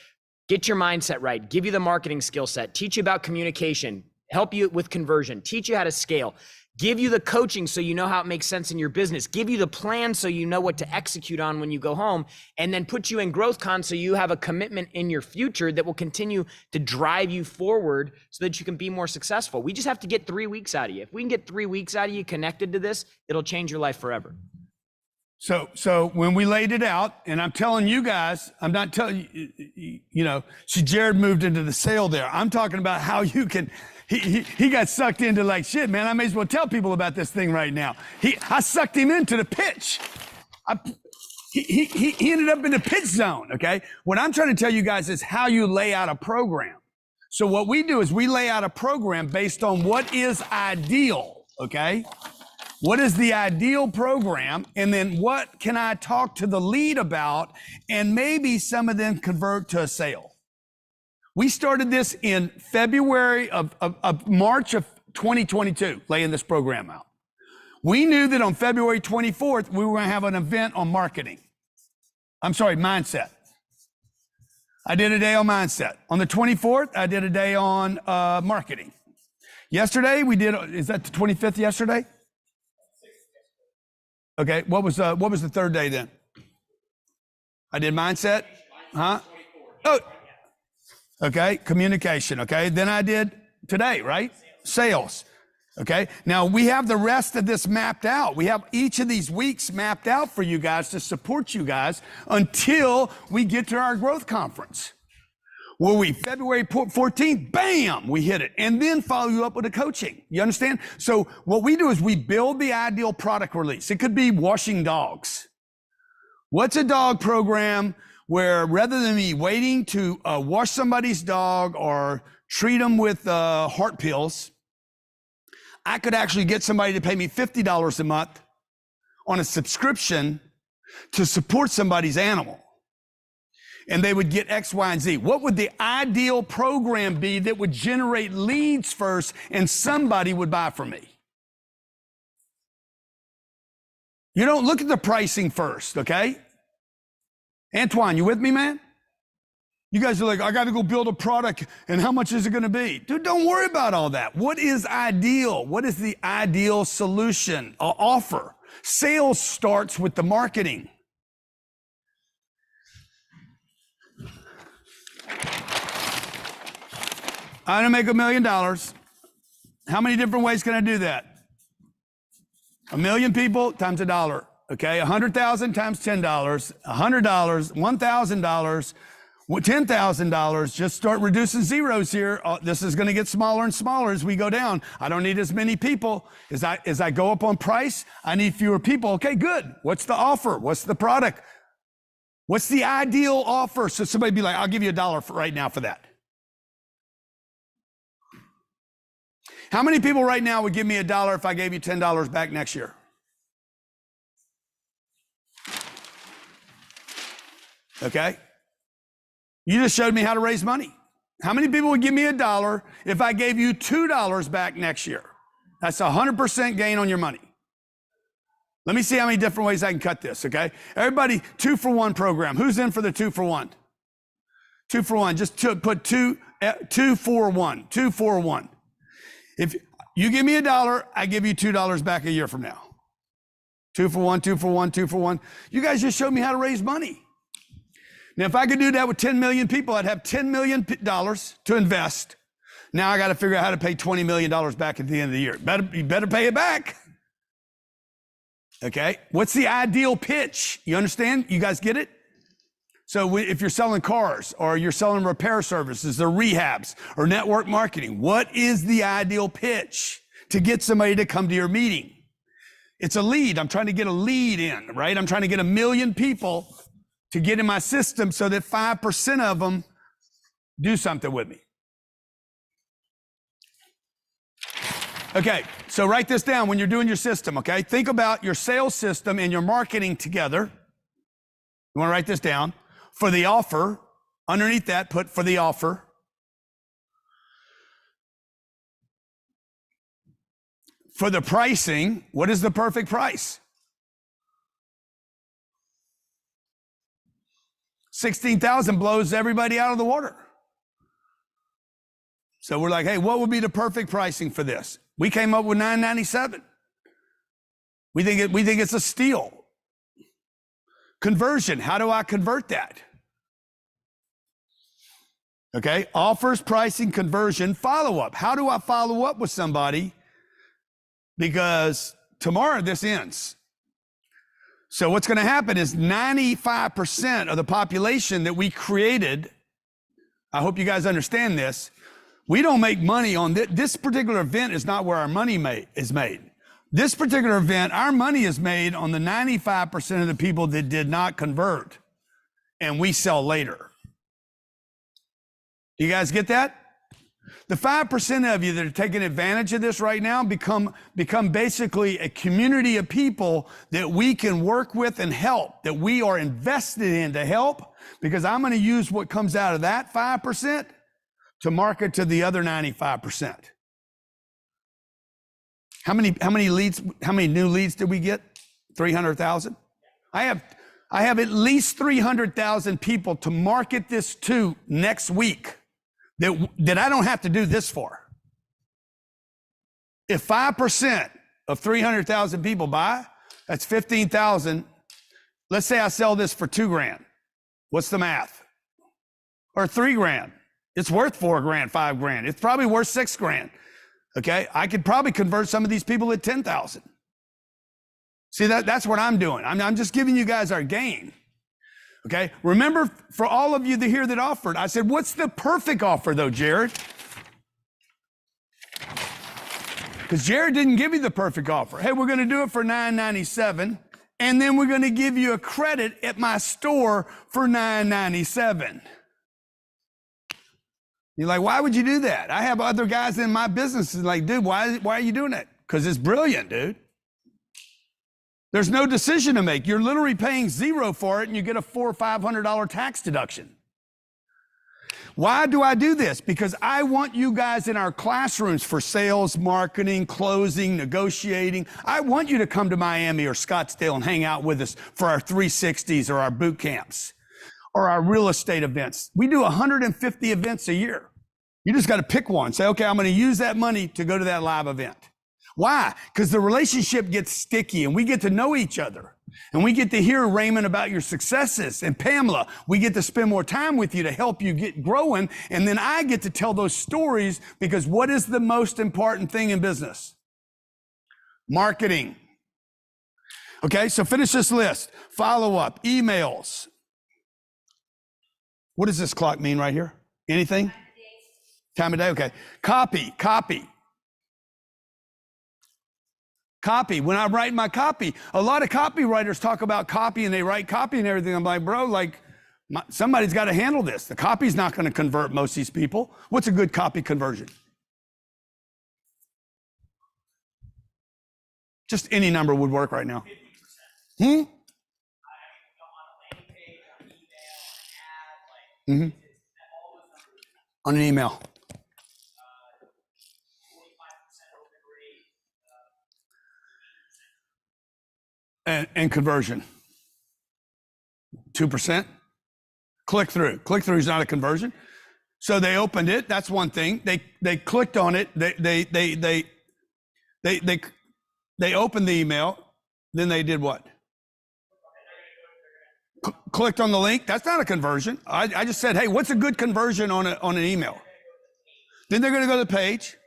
get your mindset right, give you the marketing skill set, teach you about communication, help you with conversion, teach you how to scale, give you the coaching so you know how it makes sense in your business, give you the plan so you know what to execute on when you go home, and then put you in growth con so you have a commitment in your future that will continue to drive you forward so that you can be more successful. We just have to get 3 weeks out of you. If we can get 3 weeks out of you connected to this, it'll change your life forever.
So when we laid it out, and I'm telling you guys, I'm not telling you, Jared moved into the sale there. I'm talking about how you can, he got sucked into like, shit, man, I may as well tell people about this thing right now. I sucked him into the pitch. He ended up in the pitch zone, okay? What I'm trying to tell you guys is how you lay out a program. So what we do is we lay out a program based on what is ideal, okay? What is the ideal program? And then what can I talk to the lead about? And maybe some of them convert to a sale. We started this in February of March of 2022, laying this program out. We knew that on February 24th, we were going to have an event on marketing. Mindset. I did a day on mindset. On the 24th, I did a day on marketing. Yesterday, is that the 25th yesterday? Okay, what was the third day then? I did mindset, huh? Oh, okay, communication, okay. Then I did today, right? Sales, okay. Now we have the rest of this mapped out. We have each of these weeks mapped out for you guys to support you guys until we get to our growth conference. Where February 14th, bam, we hit it. And then follow you up with a coaching. You understand? So what we do is we build the ideal product release. It could be washing dogs. What's a dog program where rather than me waiting to wash somebody's dog or treat them with heart pills, I could actually get somebody to pay me $50 a month on a subscription to support somebody's animal.
and they would get X, Y, and Z. What would the ideal program be that would generate leads first and somebody would buy from me? You don't look at the pricing first, okay? Antoine, you with me, man? You guys are like, I got to go build a product, and how much is it going to be? Dude, don't worry about all that. What is ideal? What is the ideal solution, offer? Sales starts with the marketing. I want to make $1 million. How many different ways can I do that? 1 million people times $1. Okay, 100,000 times $10, $100, $1,000, $10,000. Just start reducing zeros here. This is going to get smaller and smaller as we go down. I don't need as many people. As I go up on price, I need fewer people. Okay, good. What's the offer? What's the product? What's the ideal offer? So somebody be like, I'll give you $1 right now for that. How many people right now would give me $1 if I gave you $10 back next year? Okay. You just showed me how to raise money. How many people would give me $1 if I gave you $2 back next year? That's 100% gain on your money. Let me see how many different ways I can cut this, okay? Everybody, 2-for-1 program. Who's in for the 2-for-1? 2-for-1, just put 2 for 1, 2 for 1. If you give me $1, I give you $2 back a year from now. 2-for-1, 2-for-1, 2-for-1. You guys just showed me how to raise money. Now, if I could do that with 10 million people, I'd have $10 million to invest. Now I got to figure out how to pay $20 million back at the end of the year. You better pay it back. Okay. What's the ideal pitch? You understand? You guys get it? So if you're selling cars or you're selling repair services or rehabs or network marketing, what is the ideal pitch to get somebody to come to your meeting? It's a lead. I'm trying to get a lead in, right? I'm trying to get 1 million people to get in my system so that 5% of them do something with me. Okay, so write this down when you're doing your system, okay? Think about your sales system and your marketing together. You wanna write this down. For the offer, underneath that, put for the offer. For the pricing, what is the perfect price? 16,000 blows everybody out of the water. So we're like, hey, what would be the perfect pricing for this? We came up with $997. We think it's a steal. Conversion, how do I convert that? Okay, offers, pricing, conversion, follow-up. How do I follow up with somebody? Because tomorrow this ends. So what's going to happen is 95% of the population that we created, I hope you guys understand this, we don't make money on this particular event is not where our money is made. This particular event, our money is made on the 95% of the people that did not convert, and we sell later. Do you guys get that? The 5% of you that are taking advantage of this right now become basically a community of people that we can work with and help, that we are invested in to help, because I'm going to use what comes out of that 5% to market to the other 95%. How many leads, how many new leads did we get? 300,000? I have at least 300,000 people to market this to next week that I don't have to do this for. If 5% of 300,000 people buy, that's 15,000. Let's say I sell this for $2,000. What's the math? Or $3,000. It's worth $4,000, $5,000. It's probably worth $6,000. Okay, I could probably convert some of these people at 10,000. See, that's what I'm doing. I'm just giving you guys our gain. Okay, remember, for all of you here that offered, I said, what's the perfect offer though, Jared? Because Jared didn't give you the perfect offer. Hey, we're going to do it for $997, and then we're going to give you a credit at my store for $997. You're like, why would you do that? I have other guys in my business like, dude, why are you doing that? Because it's brilliant, dude. There's no decision to make. You're literally paying zero for it, and you get a $400 or $500 tax deduction. Why do I do this? Because I want you guys in our classrooms for sales, marketing, closing, negotiating. I want you to come to Miami or Scottsdale and hang out with us for our 360s or our boot camps or our real estate events. We do 150 events a year. You just got to pick one. Say, okay, I'm going to use that money to go to that live event. Why? Because the relationship gets sticky and we get to know each other. And we get to hear, Raymond, about your successes. And Pamela, we get to spend more time with you to help you get growing. And then I get to tell those stories, because what is the most important thing in business? Marketing. Okay, so finish this list. Follow up, emails. What does this clock mean right here? Anything? Time of day, okay. Copy. When I write my copy, a lot of copywriters talk about copy and they write copy and everything. I'm like, bro, somebody's got to handle this. The copy's not going to convert most of these people. What's a good copy conversion? Just any number would work right now. 50%. On an email. And conversion. 2%. Click through. Click through is not a conversion. So they opened it. That's one thing. They clicked on it. They opened the email. Then they did what? Clicked on the link. That's not a conversion. I just said, hey, what's a good conversion on an email? Then they're going to go to the page.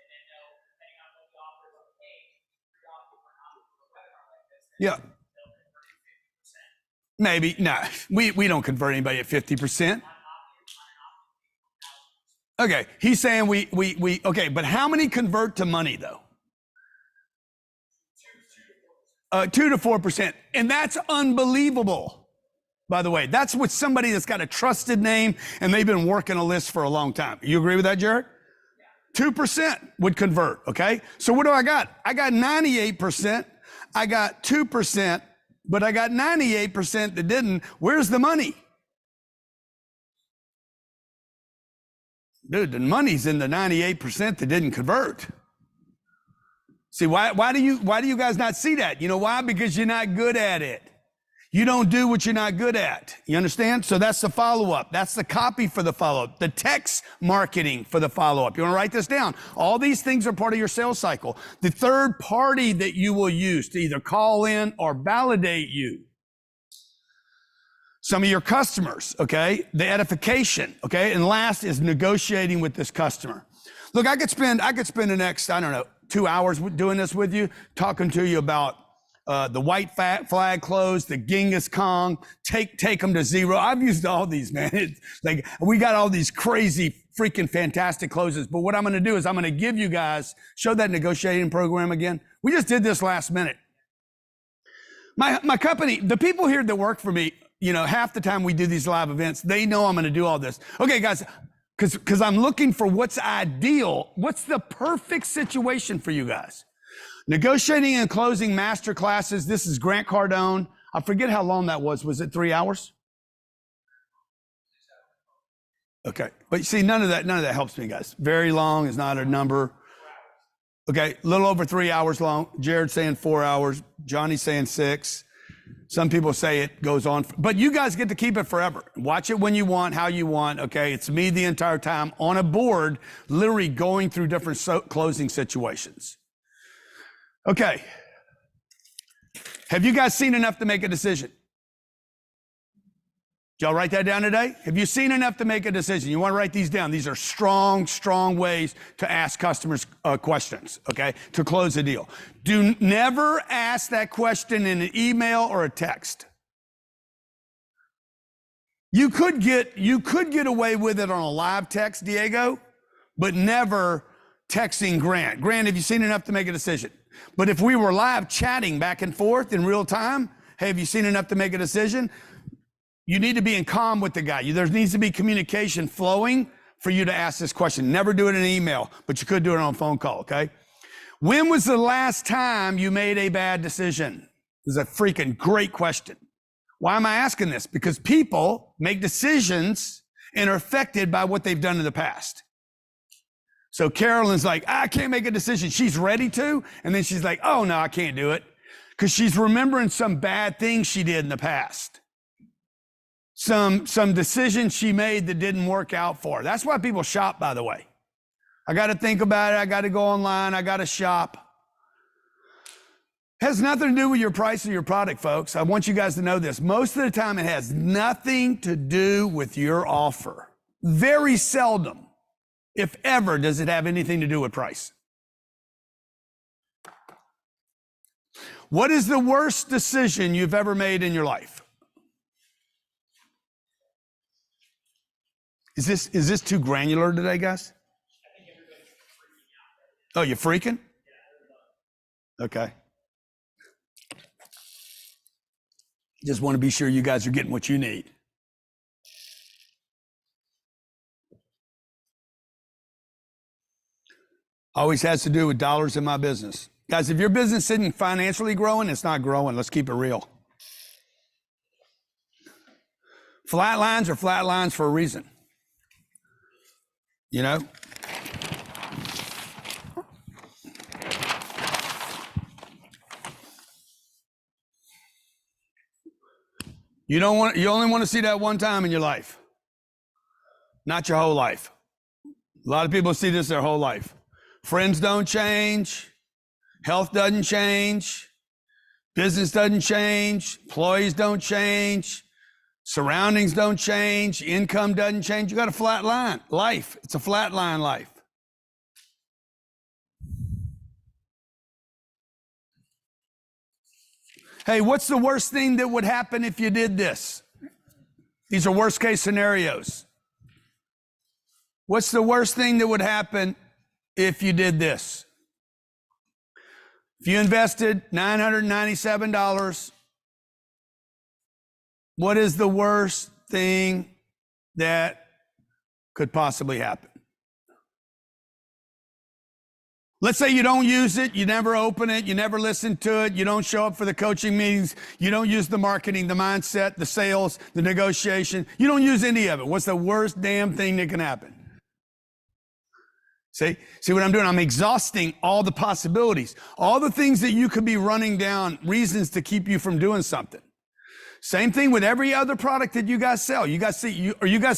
Yeah. Maybe. No, we don't convert anybody at 50%. Okay. He's saying we okay, but how many convert to money though? 2 to 4%. And that's unbelievable. By the way, that's with somebody that's got a trusted name and they've been working a list for a long time. You agree with that, Jared? 2% would convert. Okay. So what do I got? I got 98%. I got 2%. But I got 98% that didn't. Where's the money? Dude, the money's in the 98% that didn't convert. See, why do you guys not see that? You know why? Because you're not good at it. You don't do what you're not good at. You understand? So that's the follow-up. That's the copy for the follow-up. The text marketing for the follow-up. You want to write this down. All these things are part of your sales cycle. The third party that you will use to either call in or validate you. Some of your customers, okay? The edification, okay? And last is negotiating with this customer. Look, I could spend the next, 2 hours doing this with you, talking to you about the white flag close, the Genghis Khan, take them to zero. I've used all these, man. We got all these crazy, freaking fantastic closes. But what I'm going to do is I'm going to give you guys, show that negotiating program again. We just did this last minute. My company, the people here that work for me, half the time we do these live events, they know I'm going to do all this. Okay, guys, because I'm looking for what's ideal. What's the perfect situation for you guys? Negotiating and closing master classes. This is Grant Cardone. I forget how long that was. Was it 3 hours? Okay. But you see, none of that helps me, guys. Very long is not a number. Okay. A little over 3 hours long. Jared's saying 4 hours. Johnny's saying 6. Some people say it goes on, but you guys get to keep it forever. Watch it when you want, how you want. Okay. It's me the entire time on a board, literally going through different closing situations. Okay. Have you guys seen enough to make a decision? Did y'all write that down today? Have you seen enough to make a decision? You want to write these down. These are strong, strong ways to ask customers questions, okay, to close a deal. Do never ask that question in an email or a text. You could get away with it on a live text, Diego, but never texting Grant. Grant, have you seen enough to make a decision? But if we were live chatting back and forth in real time, hey, have you seen enough to make a decision? You need to be in calm with the guy. There needs to be communication flowing for you to ask this question. Never do it in an email, but you could do it on a phone call, okay? When was the last time you made a bad decision? This is a freaking great question. Why am I asking this? Because people make decisions and are affected by what they've done in the past. So Carolyn's like, I can't make a decision. She's ready to, and then she's like, oh no, I can't do it. Because she's remembering some bad things she did in the past. Some decisions she made that didn't work out for her. That's why people shop, by the way. I got to think about it. I got to go online. I got to shop. Has nothing to do with your price of your product, folks. I want you guys to know this. Most of the time, it has nothing to do with your offer. Very seldom, if ever, does it have anything to do with price. What is the worst decision you've ever made in your life? Is this too granular today, guys? Oh, you're freaking? Okay. Just want to be sure you guys are getting what you need. Always has to do with dollars in my business. Guys, if your business isn't financially growing, it's not growing. Let's keep it real. Flat lines are flat lines for a reason. You know? You only want to see that one time in your life. Not your whole life. A lot of people see this their whole life. Friends don't change. Health doesn't change. Business doesn't change. Employees don't change. Surroundings don't change. Income doesn't change. You got a flat line. Life. It's a flat line life. Hey, what's the worst thing that would happen if you did this? These are worst case scenarios. What's the worst thing that would happen if you did this? If you invested $997, what is the worst thing that could possibly happen? Let's say you don't use it, you never open it, you never listen to it, you don't show up for the coaching meetings, you don't use the marketing, the mindset, the sales, the negotiation, you don't use any of it. What's the worst damn thing that can happen? See what I'm doing? I'm exhausting all the possibilities, all the things that you could be running down, reasons to keep you from doing something. Same thing with every other product that you guys sell. Are you guys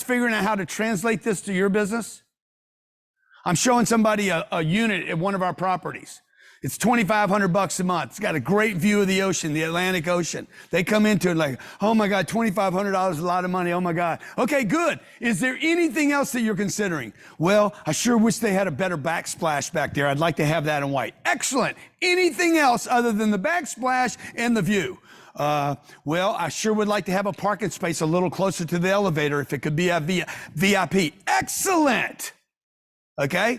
figuring out how to translate this to your business? I'm showing somebody a unit at one of our properties. It's $2,500 a month. It's got a great view of the ocean, the Atlantic Ocean. They come into it like, oh my God, $2,500 is a lot of money. Oh my God. Okay, good. Is there anything else that you're considering? Well, I sure wish they had a better backsplash back there. I'd like to have that in white. Excellent. Anything else other than the backsplash and the view? Well, I sure would like to have a parking space a little closer to the elevator if it could be a VIP. Excellent. Okay?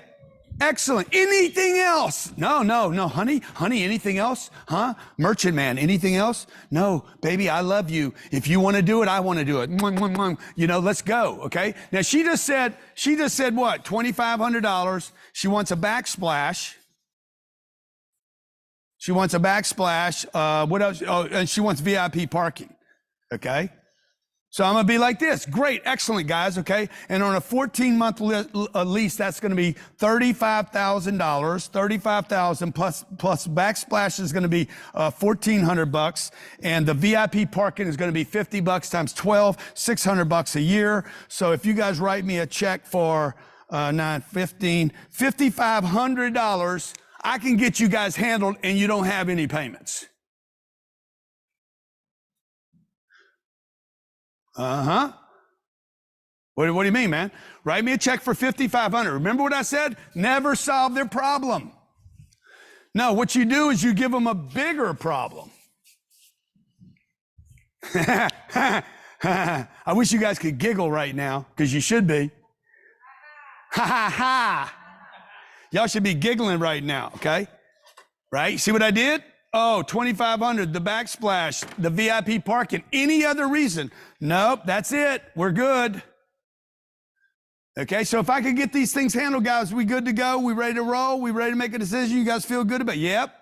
Excellent. Anything else? No, honey, anything else? Huh? Merchant man, anything else? No, baby, I love you. If you want to do it, I want to do it. You know, let's go. Okay? Now she just said what? $2,500. She wants a backsplash. She wants a backsplash. What else? Oh, and she wants VIP parking. Okay? So I'm going to be like this. Great. Excellent, guys. Okay. And on a 14-month lease, that's going to be $35,000, $35,000 plus backsplash is going to be $1,400. And the VIP parking is going to be $50 times 12, $600 a year. So if you guys write me a check for $5,500, I can get you guys handled and you don't have any payments. Uh-huh. What do you mean, man? Write me a check for $5,500. Remember what I said? Never solve their problem. No, what you do is you give them a bigger problem. I wish you guys could giggle right now, because you should be. Ha ha ha. Y'all should be giggling right now, okay? Right? See what I did? Oh, $2,500, the backsplash, the VIP parking, any other reason? Nope, that's it. We're good. Okay, so if I could get these things handled, guys, we good to go? We ready to roll? We ready to make a decision? You guys feel good about it? Yep,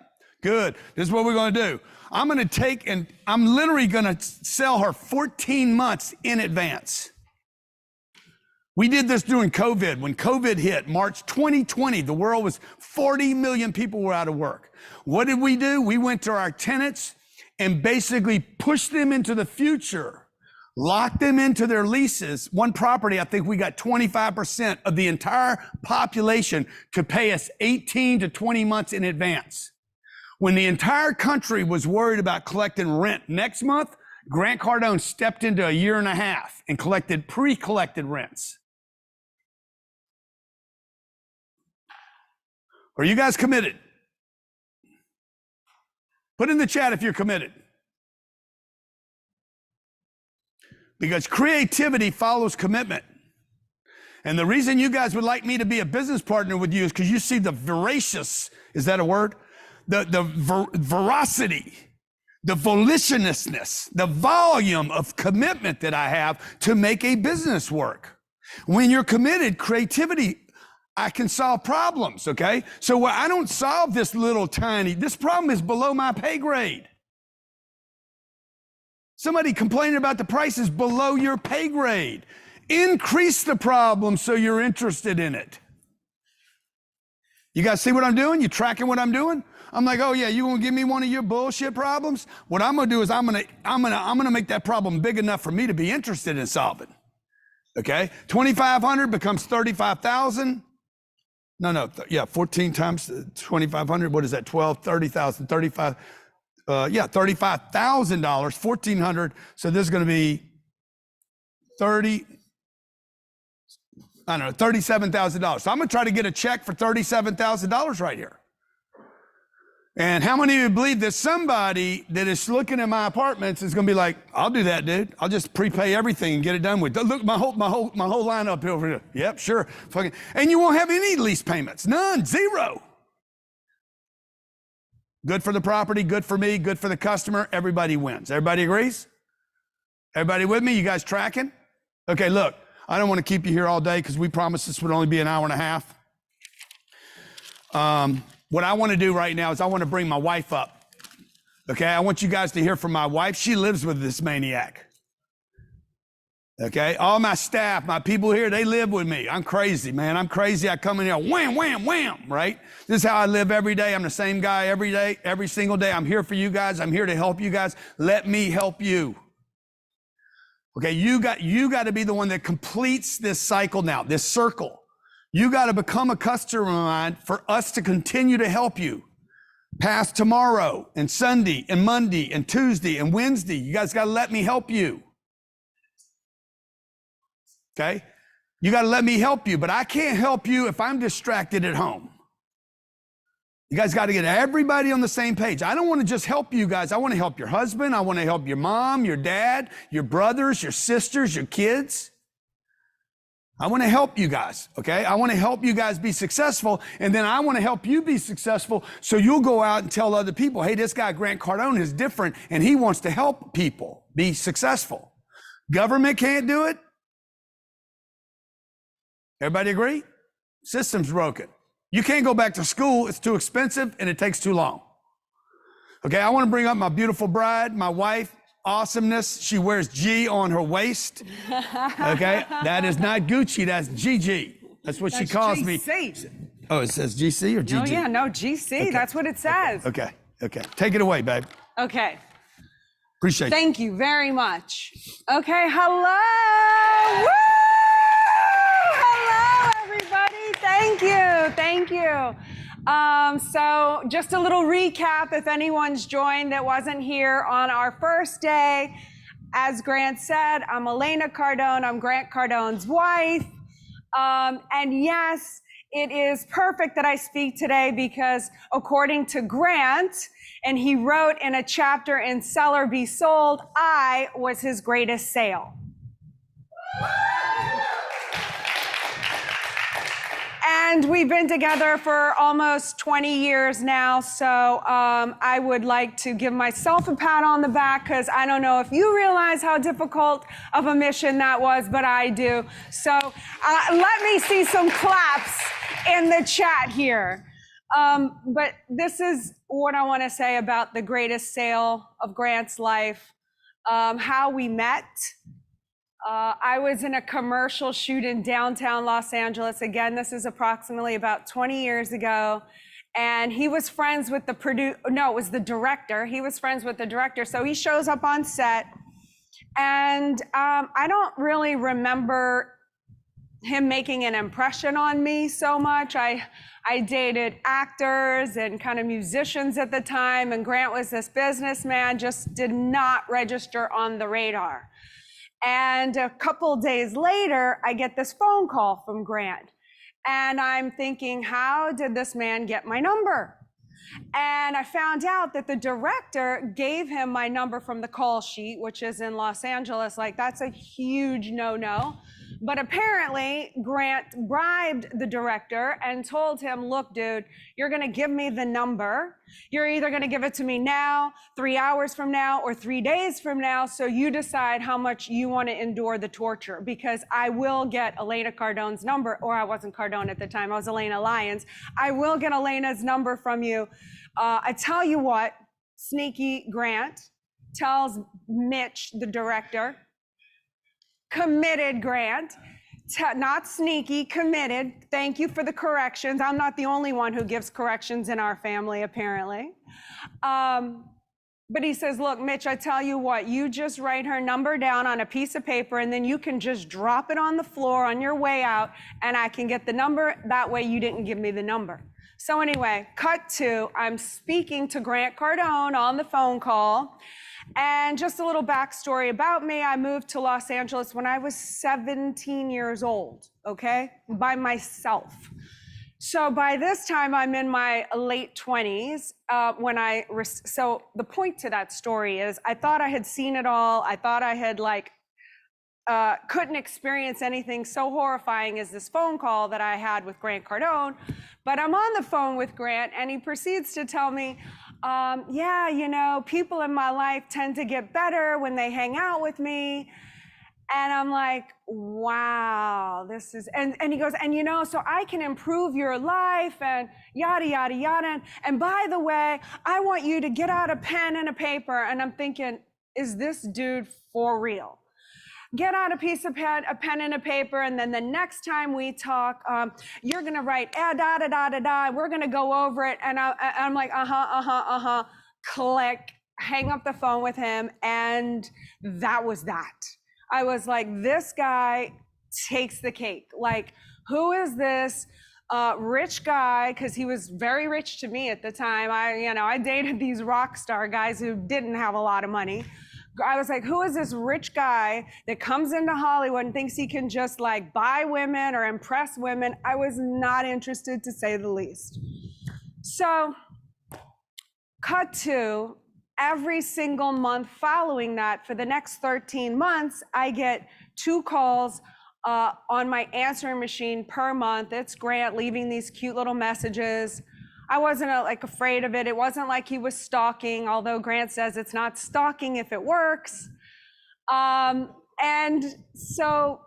good. This is what we're going to do.
I'm going to take and I'm literally going to sell her 14 months in advance. We did this during COVID. When COVID hit, March 2020, the world was 40 million people were out of work. What did we do? We went to our tenants and basically pushed them into the future, locked them into their leases. One property, I think we got 25% of the entire population to pay us 18 to 20 months in advance. When the entire country was worried about collecting rent next month, Grant Cardone stepped into a year and a half and collected pre-collected rents. Are you guys committed? Put in the chat if you're committed. Because creativity follows commitment. And the reason you guys would like me to be a business partner with you is because you see the voracious, is that a word? The veracity, the volitionousness, the volume of commitment that I have to make a business work. When you're committed, creativity, I can solve problems, okay? So I don't solve this this problem is below my pay grade. Somebody complaining about the price is below your pay grade. Increase the problem so you're interested in it. You guys see what I'm doing? You tracking what I'm doing? I'm like, oh yeah, you gonna give me one of your bullshit problems? What I'm gonna do is I'm gonna make that problem big enough for me to be interested in solving. Okay, 2,500 becomes 35,000. No, 14 times 2,500. What is that? 12, 30,000, 35. $35,000, 1,400. So this is going to be $37,000. So I'm going to try to get a check for $37,000 right here. And how many of you believe that somebody that is looking at my apartments is going to be like, I'll do that, dude. I'll just prepay everything and get it done with. Look, my whole lineup over here. Yep, sure. Fucking, and you won't have any lease payments. None, zero. Good for the property, good for me, good for the customer. Everybody wins. Everybody agrees? Everybody with me? You guys tracking? Okay, look, I don't want to keep you here all day because we promised this would only be an hour and a half. What I want to do right now is I want to bring my wife up. Okay, I want you guys to hear from my wife. She lives with this maniac. Okay, all my staff, my people here, they live with me. I'm crazy, man. I'm crazy. I come in here, wham, wham, wham, right? This is how I live every day. I'm the same guy every day, every single day. I'm here for you guys. I'm here to help you guys. Let me help you. Okay, you got to be the one that completes this cycle now, this circle. You got to become a customer of mine for us to continue to help you. Past tomorrow and Sunday and Monday and Tuesday and Wednesday. You guys got to let me help you. Okay? You got to let me help you, but I can't help you if I'm distracted at home. You guys got to get everybody on the same page. I don't want to just help you guys. I want to help your husband. I want to help your mom, your dad, your brothers, your sisters, your kids. I want to help you guys, okay? I want to help you guys be successful, and then I want to help you be successful so you'll go out and tell other people, hey, this guy Grant Cardone is different, and he wants to help people be successful. Government can't do it. Everybody agree? System's broken. You can't go back to school. It's too expensive, and it takes too long. Okay, I want to bring up my beautiful bride, my wife. Awesomeness. She wears G on her waist. Okay, that is not Gucci. That's GG. That's what she calls me. Oh, it says GC or GG?
Oh yeah, no GC. Okay. That's what it says.
Okay. Take it away, babe.
Okay.
Appreciate it.
Thank you very much. Okay, hello. Woo! Hello, everybody. Thank you. So just a little recap, if anyone's joined that wasn't here on our first day. As Grant said, I'm Elena Cardone. I'm Grant Cardone's wife. And yes, it is perfect that I speak today because according to Grant, and he wrote in a chapter in Sell or Be Sold, I was his greatest sale. And we've been together for almost 20 years now, so I would like to give myself a pat on the back because I don't know if you realize how difficult of a mission that was, but I do. So let me see some claps in the chat here. But this is what I want to say about the greatest sale of Grant's life, how we met. I was in a commercial shoot in downtown Los Angeles. Again, this is approximately about 20 years ago. And he was friends with the it was the director. He was friends with the director. So he shows up on set. And I don't really remember him making an impression on me so much. I dated actors and kind of musicians at the time. And Grant was this businessman, just did not register on the radar. And a couple days later, I get this phone call from Grant. And I'm thinking, how did this man get my number? And I found out that the director gave him my number from the call sheet, which is in Los Angeles. Like, that's a huge no-no. But apparently, Grant bribed the director and told him, look, dude, you're going to give me the number. You're either going to give it to me now, 3 hours from now, or 3 days from now. So you decide how much you want to endure the torture, because I will get Elena Cardone's number, or I wasn't Cardone at the time. I was Elena Lyons. I will get Elena's number from you. I tell you what, sneaky Grant tells Mitch, the director, committed Grant, not sneaky, committed. Thank you for the corrections. I'm not the only one who gives corrections in our family, apparently. But he says, look, Mitch, I tell you what, you just write her number down on a piece of paper, and then you can just drop it on the floor on your way out, and I can get the number. That way you didn't give me the number. So anyway, cut to, I'm speaking to Grant Cardone on the phone call. And just a little backstory about me. I moved to Los Angeles when I was 17 years old, okay, by myself. So by this time, I'm in my late 20s so the point to that story is I thought I had seen it all. I thought I had couldn't experience anything so horrifying as this phone call that I had with Grant Cardone. But I'm on the phone with Grant, and he proceeds to tell me, yeah, you know, people in my life tend to get better when they hang out with me. And I'm like, wow, this is, and he goes, and you know, so I can improve your life and yada, yada, yada. And by the way, I want you to get out a pen and a paper. And I'm thinking, is this dude for real? Get out a pen and a paper, and then the next time we talk, you're gonna write da da da da da. We're gonna go over it, and I'm like, click, hang up the phone with him, and that was that. I was like, this guy takes the cake. Like, who is this rich guy? Because he was very rich to me at the time. I dated these rock star guys who didn't have a lot of money. I was like, who is this rich guy that comes into Hollywood and thinks he can just like buy women or impress women? I was not interested, to say the least. So cut to every single month following that, for the next 13 months, I get 2 calls on my answering machine per month. It's Grant leaving these cute little messages. I wasn't afraid of it. It wasn't like he was stalking, although Grant says it's not stalking if it works. And so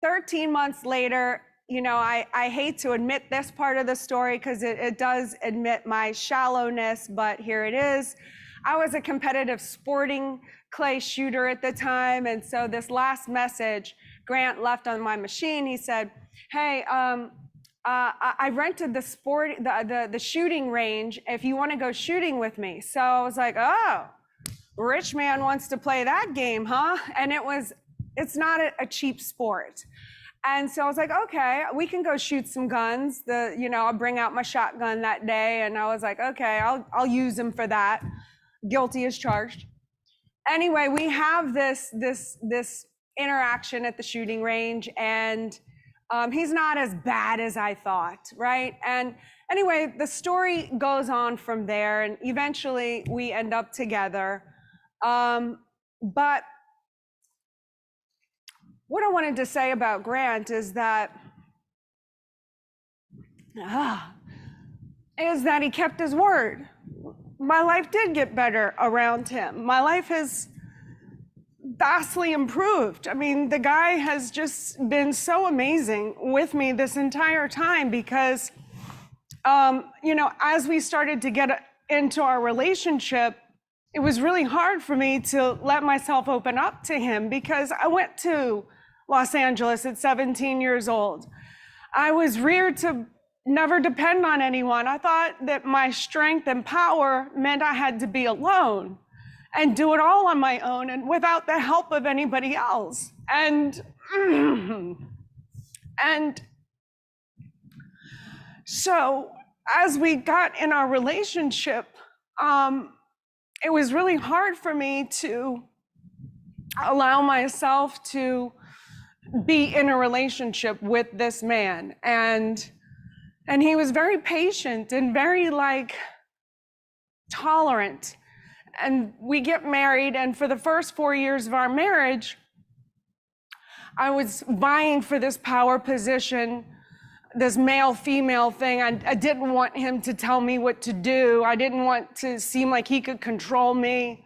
13 months later, you know, I hate to admit this part of the story because it does admit my shallowness, but here it is. I was a competitive sporting clay shooter at the time. And so this last message Grant left on my machine, he said, hey, I rented the shooting range if you want to go shooting with me. So I was like, oh, rich man wants to play that game, huh? And it's not a cheap sport. And so I was like, okay, we can go shoot some guns. I'll bring out my shotgun that day. And I was like, okay, I'll use them for that. Guilty as charged. Anyway, we have this interaction at the shooting range, and he's not as bad as I thought, right? And anyway, the story goes on from there, and eventually we end up together. But what I wanted to say about Grant is that he kept his word. My life did get better around him. My life has vastly improved. I mean, the guy has just been so amazing with me this entire time, because as we started to get into our relationship, it was really hard for me to let myself open up to him because I went to Los Angeles at 17 years old. I was reared to never depend on anyone. I thought that my strength and power meant I had to be alone and do it all on my own and without the help of anybody else. And so as we got in our relationship, it was really hard for me to allow myself to be in a relationship with this man. And he was very patient and very tolerant. And we get married, and for the first 4 years of our marriage, I was vying for this power position, this male-female thing. I didn't want him to tell me what to do. I didn't want to seem like he could control me.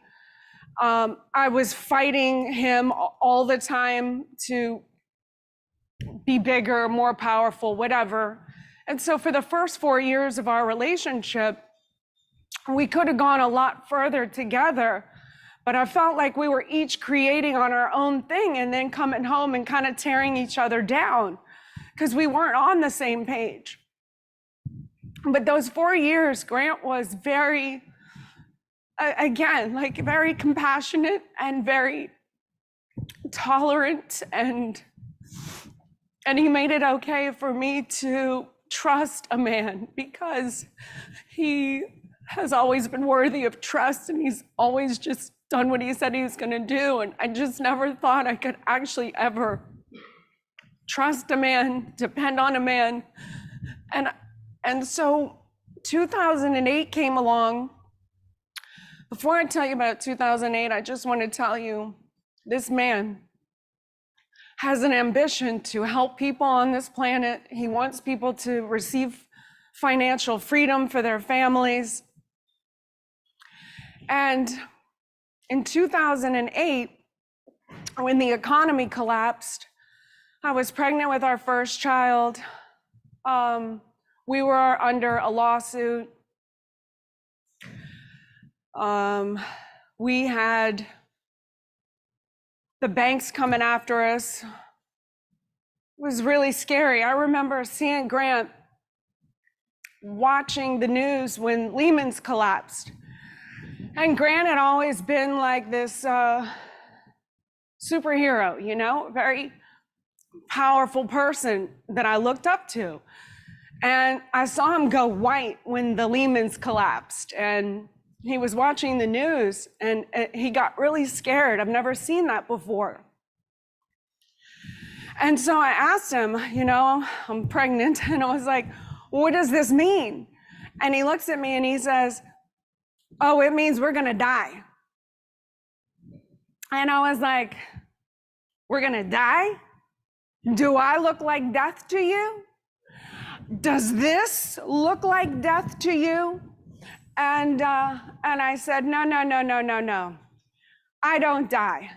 I was fighting him all the time to be bigger, more powerful, whatever. And so for the first 4 years of our relationship, we could have gone a lot further together, but I felt like we were each creating on our own thing and then coming home and kind of tearing each other down because we weren't on the same page. But those 4 years, Grant was very, very compassionate and very tolerant, and he made it okay for me to trust a man because he has always been worthy of trust, and he's always just done what he said he was going to do. And I just never thought I could actually ever trust a man, depend on a man. And so 2008 came along. Before I tell you about 2008, I just want to tell you, this man has an ambition to help people on this planet. He wants people to receive financial freedom for their families. And in 2008, when the economy collapsed, I was pregnant with our first child. We were under a lawsuit. We had the banks coming after us. It was really scary. I remember seeing Grant watching the news when Lehman's collapsed. And Grant had always been like this superhero, very powerful person that I looked up to. And I saw him go white when the Lehman's collapsed. And he was watching the news and he got really scared. I've never seen that before. And so I asked him, I'm pregnant. And I was like, what does this mean? And he looks at me and he says, oh, it means we're gonna die. And I was like, we're gonna die? Do I look like death to you? Does this look like death to you? And I said, no. I don't die.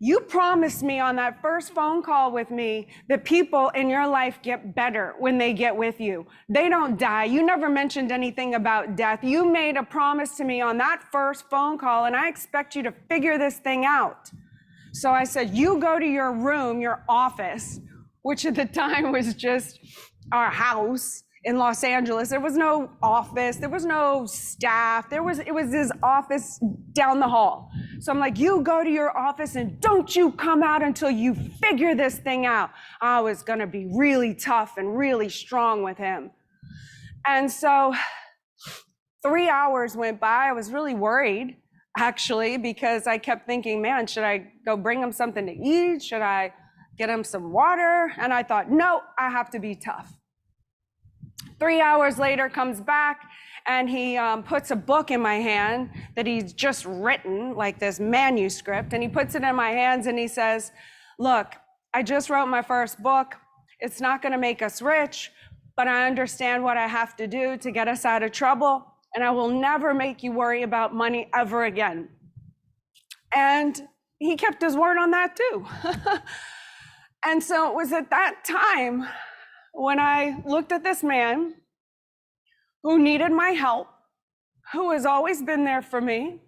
You promised me on that first phone call with me that people in your life get better when they get with you. They don't die. You never mentioned anything about death. You made a promise to me on that first phone call, and I expect you to figure this thing out. So I said, you go to your room, your office, which at the time was just our house in Los Angeles. There was no office, there was no staff, it was his office down the hall. So I'm like, you go to your office and don't you come out until you figure this thing out. I was gonna be really tough and really strong with him. And so 3 hours went by. I was really worried, actually, because I kept thinking, man, should I go bring him something to eat? Should I get him some water? And I thought, no, I have to be tough. 3 hours later, comes back and he puts a book in my hand that he's just written, like this manuscript, and he puts it in my hands and he says, look, I just wrote my first book. It's not gonna make us rich, but I understand what I have to do to get us out of trouble, and I will never make you worry about money ever again. And he kept his word on that too. And so it was at that time when I looked at this man who needed my help, who has always been there for me,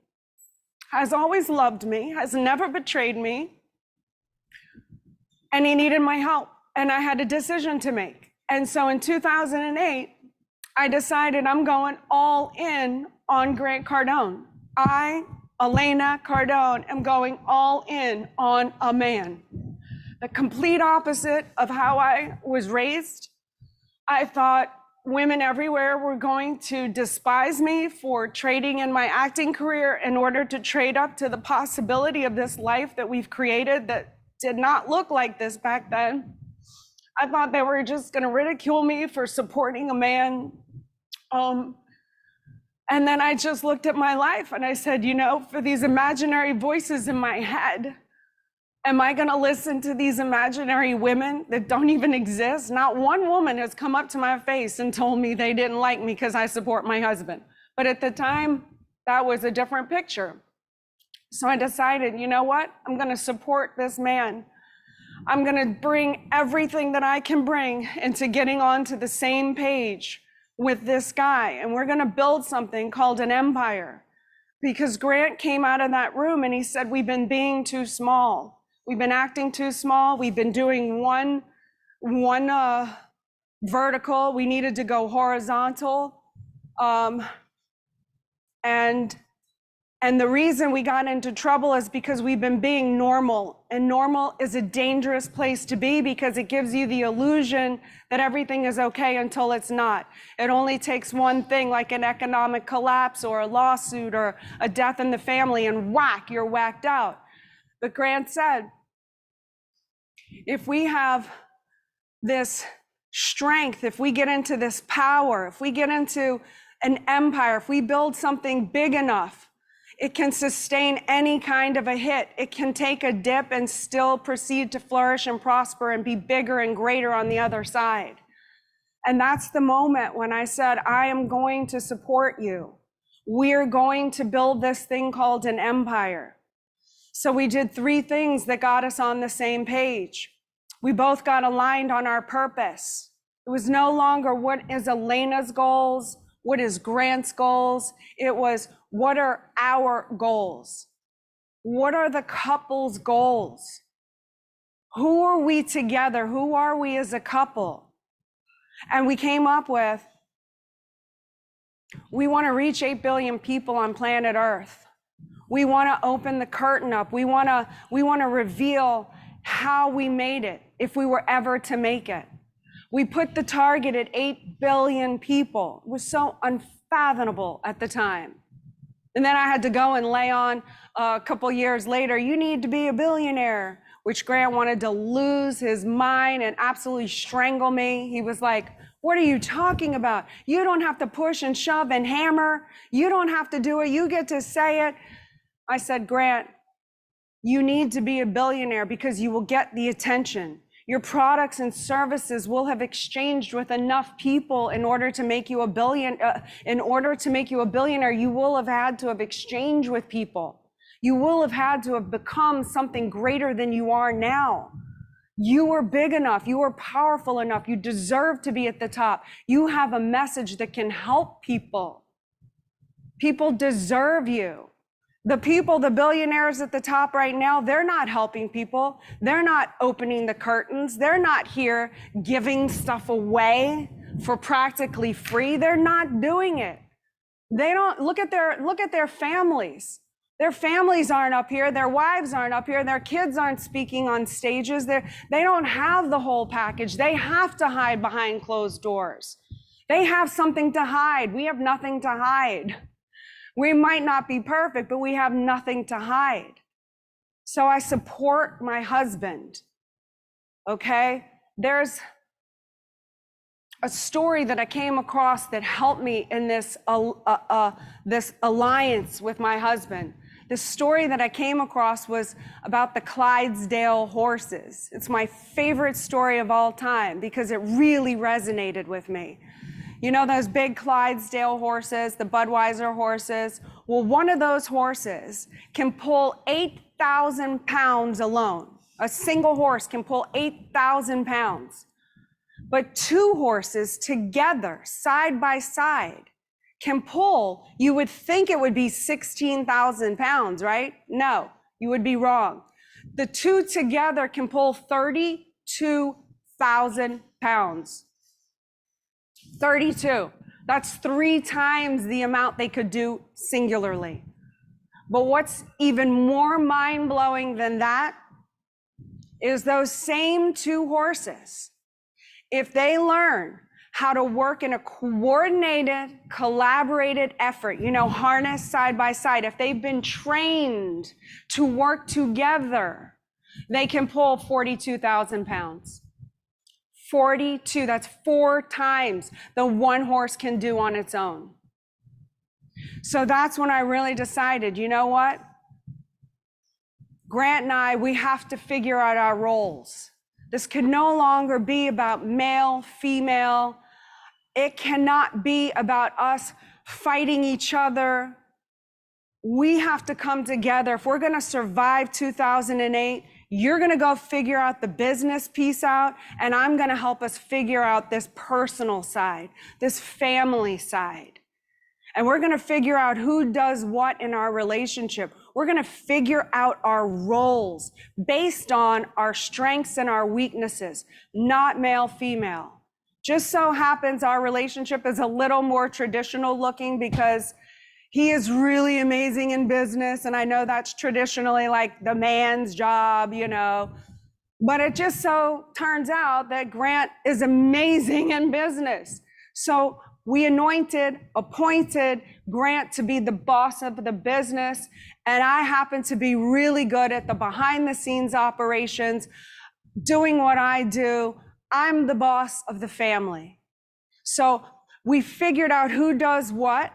has always loved me, has never betrayed me, and he needed my help. And I had a decision to make. And so in 2008, I decided I'm going all in on Grant Cardone. I, Elena Cardone, am going all in on a man. The complete opposite of how I was raised. I thought women everywhere were going to despise me for trading in my acting career in order to trade up to the possibility of this life that we've created that did not look like this back then. I thought they were just going to ridicule me for supporting a man. And then I just looked at my life and I said, you know, for these imaginary voices in my head, am I going to listen to these imaginary women that don't even exist? Not one woman has come up to my face and told me they didn't like me because I support my husband. But at the time, that was a different picture. So I decided, you know what? I'm going to support this man. I'm going to bring everything that I can bring into getting onto the same page with this guy. And we're going to build something called an empire. Because Grant came out of that room and he said, we've been being too small. We've been acting too small. We've been doing one vertical. We needed to go horizontal. And the reason we got into trouble is because we've been being normal. And normal is a dangerous place to be because it gives you the illusion that everything is okay until it's not. It only takes one thing, like an economic collapse or a lawsuit or a death in the family, and whack, you're whacked out. But Grant said, if we have this strength, if we get into this power, if we get into an empire, if we build something big enough, it can sustain any kind of a hit. It can take a dip and still proceed to flourish and prosper and be bigger and greater on the other side. And that's the moment when I said, I am going to support you. We're going to build this thing called an empire. So we did 3 things that got us on the same page. We both got aligned on our purpose. It was no longer what is Elena's goals, what is Grant's goals. It was, what are our goals? What are the couple's goals? Who are we together? Who are we as a couple? And we came up with, we want to reach 8 billion people on planet Earth. We want to open the curtain up. We want to reveal how we made it, if we were ever to make it. We put the target at 8 billion people. It was so unfathomable at the time. And then I had to go and lay on a couple years later, you need to be a billionaire, which Grant wanted to lose his mind and absolutely strangle me. He was like, what are you talking about? You don't have to push and shove and hammer. You don't have to do it. You get to say it. I said, Grant, you need to be a billionaire because you will get the attention. Your products and services will have exchanged with enough people in order to make you a billionaire. In order to make you a billionaire, you will have had to have exchanged with people. You will have had to have become something greater than you are now. You are big enough. You are powerful enough. You deserve to be at the top. You have a message that can help people. People deserve you. The people, the billionaires at the top right now, they're not helping people. They're not opening the curtains. They're not here giving stuff away for practically free. They're not doing it. They don't look at their families. Their families aren't up here. Their wives aren't up here. Their kids aren't speaking on stages. They don't have the whole package. They have to hide behind closed doors. They have something to hide. We have nothing to hide. We might not be perfect, but we have nothing to hide. So I support my husband, okay? There's a story that I came across that helped me in this alliance with my husband. The story that I came across was about the Clydesdale horses. It's my favorite story of all time because it really resonated with me. You know those big Clydesdale horses, the Budweiser horses? Well, one of those horses can pull 8,000 pounds alone. A single horse can pull 8,000 pounds. But 2 horses together, side by side, can pull, you would think it would be 16,000 pounds, right? No, you would be wrong. The 2 together can pull 32,000 pounds. 32. That's 3 times the amount they could do singularly. But what's even more mind-blowing than that is those same 2 horses, if they learn how to work in a coordinated, collaborated effort, harness side by side, if they've been trained to work together, they can pull 42,000 pounds. 42, that's 4 times the 1 horse can do on its own. So that's when I really decided, you know what? Grant and I, we have to figure out our roles. This can no longer be about male, female. It cannot be about us fighting each other. We have to come together. If we're going to survive 2008, you're going to go figure out the business piece out, and I'm going to help us figure out this personal side, this family side. And we're going to figure out who does what in our relationship. We're going to figure out our roles based on our strengths and our weaknesses, not male, female. Just so happens our relationship is a little more traditional looking because he is really amazing in business. And I know that's traditionally like the man's job, but it just so turns out that Grant is amazing in business. So we appointed Grant to be the boss of the business. And I happen to be really good at the behind the scenes operations, doing what I do. I'm the boss of the family. So we figured out who does what.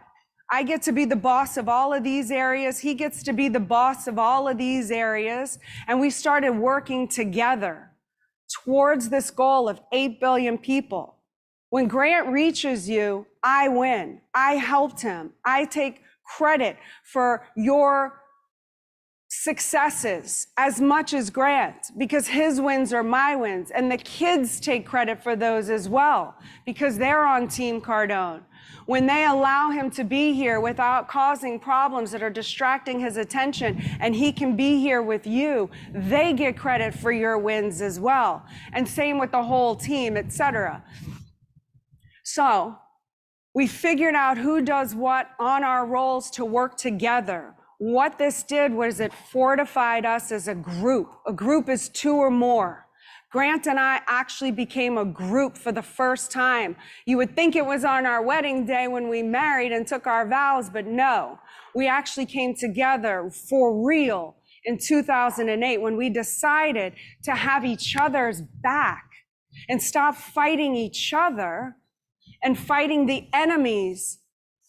I get to be the boss of all of these areas. He gets to be the boss of all of these areas. And we started working together towards this goal of 8 billion people. When Grant reaches you, I win. I helped him. I take credit for your successes as much as Grant, because his wins are my wins. And the kids take credit for those as well, because they're on Team Cardone. When they allow him to be here without causing problems that are distracting his attention, and he can be here with you, they get credit for your wins as well. And same with the whole team, etc. So we figured out who does what on our roles to work together. What this did was it fortified us as a group. A group is 2 or more. Grant and I actually became a group for the first time. You would think it was on our wedding day when we married and took our vows, but no. We actually came together for real in 2008 when we decided to have each other's back and stop fighting each other and fighting the enemies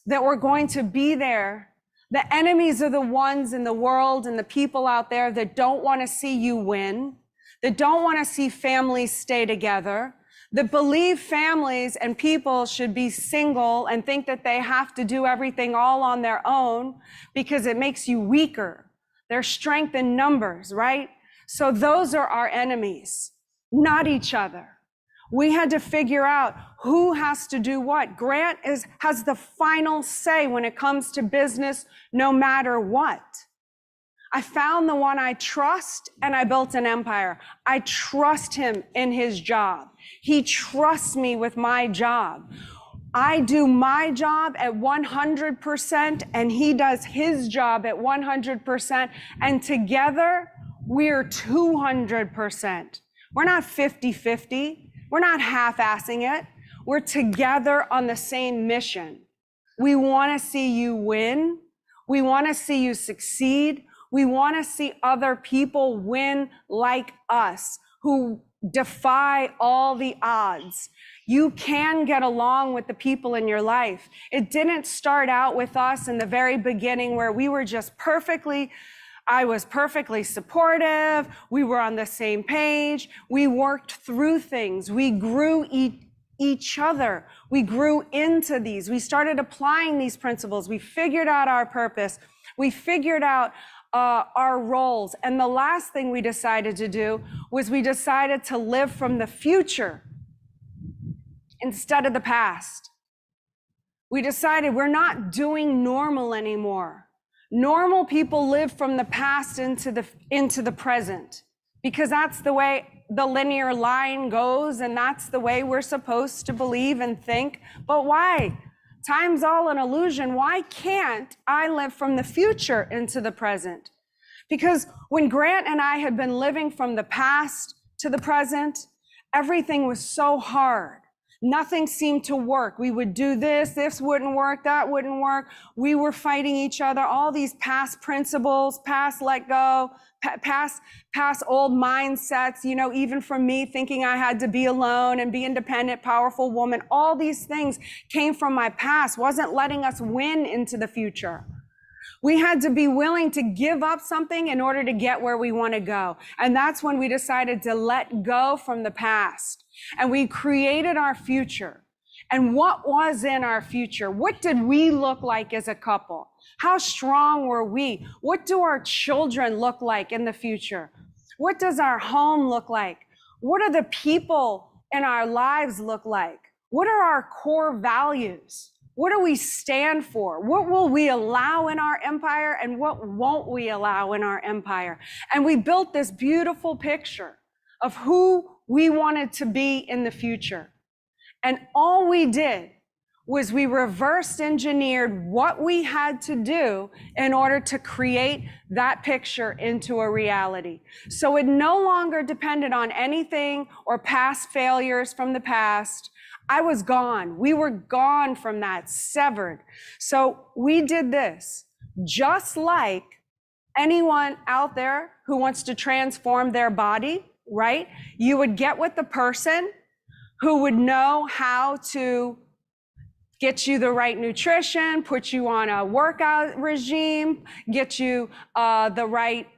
that were going to be there. The enemies are the ones in the world and the people out there that don't want to see you win, that don't want to see families stay together, that believe families and people should be single and think that they have to do everything all on their own because it makes you weaker. There's strength in numbers, right? So those are our enemies, not each other. We had to figure out who has to do what. Grant has the final say when it comes to business, no matter what. I found the one I trust, and I built an empire. I trust him in his job. He trusts me with my job. I do my job at 100%, and he does his job at 100%. And together, we're 200%. We're not 50-50. We're not half-assing it. We're together on the same mission. We want to see you win. We want to see you succeed. We want to see other people win like us, who defy all the odds. You can get along with the people in your life. It didn't start out with us in the very beginning where we were just I was perfectly supportive. We were on the same page. We worked through things. We grew each other. We grew into these. We started applying these principles. We figured out our purpose. We figured out our roles. And the last thing we decided to do was we decided to live from the future instead of the past. We decided we're not doing normal anymore. Normal people live from the past into the present, because that's the way the linear line goes, and that's the way we're supposed to believe and think. But why? Time's all an illusion. Why can't I live from the future into the present? Because when Grant and I had been living from the past to the present, everything was so hard. Nothing seemed to work. We would do this wouldn't work, that wouldn't work. We were fighting each other, all these past principles, past let go, past old mindsets, you know, even from me thinking I had to be alone and be independent, powerful woman. All these things came from my past, wasn't letting us win into the future. We had to be willing to give up something in order to get where we want to go. And that's when we decided to let go from the past. And we created our future. And what was in our future? What did we look like as a couple? How strong were we? What do our children look like in the future? What does our home look like? What are the people in our lives look like? What are our core values? What do we stand for? What will we allow in our empire, and what won't we allow in our empire? And we built this beautiful picture of who we wanted to be in the future. And all we did was we reverse engineered what we had to do in order to create that picture into a reality. So it no longer depended on anything or past failures from the past. I was gone. We were gone from that, severed. So we did this, just like anyone out there who wants to transform their body, right? You would get with the person who would know how to get you the right nutrition, put you on a workout regime, get you the right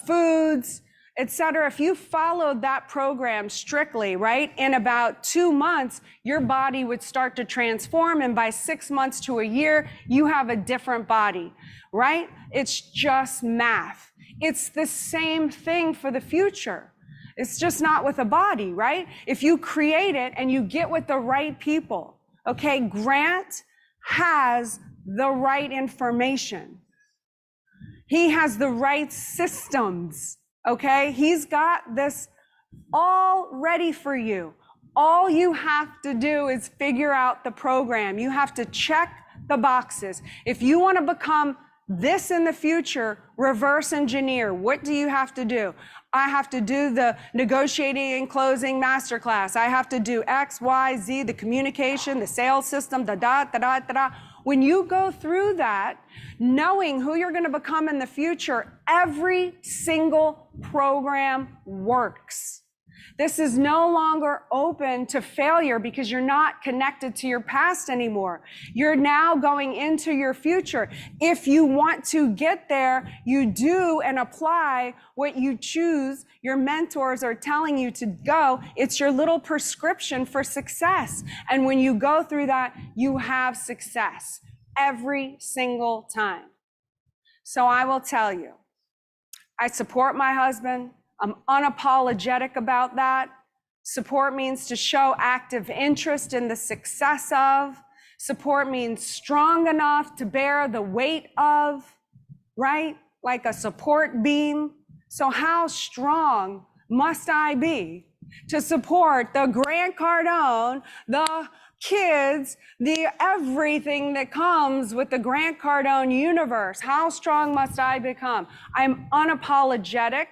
foods, etc. If you followed that program strictly, right, in about 2 months, your body would start to transform. And by 6 months to a year, you have a different body, right? It's just math. It's the same thing for the future. It's just not with a body, right? If you create it and you get with the right people, okay, Grant has the right information. He has the right systems. Okay, he's got this all ready for you. All you have to do is figure out the program. You have to check the boxes. If you want to become this in the future, reverse engineer. What do you have to do? I have to do the negotiating and closing masterclass. I have to do X, Y, Z, the communication, the sales system, da. When you go through that, knowing who you're going to become in the future, every single program works. This is no longer open to failure because you're not connected to your past anymore. You're now going into your future. If you want to get there, you do and apply what you choose. Your mentors are telling you to go. It's your little prescription for success. And when you go through that, you have success every single time. So I will tell you, I support my husband. I'm unapologetic about that. Support means to show active interest in the success of. Support means strong enough to bear the weight of, right? Like a support beam. So how strong must I be to support the Grant Cardone, the kids, the everything that comes with the Grant Cardone universe? How strong must I become? I'm unapologetic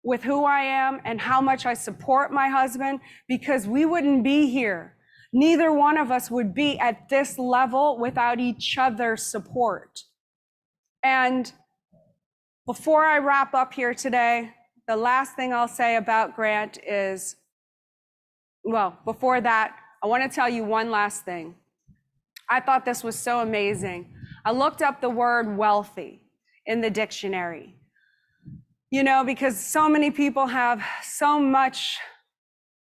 with who I am and how much I support my husband, because we wouldn't be here. Neither one of us would be at this level without each other's support. And before I wrap up here today, the last thing I'll say about Grant is, well, before that, I want to tell you one last thing. I thought this was so amazing. I looked up the word wealthy in the dictionary. You know, because so many people have so much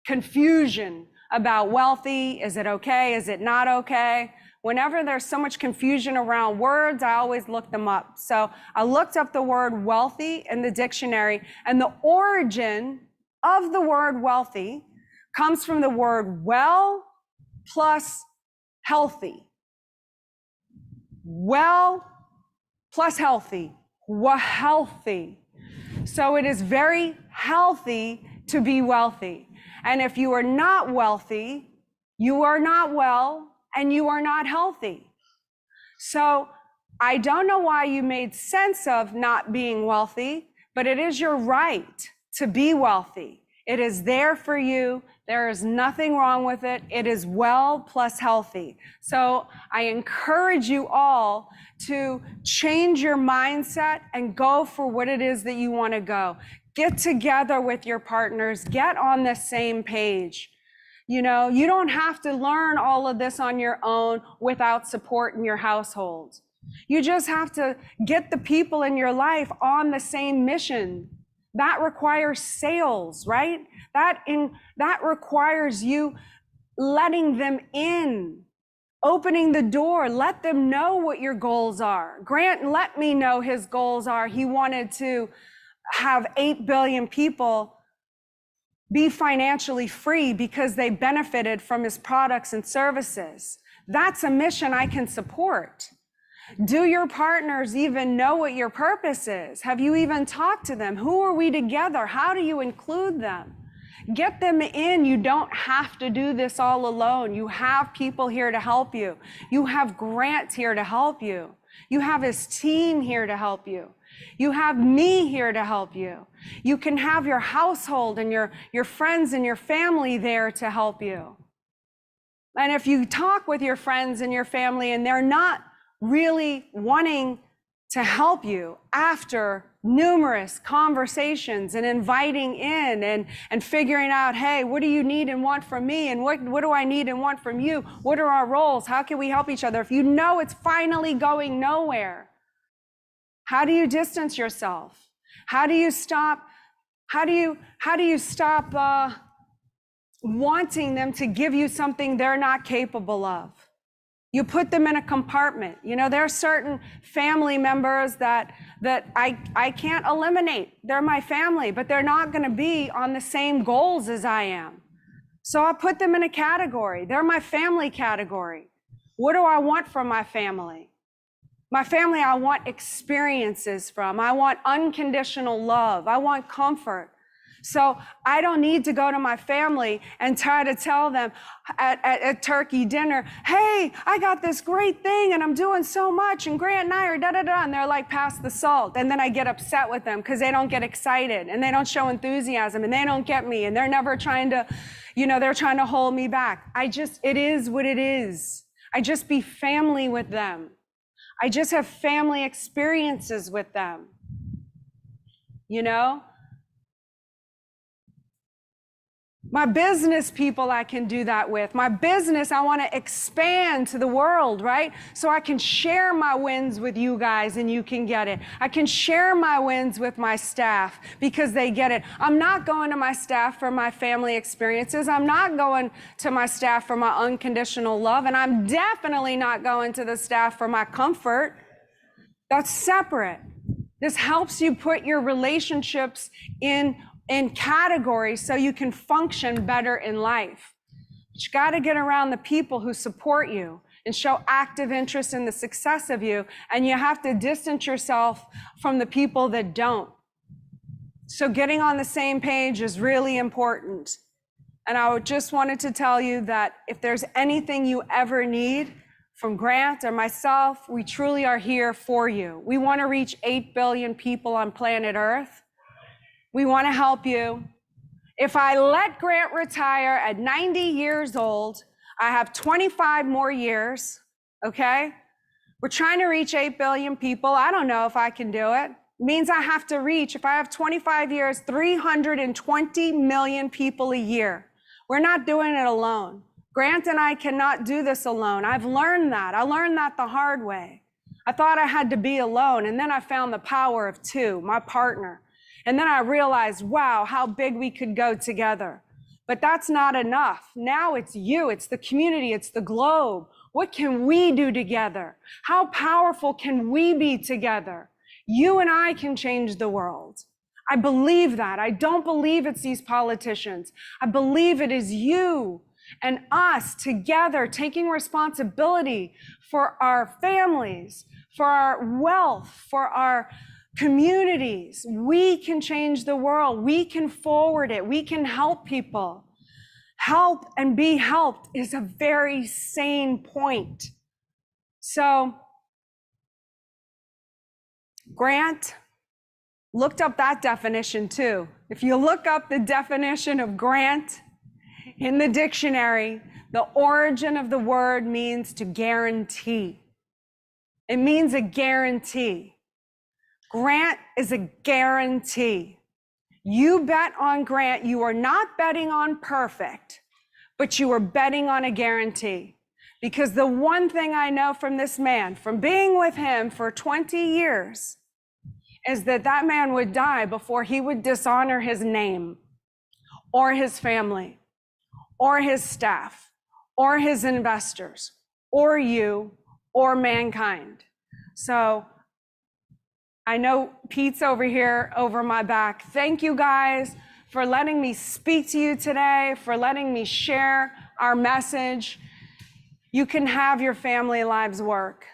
confusion about wealthy. Is it okay? Is it not okay? Whenever there's so much confusion around words, I always look them up. So I looked up the word wealthy in the dictionary, and the origin of the word wealthy comes from the word well plus healthy. Well plus healthy. Healthy. So it is very healthy to be wealthy. And if you are not wealthy, you are not well and you are not healthy. So I don't know why you made sense of not being wealthy, but it is your right to be wealthy. It is there for you. There is nothing wrong with it. It is well plus healthy. So I encourage you all to change your mindset and go for what it is that you want to go. Get together with your partners. Get on the same page. You know, you don't have to learn all of this on your own without support in your household. You just have to get the people in your life on the same mission. That requires sales, right? That requires you letting them in, opening the door, let them know what your goals are. Grant let me know his goals are. He wanted to have 8 billion people be financially free because they benefited from his products and services. That's a mission I can support. Do your partners even know what your purpose is? Have you even talked to them? Who are we together? How do you include them? Get them in. You don't have to do this all alone. You have people here to help you. You have Grant here to help you. You have his team here to help you. You have me here to help you. You can have your household and your friends and your family there to help you. And if you talk with your friends and your family and they're not really wanting to help you after numerous conversations and inviting in and figuring out, hey, what do you need and want from me? And what do I need and want from you? What are our roles? How can we help each other? If you know it's finally going nowhere, how do you distance yourself? How do you stop wanting them to give you something they're not capable of? You put them in a compartment. You know, there are certain family members that I can't eliminate. They're my family, but they're not going to be on the same goals as I am. So I put them in a category. They're my family category. What do I want from my family? My family, I want experiences from. I want unconditional love. I want comfort. So I don't need to go to my family and try to tell them at turkey dinner, hey, I got this great thing and I'm doing so much and Grant and I are da-da-da, and they're like, pass the salt. And then I get upset with them because they don't get excited and they don't show enthusiasm and they don't get me and they're never trying to, you know, they're trying to hold me back. It is what it is. I just be family with them. I just have family experiences with them, you know? My business people, I can do that with. My business, I want to expand to the world, right? So I can share my wins with you guys and you can get it. I can share my wins with my staff because they get it. I'm not going to my staff for my family experiences. I'm not going to my staff for my unconditional love. And I'm definitely not going to the staff for my comfort. That's separate. This helps you put your relationships in categories so you can function better in life. But you got to get around the people who support you and show active interest in the success of you, and you have to distance yourself from the people that don't. So getting on the same page is really important. And I just wanted to tell you that if there's anything you ever need from Grant or myself, we truly are here for you. We want to reach 8 billion people on planet Earth. We want to help you. If I let Grant retire at 90 years old, I have 25 more years, okay? We're trying to reach 8 billion people. I don't know if I can do it. It means I have to reach, if I have 25 years, 320 million people a year. We're not doing it alone. Grant and I cannot do this alone. I've learned that. I learned that the hard way. I thought I had to be alone, and then I found the power of two, my partner. And then I realized, wow, how big we could go together. But that's not enough. Now it's you, it's the community, it's the globe. What can we do together? How powerful can we be together? You and I can change the world. I believe that. I don't believe it's these politicians. I believe it is you And us together taking responsibility for our families, for our wealth, for our communities, we can change the world. We can forward it. We can help people. Help and be helped is a very sane point. So, Grant looked up that definition too. If you look up the definition of grant in the dictionary, the origin of the word means to guarantee. It means a guarantee. Grant is a guarantee. You bet on Grant, you are not betting on perfect, but you are betting on a guarantee. Because the one thing I know from this man, from being with him for 20 years, is that that man would die before he would dishonor his name, or his family, or his staff, or his investors, or you, or mankind. So I know Pete's over here over my back. Thank you guys for letting me speak to you today, for letting me share our message. You can have your family lives work.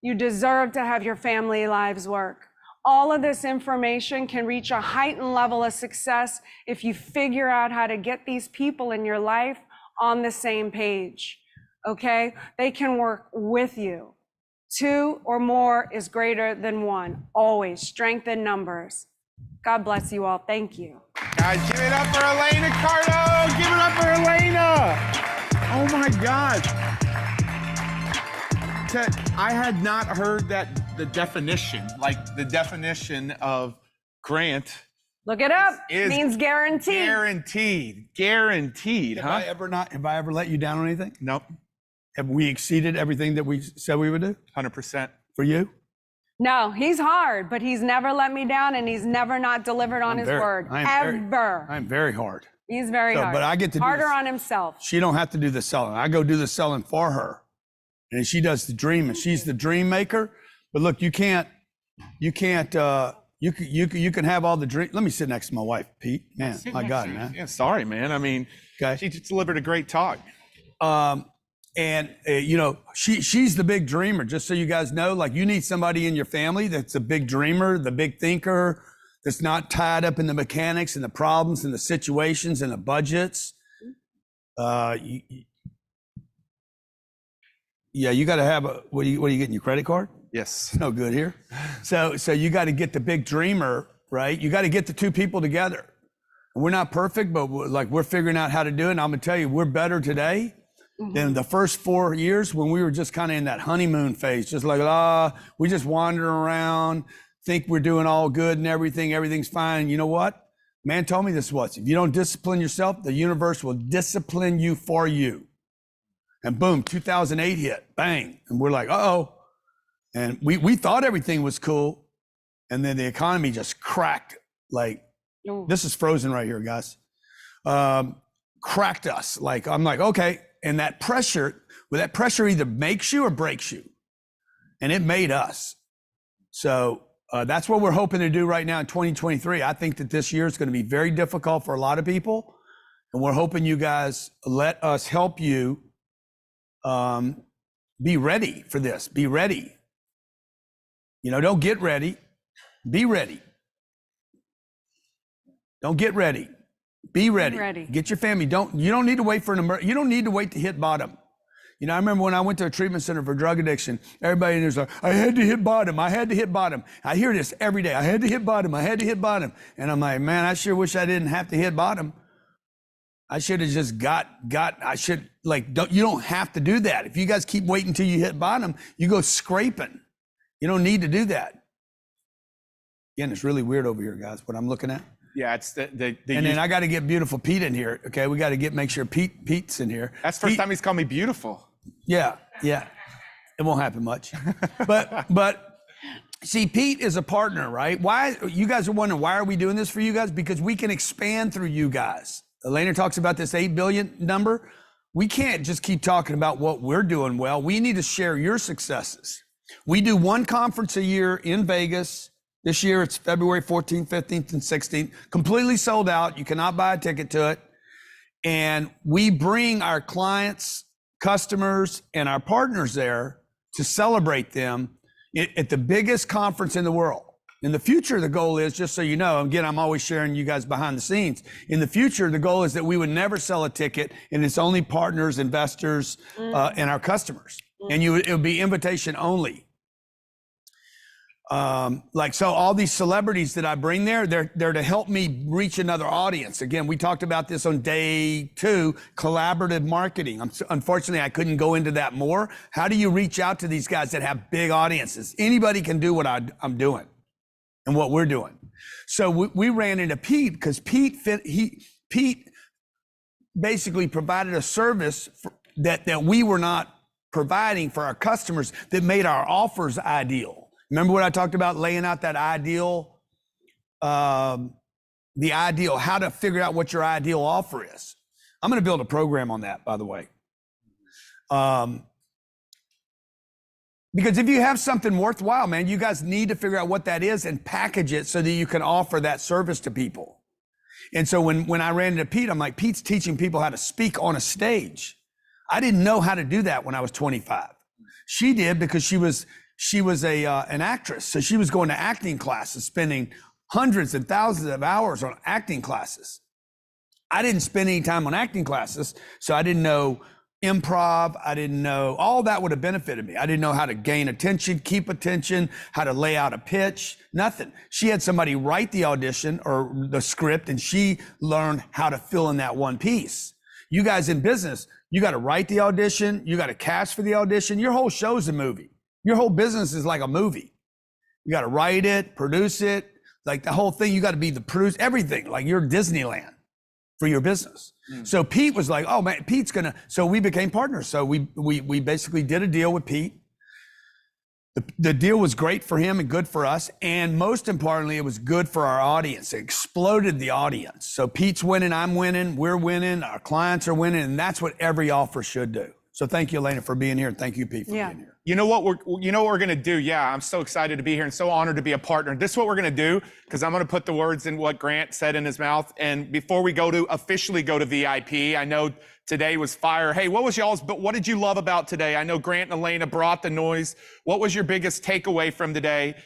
You deserve to have your family lives work. All of this information can reach a heightened level of success if you figure out how to get these people in your life on the same page, okay? They can work with you. 2 or more is greater than 1. Always strength in numbers. God bless you all. Thank you.
Guys, give it up for Elena Cardo. Give it up for Elena. Oh my God. I had not heard the definition of grant.
Look it up. It means guaranteed.
Guaranteed, huh?
Have I ever let you down on anything?
Nope.
Have we exceeded everything that we said we would do?
100%.
For you?
No, he's hard, but he's never let me down, and he's never not delivered on his word. Ever.
I'm very hard.
He's very hard.
But I get to
harder on himself.
She don't have to do the selling. I go do the selling for her. And she does the dream, and she's the dream maker. But look, you can have all the dream. Let me sit next to my wife, Pete. Man, my God, man.
Yeah, sorry, man. I mean, she just delivered a great talk.
She's the big dreamer. Just so you guys know, like, you need somebody in your family that's a big dreamer, the big thinker, that's not tied up in the mechanics and the problems and the situations and the budgets. You got to have what are you getting, your credit card?
Yes.
It's no good here. So you got to get the big dreamer, right? You got to get the 2 people together. And we're not perfect, but we're figuring out how to do it. And I'm gonna tell you, we're better today than the first 4 years when we were just kind of in that honeymoon phase, just like, we just wander around, think we're doing all good and everything's fine. And you know what? Man told me this once: if you don't discipline yourself, the universe will discipline you for you. And boom, 2008 hit, bang. And we're like, uh-oh. And we thought everything was cool. And then the economy just cracked. Like, this is frozen right here, guys. Cracked us. Like, I'm like, okay. And that pressure either makes you or breaks you. And it made us. So that's what we're hoping to do right now in 2023. I think that this year is going to be very difficult for a lot of people. And we're hoping you guys let us help you be ready for this. Be ready. Don't get ready. Be ready. Don't get ready. Be ready. Get your family. You don't need to wait for you don't need to wait to hit bottom. I remember when I went to a treatment center for drug addiction, everybody in there's like, I had to hit bottom. I had to hit bottom. I hear this every day. I had to hit bottom. I had to hit bottom. And I'm like, man, I sure wish I didn't have to hit bottom. I should have just you don't have to do that. If you guys keep waiting until you hit bottom, you go scraping. You don't need to do that. Again, it's really weird over here, guys, what I'm looking at.
Yeah, it's the
and then I got to get beautiful Pete in here. Okay, we got to make sure Pete's in here.
That's the first time he's called me beautiful.
Yeah. It won't happen much. But see, Pete is a partner, right? Why you guys are wondering why are we doing this for you guys? Because we can expand through you guys. Elena talks about this 8 billion number. We can't just keep talking about what we're doing well. We need to share your successes. We do one conference a year in Vegas. This year it's February 14th, 15th, and 16th. Completely sold out. You cannot buy a ticket to it.
And we bring our clients, customers, and our partners there to celebrate them at the biggest conference in the world. In the future, the goal is, just so you know, again, I'm always sharing you guys behind the scenes. In the future, the goal is that we would never sell a ticket, and it's only partners, investors, and our customers. And it would be invitation only. So all these celebrities that I bring there, they're to help me reach another audience. Again, we talked about this on day 2, collaborative marketing. Unfortunately, I couldn't go into that more. How do you reach out to these guys that have big audiences? Anybody can do what I'm doing and what we're doing. So we ran into Pete because Pete basically provided a service that we were not providing for our customers that made our offers ideal. Remember what I talked about, laying out that ideal, how to figure out what your ideal offer is. I'm going to build a program on that, by the way. Because if you have something worthwhile, man, you guys need to figure out what that is and package it so that you can offer that service to people. And so when I ran into Pete, I'm like, Pete's teaching people how to speak on a stage. I didn't know how to do that when I was 25. She did because she was an actress. So she was going to acting classes, spending hundreds and thousands of hours on acting classes. I didn't spend any time on acting classes, so I didn't know improv. I didn't know, all that would have benefited me. I didn't know how to gain attention, keep attention, how to lay out a pitch, nothing. She had somebody write the audition or the script, and she learned how to fill in that one piece. You guys in business, you got to write the audition, you got to cast for the audition. Your whole show's a movie. Your whole business is like a movie. You got to write it, produce it, like the whole thing. You got to be the produce, everything, like you're Disneyland for your business. So Pete was like, oh man, so we became partners. So we basically did a deal with Pete. The deal was great for him and good for us. And most importantly, it was good for our audience. It exploded the audience. So Pete's winning, I'm winning, we're winning, our clients are winning. And that's what every offer should do. So thank you, Elena, for being here. And thank you, Pete, for being here.
You know what we're going to do? Yeah, I'm so excited to be here and so honored to be a partner. This is what we're going to do, because I'm going to put the words in what Grant said in his mouth. And before we officially go to VIP, I know today was fire. Hey, what did you love about today? I know Grant and Elena brought the noise. What was your biggest takeaway from today?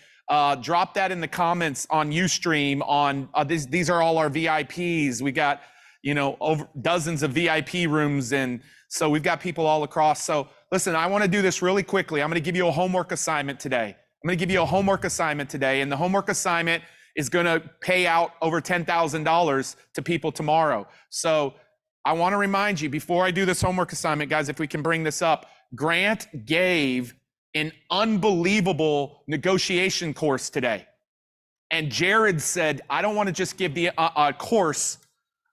Drop that in the comments on Ustream. These are all our VIPs. We got, over dozens of VIP rooms, and so we've got people all across. So listen, I want to do this really quickly. I'm going to give you a homework assignment today. And the homework assignment is going to pay out over $10,000 to people tomorrow. So I want to remind you, before I do this homework assignment, guys, if we can bring this up, Grant gave an unbelievable negotiation course today. And Jared said, I don't want to just give the course.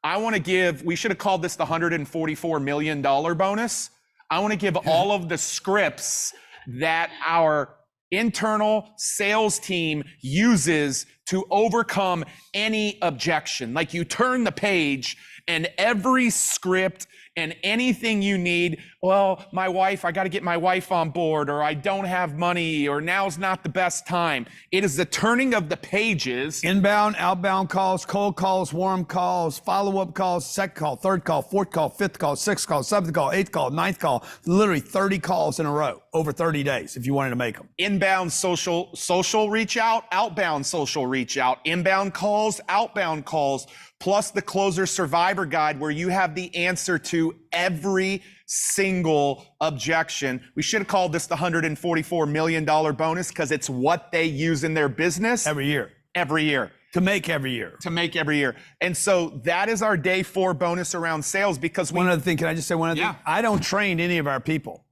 I want to give, we should have called this the $144 million bonus. I want to give all of the scripts that our internal sales team uses to overcome any objection. Like, you turn the page and every script and anything you need, well, my wife, I got to get my wife on board, or I don't have money, or now's not the best time. It is the turning of the pages.
Inbound, outbound calls, cold calls, warm calls, follow-up calls, second call, third call, fourth call, fifth call, sixth call, seventh call, eighth call, ninth call, literally 30 calls in a row over 30 days if you wanted to make them.
Inbound social reach out, outbound social reach out, inbound calls, outbound calls, plus the Closer Survivor Guide, where you have the answer to every single objection. We should have called this the $144 million bonus, because it's what they use in their business.
Every year.
To make every year. And so that is our day 4 bonus around sales, because
one other thing, can I just say one other thing? I don't train any of our people.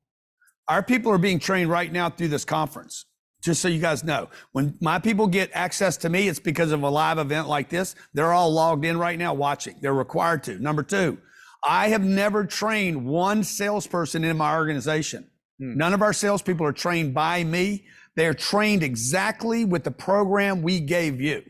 Our people are being trained right now through this conference. Just so you guys know, when my people get access to me, it's because of a live event like this. They're all logged in right now watching. They're required to. Number 2, I have never trained one salesperson in my organization. None of our salespeople are trained by me. They're trained exactly with the program we gave you.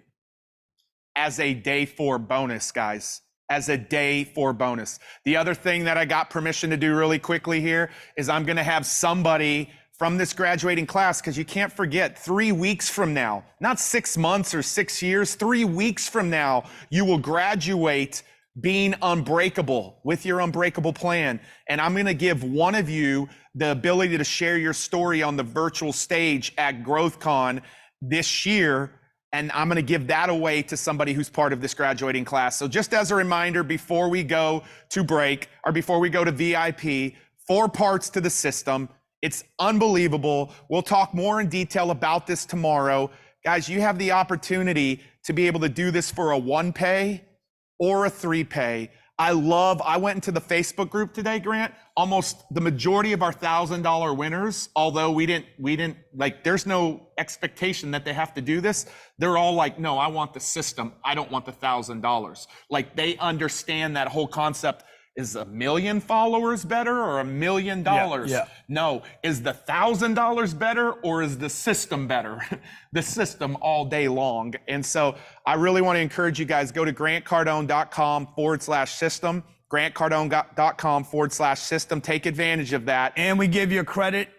As a day 4 bonus, guys. As a day 4 bonus. The other thing that I got permission to do really quickly here is I'm going to have somebody from this graduating class, because you can't forget, 3 weeks from now, not 6 months or 6 years, 3 weeks from now, you will graduate being unbreakable with your unbreakable plan. And I'm going to give one of you the ability to share your story on the virtual stage at GrowthCon this year. And I'm going to give that away to somebody who's part of this graduating class. So just as a reminder, before we go to break or before we go to VIP, 4 parts to the system. It's unbelievable. We'll talk more in detail about this tomorrow. Guys, you have the opportunity to be able to do this for a 1 pay or a 3 pay. I went into the Facebook group today, Grant. Almost the majority of our $1,000 winners, although we didn't like, there's no expectation that they have to do this. They're all like, no, I want the system. I don't want the $1,000. Like, they understand that whole concept. Is 1 million followers better or $1 million?
Yeah.
No. Is the $1,000 better or is the system better? The system all day long. And so I really want to encourage you guys, go to grantcardone.com/system, grantcardone.com/system. Take advantage of that.
And we give you a credit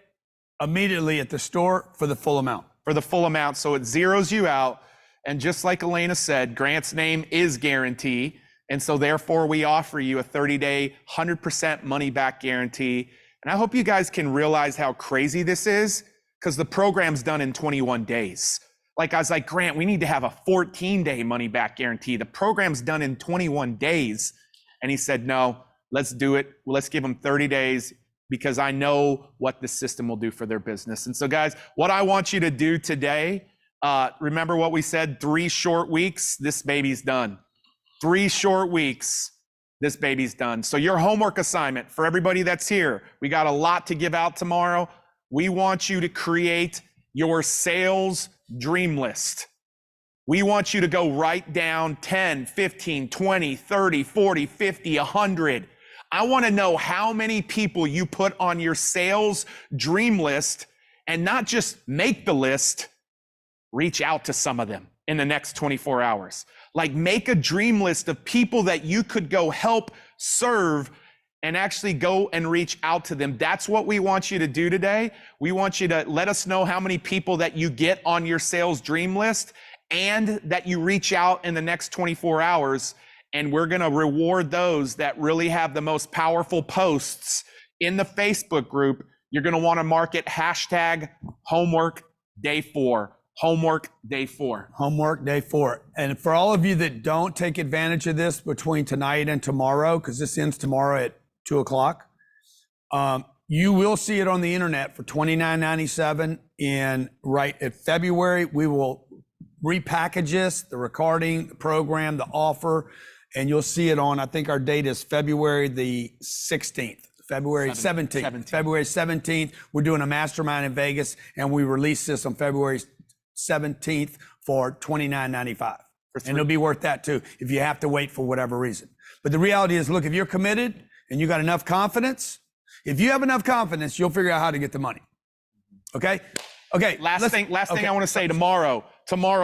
immediately at the store for the full amount.
For the full amount. So it zeroes you out. And just like Elena said, Grant's name is guarantee. And so therefore we offer you a 30-day, 100% money back guarantee. And I hope you guys can realize how crazy this is, because the program's done in 21 days. Like, I was like, Grant, we need to have a 14-day money back guarantee. The program's done in 21 days. And he said, no, let's do it. Let's give them 30 days because I know what the system will do for their business. And so guys, what I want you to do today, remember what we said, 3 short weeks, this baby's done. 3 short weeks, this baby's done. So your homework assignment for everybody that's here, we got a lot to give out tomorrow. We want you to create your sales dream list. We want you to go write down 10, 15, 20, 30, 40, 50, 100. I want to know how many people you put on your sales dream list, and not just make the list, reach out to some of them in the next 24 hours. Like, make a dream list of people that you could go help serve and actually go and reach out to them. That's what we want you to do today. We want you to let us know how many people that you get on your sales dream list and that you reach out in the next 24 hours. And we're going to reward those that really have the most powerful posts in the Facebook group. You're going to want to mark it #homework-day4. Homework day 4.
Homework day 4. And for all of you that don't take advantage of this between tonight and tomorrow, because this ends tomorrow at 2 o'clock, you will see it on the internet for $29.97. And right at February, we will repackage this, the recording, the program, the offer, and you'll see it on, I think our date is February the 16th. February 17th. February 17th, we're doing a mastermind in Vegas, and we release this on February 17th for $29.95. And it'll be worth that too if you have to wait for whatever reason. But the reality is, look, if you're committed and you got enough confidence, if you have enough confidence, you'll figure out how to get the money. Okay? Okay.
Last thing I want to say tomorrow,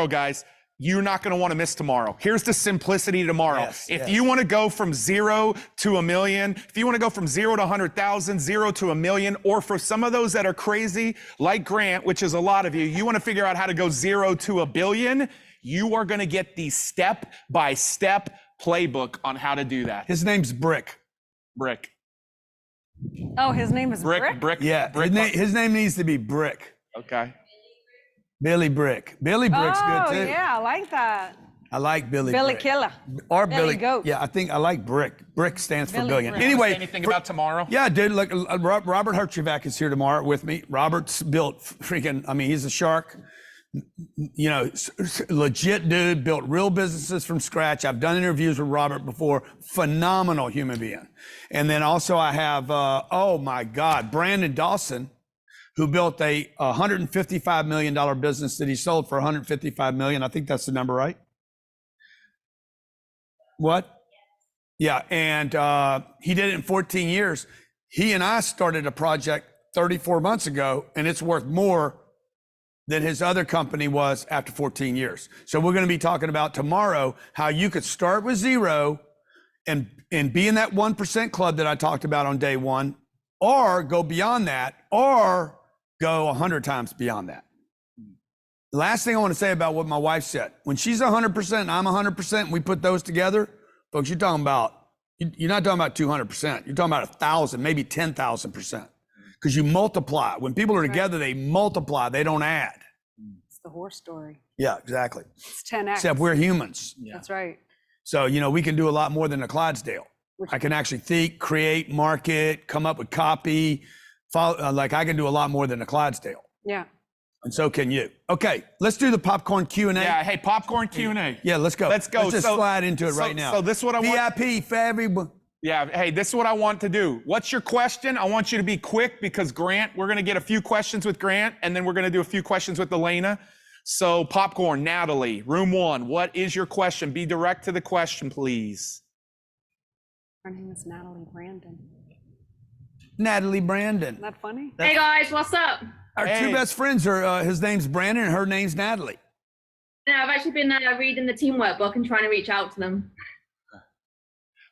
guys, you're not going to want to miss tomorrow. Here's the simplicity tomorrow. If you want to go from 0 to $1 million, if you want to go from 0 to 100,000, 0 to $1 million, or for some of those that are crazy, like Grant, which is a lot of you, you want to figure out how to go 0 to $1 billion, you are going to get the step-by-step playbook on how to do that.
His name's Brick.
Brick.
Oh, his name is Brick?
Brick.
Yeah,
Brick.
His name needs to be Brick.
Okay.
Billy Brick. Billy Brick's good too.
Oh, yeah, I like that.
I like Billy
Billy
Brick.
Killer.
Or
Billy Goat.
Yeah, I think I like Brick. Brick stands for
Billy
billion.
Brick.
Anyway.
Say anything about tomorrow?
Yeah, dude, look, Robert Herjavec is here tomorrow with me. Robert's built freaking, I mean, he's a shark. You know, legit dude, built real businesses from scratch. I've done interviews with Robert before. Phenomenal human being. And then also I have, oh my God, Brandon Dawson, who built a $155 million business that he sold for $155 million. I think that's the number, right? What? Yeah, and he did it in 14 years. He and I started a project 34 months ago, and it's worth more than his other company was after 14 years. So we're going to be talking about tomorrow how you could start with 0 and be in that 1% club that I talked about on day 1, or go beyond that, or go 100 times beyond that. Last thing I want to say about what my wife said, when she's 100% and I'm 100%, we put those together, Folks, you're not talking about 200%. You're talking about 1,000, maybe 10,000%. Because you multiply. When people are together, they multiply. They don't add.
It's the horse story.
Yeah, exactly.
It's 10x.
Except we're humans.
That's right.
So, we can do a lot more than a Clydesdale. I can actually think, create, market, come up with copy. I can do a lot more than a Clydesdale.
Yeah.
And so can you. Okay, let's do the popcorn Q&A.
Yeah, hey, popcorn Q&A.
Yeah, let's go.
Let's go.
Let's just slide into it right now.
So this is what I want.
VIP for everyone.
Yeah, hey, this is what I want to do. What's your question? I want you to be quick because Grant, we're going to get a few questions with Grant, and then we're going to do a few questions with Elena. So popcorn, Natalie, room 1, what is your question? Be direct to the question, please.
Her name is Natalie Brandon.
Natalie Brandon.
Isn't that funny?
Hey guys, what's up?
Our two best friends are, his name's Brandon and her name's Natalie.
Yeah, I've actually been reading the teamwork book and trying to reach out to them.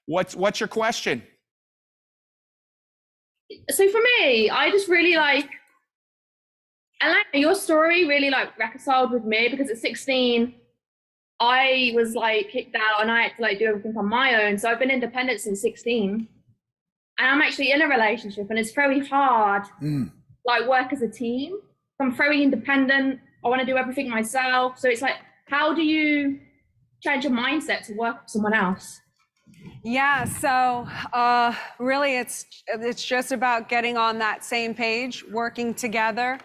What's your question?
So for me, I just really your story really reconciled with me, because at 16, I was kicked out and I had to do everything on my own. So I've been independent since 16, and I'm actually in a relationship, and it's very hard, work as a team. I'm very independent. I want to do everything myself. So it's how do you change your mindset to work with someone else?
Yeah, so really it's just about getting on that same page, working together,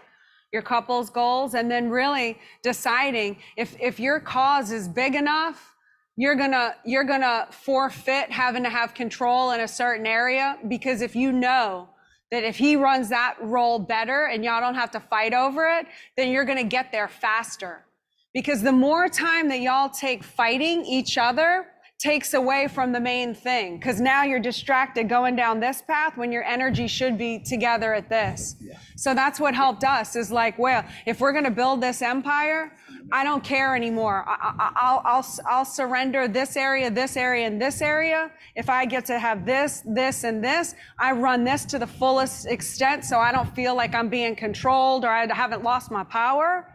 your couple's goals, and then really deciding if your cause is big enough, you're gonna forfeit having to have control in a certain area, because if you know that if he runs that role better and y'all don't have to fight over it, then you're gonna get there faster. Because the more time that y'all take fighting each other takes away from the main thing, because now you're distracted going down this path when your energy should be together at this. Yeah. So that's what helped us, is well, if we're going to build this empire, I don't care anymore. I'll surrender this area, and this area. If I get to have this, and this, I run this to the fullest extent, so I don't feel like I'm being controlled or I haven't lost my power.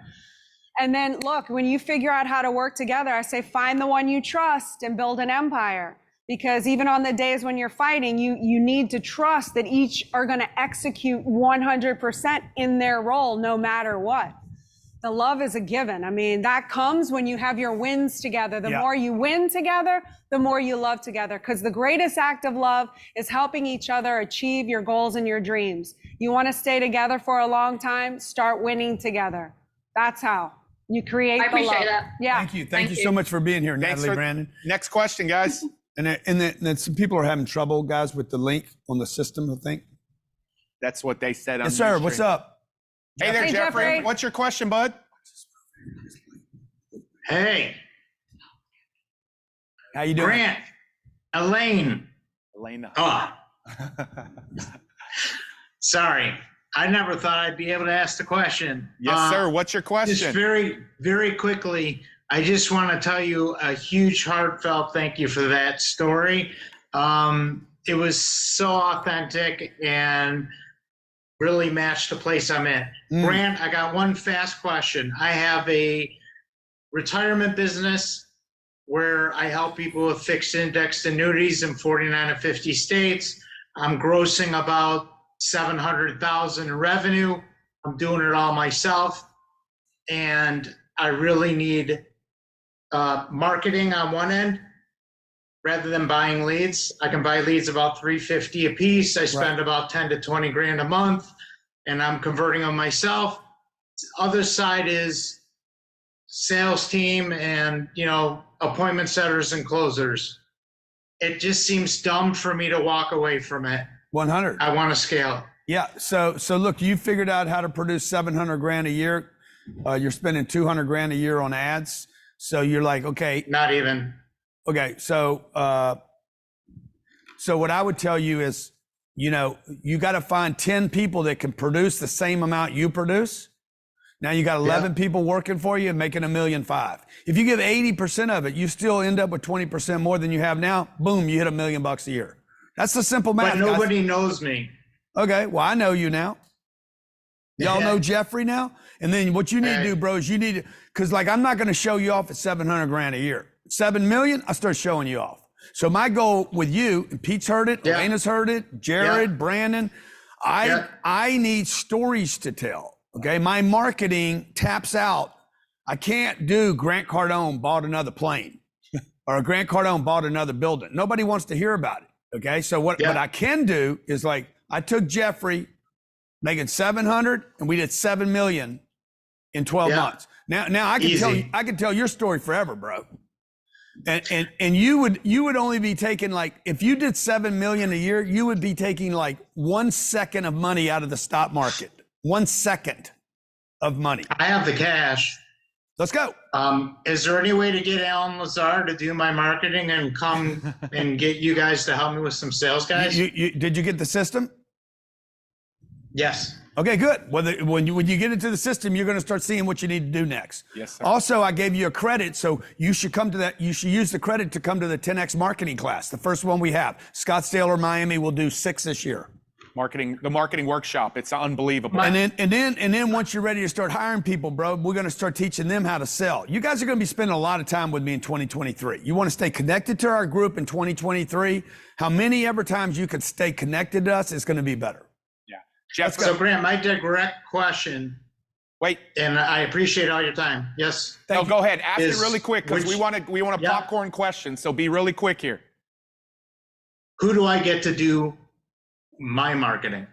And then look, when you figure out how to work together, I say, find the one you trust and build an empire. Because even on the days when you're fighting, you need to trust that each are going to execute 100% in their role, no matter what. The love is a given. I mean, that comes when you have your wins together. The more you win together, the more you love together. Because the greatest act of love is helping each other achieve your goals and your dreams. You want to stay together for a long time? Start winning together. That's how you create the love. I appreciate that. Yeah.
Thank you so much for being here, Natalie Brandon.
Next question, guys.
And some people are having trouble, guys, with the link on the system, I think.
That's what they said.
Yes, sir. What's up?
Hey there, Jeffrey. What's your question, bud?
Hey.
How you doing?
Grant. Elena. Oh. Sorry. I never thought I'd be able to ask the question.
Yes, sir. What's your question?
Just very, very quickly, I just want to tell you a huge heartfelt thank you for that story. It was so authentic and really matched the place I'm in. Grant, I got one fast question. I have a retirement business where I help people with fixed indexed annuities in 49 of 50 states. I'm grossing about $700,000 in revenue. I'm doing it all myself. And I really need marketing on one end rather than buying leads. I can buy leads about $350 a piece. I spend about 10 to 20 grand a month, and I'm converting them myself. The other side is sales team and, appointment setters and closers. It just seems dumb for me to walk away from it.
100.
I want to scale.
Yeah. So look, you figured out how to produce 700 grand a year. You're spending 200 grand a year on ads. So you're like, okay.
Not even.
Okay. So what I would tell you is, you got to find 10 people that can produce the same amount you produce. Now you got 11 people working for you and making $1.5 million. If you give 80% of it, you still end up with 20% more than you have now. Boom, you hit $1 million a year. That's the simple math.
But nobody knows me.
Okay, well, I know you now. Y'all know Jeffrey now? And then what you need to do, bro, is because I'm not going to show you off at 700 grand a year. 7 million, I start showing you off. So my goal with you, and Pete's heard it, Elena's heard it, Jared, Brandon, I need stories to tell. Okay. My marketing taps out. I can't do Grant Cardone bought another plane or Grant Cardone bought another building. Nobody wants to hear about it. Okay. So what I can do is like, I took Jeffrey making 700 and we did 7 million in 12 months. Now I can tell your story forever, bro. And you would only be taking like, if you did 7 million a year, you would be taking like 1 second of money out of the stock market. 1 second of money.
I have the cash.
Let's go.
Is there any way to get Alan Lazar to do my marketing and come and get you guys to help me with some sales guys?
Did you get the system?
Yes.
Okay, good. When you get into the system, you're going to start seeing what you need to do next.
Yes, sir.
Also, I gave you a credit, so you should come to that. You should use the credit to come to the 10X marketing class, the first one we have. Scottsdale or Miami will do 6 this year.
The marketing workshop. It's unbelievable.
And then once you're ready to start hiring people, bro, we're going to start teaching them how to sell. You guys are going to be spending a lot of time with me in 2023. You want to stay connected to our group in 2023. How many ever times you can stay connected to us is going to be better.
Jeff,
so Grant, my direct question.
Wait.
And I appreciate all your time. Yes.
No, go ahead. Ask it really quick because we want a popcorn question. So be really quick here.
Who do I get to do my marketing?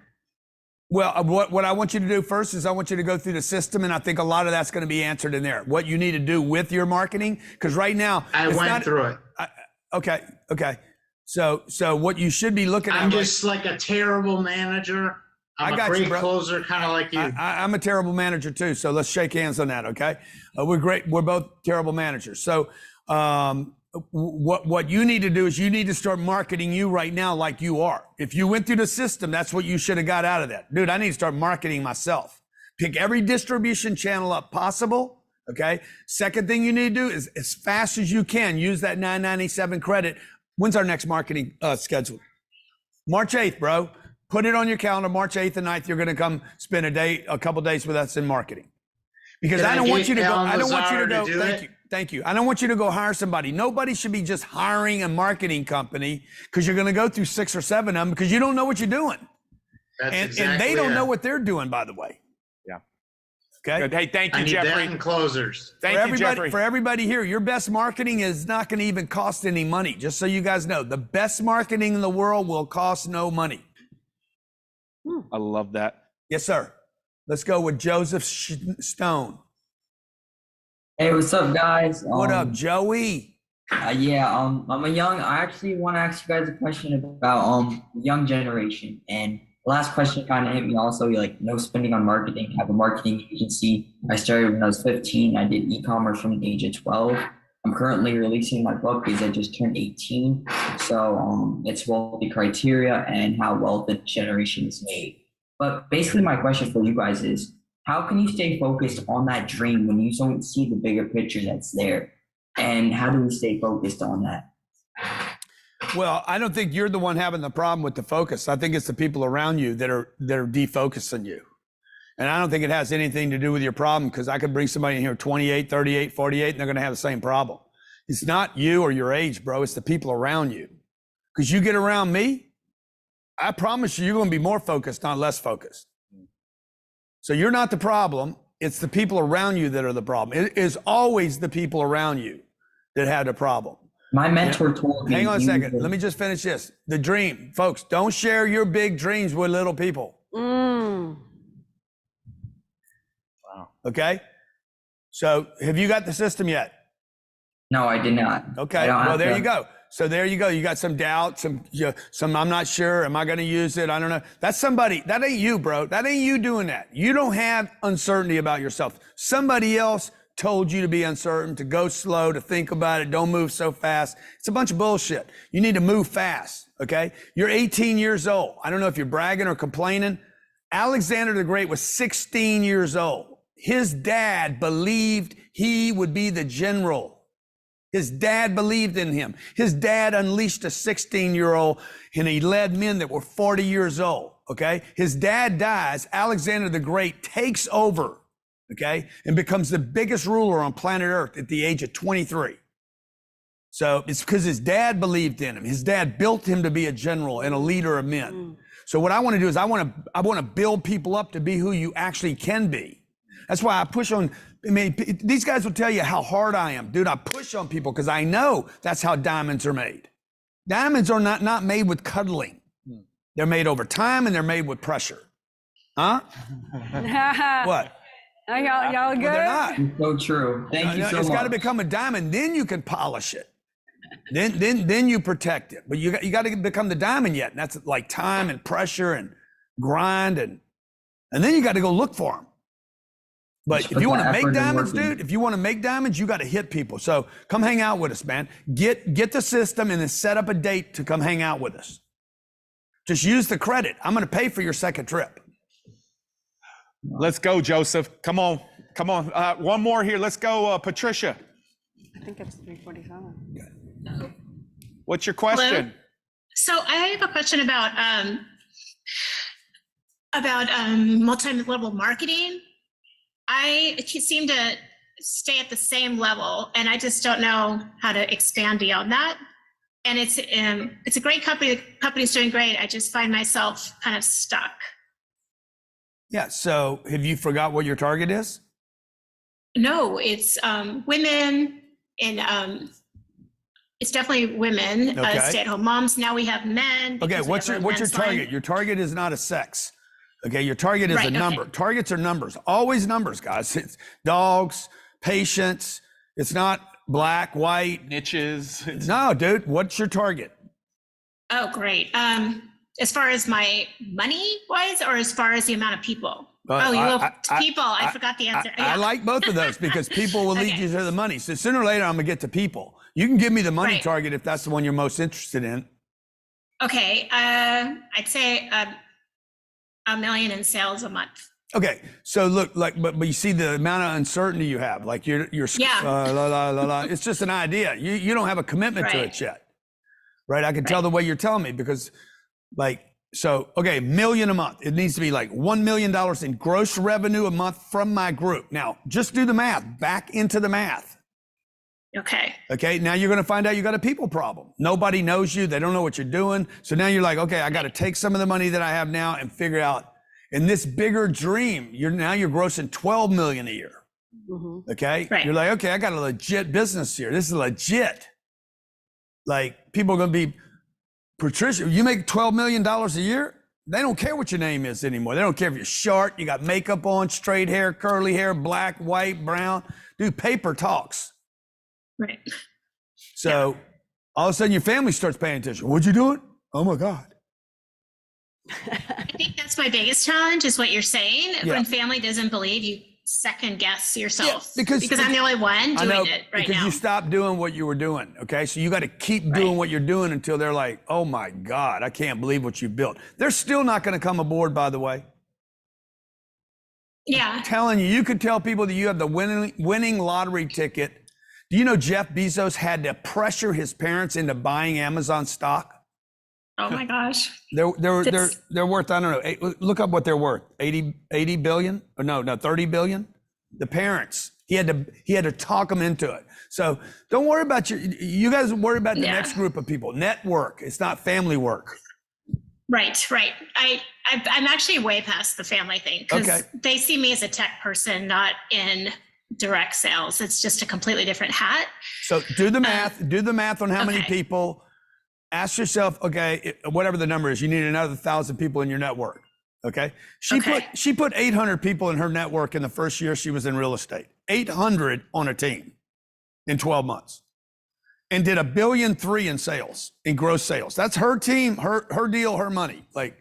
Well, what I want you to do first is I want you to go through the system, and I think a lot of that's going to be answered in there. What you need to do with your marketing, because right now
I went through it.
Okay. So what you should be looking at.
I'm just like a terrible manager. I'm a great closer, kind of like you.
I'm a terrible manager too. So let's shake hands on that, okay? We're great. We're both terrible managers. So what you need to do is you need to start marketing you right now like you are. If you went through the system, that's what you should have got out of that. Dude, I need to start marketing myself. Pick every distribution channel up possible, okay? Second thing you need to do is as fast as you can, use that $9.97 credit. When's our next marketing schedule? March 8th, bro. Put it on your calendar, March 8th and 9th, you're going to come spend a couple days with us in marketing. Because I don't want you to go, thank you. I don't want you to go hire somebody. Nobody should be just hiring a marketing company because you're going to go through 6 or 7 of them because you don't know what you're doing. And they don't know what they're doing, by the way.
Yeah.
Okay.
Good. Hey, thank you,
I need
Jeffrey.
that and closers.
Thank you, Jeffrey.
For everybody here, your best marketing is not going to even cost any money. Just so you guys know, the best marketing in the world will cost no money.
I love that.
Yes, sir. Let's go with Joseph Stone.
Hey, what's up, guys?
What up, Joey?
I actually want to ask you guys a question about young generation. And the last question kind of hit me also. You're like, no spending on marketing. I have a marketing agency. I started when I was 15. I did e-commerce from the age of 12. I'm currently releasing my book because I just turned 18. So it's wealthy criteria and how wealth and generation is made. But basically my question for you guys is, how can you stay focused on that dream when you don't see the bigger picture that's there? And how do we stay focused on that?
Well, I don't think you're the one having the problem with the focus. I think it's the people around you that are defocusing you. And I don't think it has anything to do with your problem because I could bring somebody in here 28, 38, 48, and they're going to have the same problem. It's not you or your age, bro. It's the people around you. Because you get around me, I promise you're going to be more focused, not less focused. So you're not the problem. It's the people around you that are the problem. It is always the people around you that have the problem.
My mentor told me.
Hang on a second. Let me just finish this. The dream. Folks, don't share your big dreams with little people.
Mm.
Wow. Okay? So have you got the system yet?
No, I did not.
Okay. Well, there you go. So there you go. You got some doubt, some I'm not sure. Am I going to use it? I don't know. That's somebody. That ain't you, bro. That ain't you doing that. You don't have uncertainty about yourself. Somebody else told you to be uncertain, to go slow, to think about it. Don't move so fast. It's a bunch of bullshit. You need to move fast. Okay. You're 18 years old. I don't know if you're bragging or complaining. Alexander the Great was 16 years old. His dad believed he would be the general. His dad believed in him. His dad unleashed a 16-year-old and he led men that were 40 years old, okay? His dad dies. Alexander the Great takes over, okay, and becomes the biggest ruler on planet Earth at the age of 23. So it's because his dad believed in him. His dad built him to be a general and a leader of men. So what I want to do is I want to build people up to be who you actually can be. That's why I push on. I mean, these guys will tell you how hard I am, dude. I push on people because I know that's how diamonds are made. Diamonds are not made with cuddling. They're made over time and they're made with pressure. Huh? What?
Oh, y'all good?
Well, they're not.
So true. Thank you so much.
It's got to become a diamond, then you can polish it. Then you protect it. But you got to become the diamond yet. And that's like time and pressure and grind and then you got to go look for them. But if you want to make diamonds, dude, if you want to make diamonds, you got to hit people. So come hang out with us, man. Get the system and then set up a date to come hang out with us. Just use the credit. I'm going to pay for your second trip.
Let's go, Joseph. Come on. One more here. Let's go, Patricia.
I think it's 3:47.
What's your question?
Hello? So I have a question about multi-level marketing. I seem to stay at the same level, and I just don't know how to expand beyond that. And it's a great company. The company's doing great. I just find myself kind of stuck.
Yeah. So have you forgot what your target is?
No, it's women, and it's definitely women,
Okay.
stay-at-home moms. Now we have men.
Okay.
because we
What's
have
your
a men's
target?
line.
Your target is not a sex. Okay. Your target is
Right,
a number.
okay.
Targets are numbers. Always numbers, guys. It's dogs, patients. It's not black, white.
Niches.
No, dude. What's your target?
Oh, great. As far as my money wise, or as far as the amount of people? People. I forgot the answer.
I like both of those because people will lead you to the money. So sooner or later, I'm gonna get to people. You can give me the money
Right.
target if that's the one you're most interested in.
Okay. I'd say $1 million in sales a month.
Okay, so look, but you see the amount of uncertainty you have, like you're
Yeah.
la, la, la, la. It's just an idea. You don't have a commitment to
Right.
it yet, right? I can tell the way you're telling me because, okay, $1 million a month. It needs to be like $1 million in gross revenue a month from my group. Now, just do the math. Back into the math.
Okay.
Okay, now you're going to find out you got a people problem. Nobody knows you. They don't know what you're doing. So now you're like, okay, I got to take some of the money that I have now and figure out. In this bigger dream, you're grossing $12 million a year.
Mm-hmm.
Okay,
Right.
You're like, okay, I got a legit business here. This is legit. Like people are going to be, Patricia, you make $12 million a year. They don't care what your name is anymore. They don't care if you're short, you got makeup on, straight hair, curly hair, black, white, brown. Dude, paper talks.
Right.
So all of a sudden your family starts paying attention. What'd you do? Oh my God.
I think that's my biggest challenge is what you're saying.
Yeah.
When family doesn't believe, you second guess yourself.
Yeah, because
I'm the only one
I know,
doing it right
because
now.
you stopped doing what you were doing. Okay. So you got to keep doing what you're doing until they're like, oh my God, I can't believe what you built. They're still not going to come aboard, by the way.
Yeah.
I'm telling you, you could tell people that you have the winning lottery ticket. Do you know Jeff Bezos had to pressure his parents into buying Amazon stock?
Oh my gosh.
They're worth, I don't know, look up what they're worth. 80 billion? Or no, 30 billion? The parents. He had to talk them into it. So don't worry about you guys worry about the next group of people. Network. It's not family work.
Right. I'm actually way past the family thing because they see me as a tech person, not in direct sales. It's just a completely different hat.
So do the math on how many people. Ask yourself, okay, whatever the number is, you need another 1,000 people in your network. Okay. She put 800 people in her network in the first year she was in real estate. 800 on a team in 12 months. And did $1.3 billion in sales, in gross sales. That's her team, her deal, her money. Like,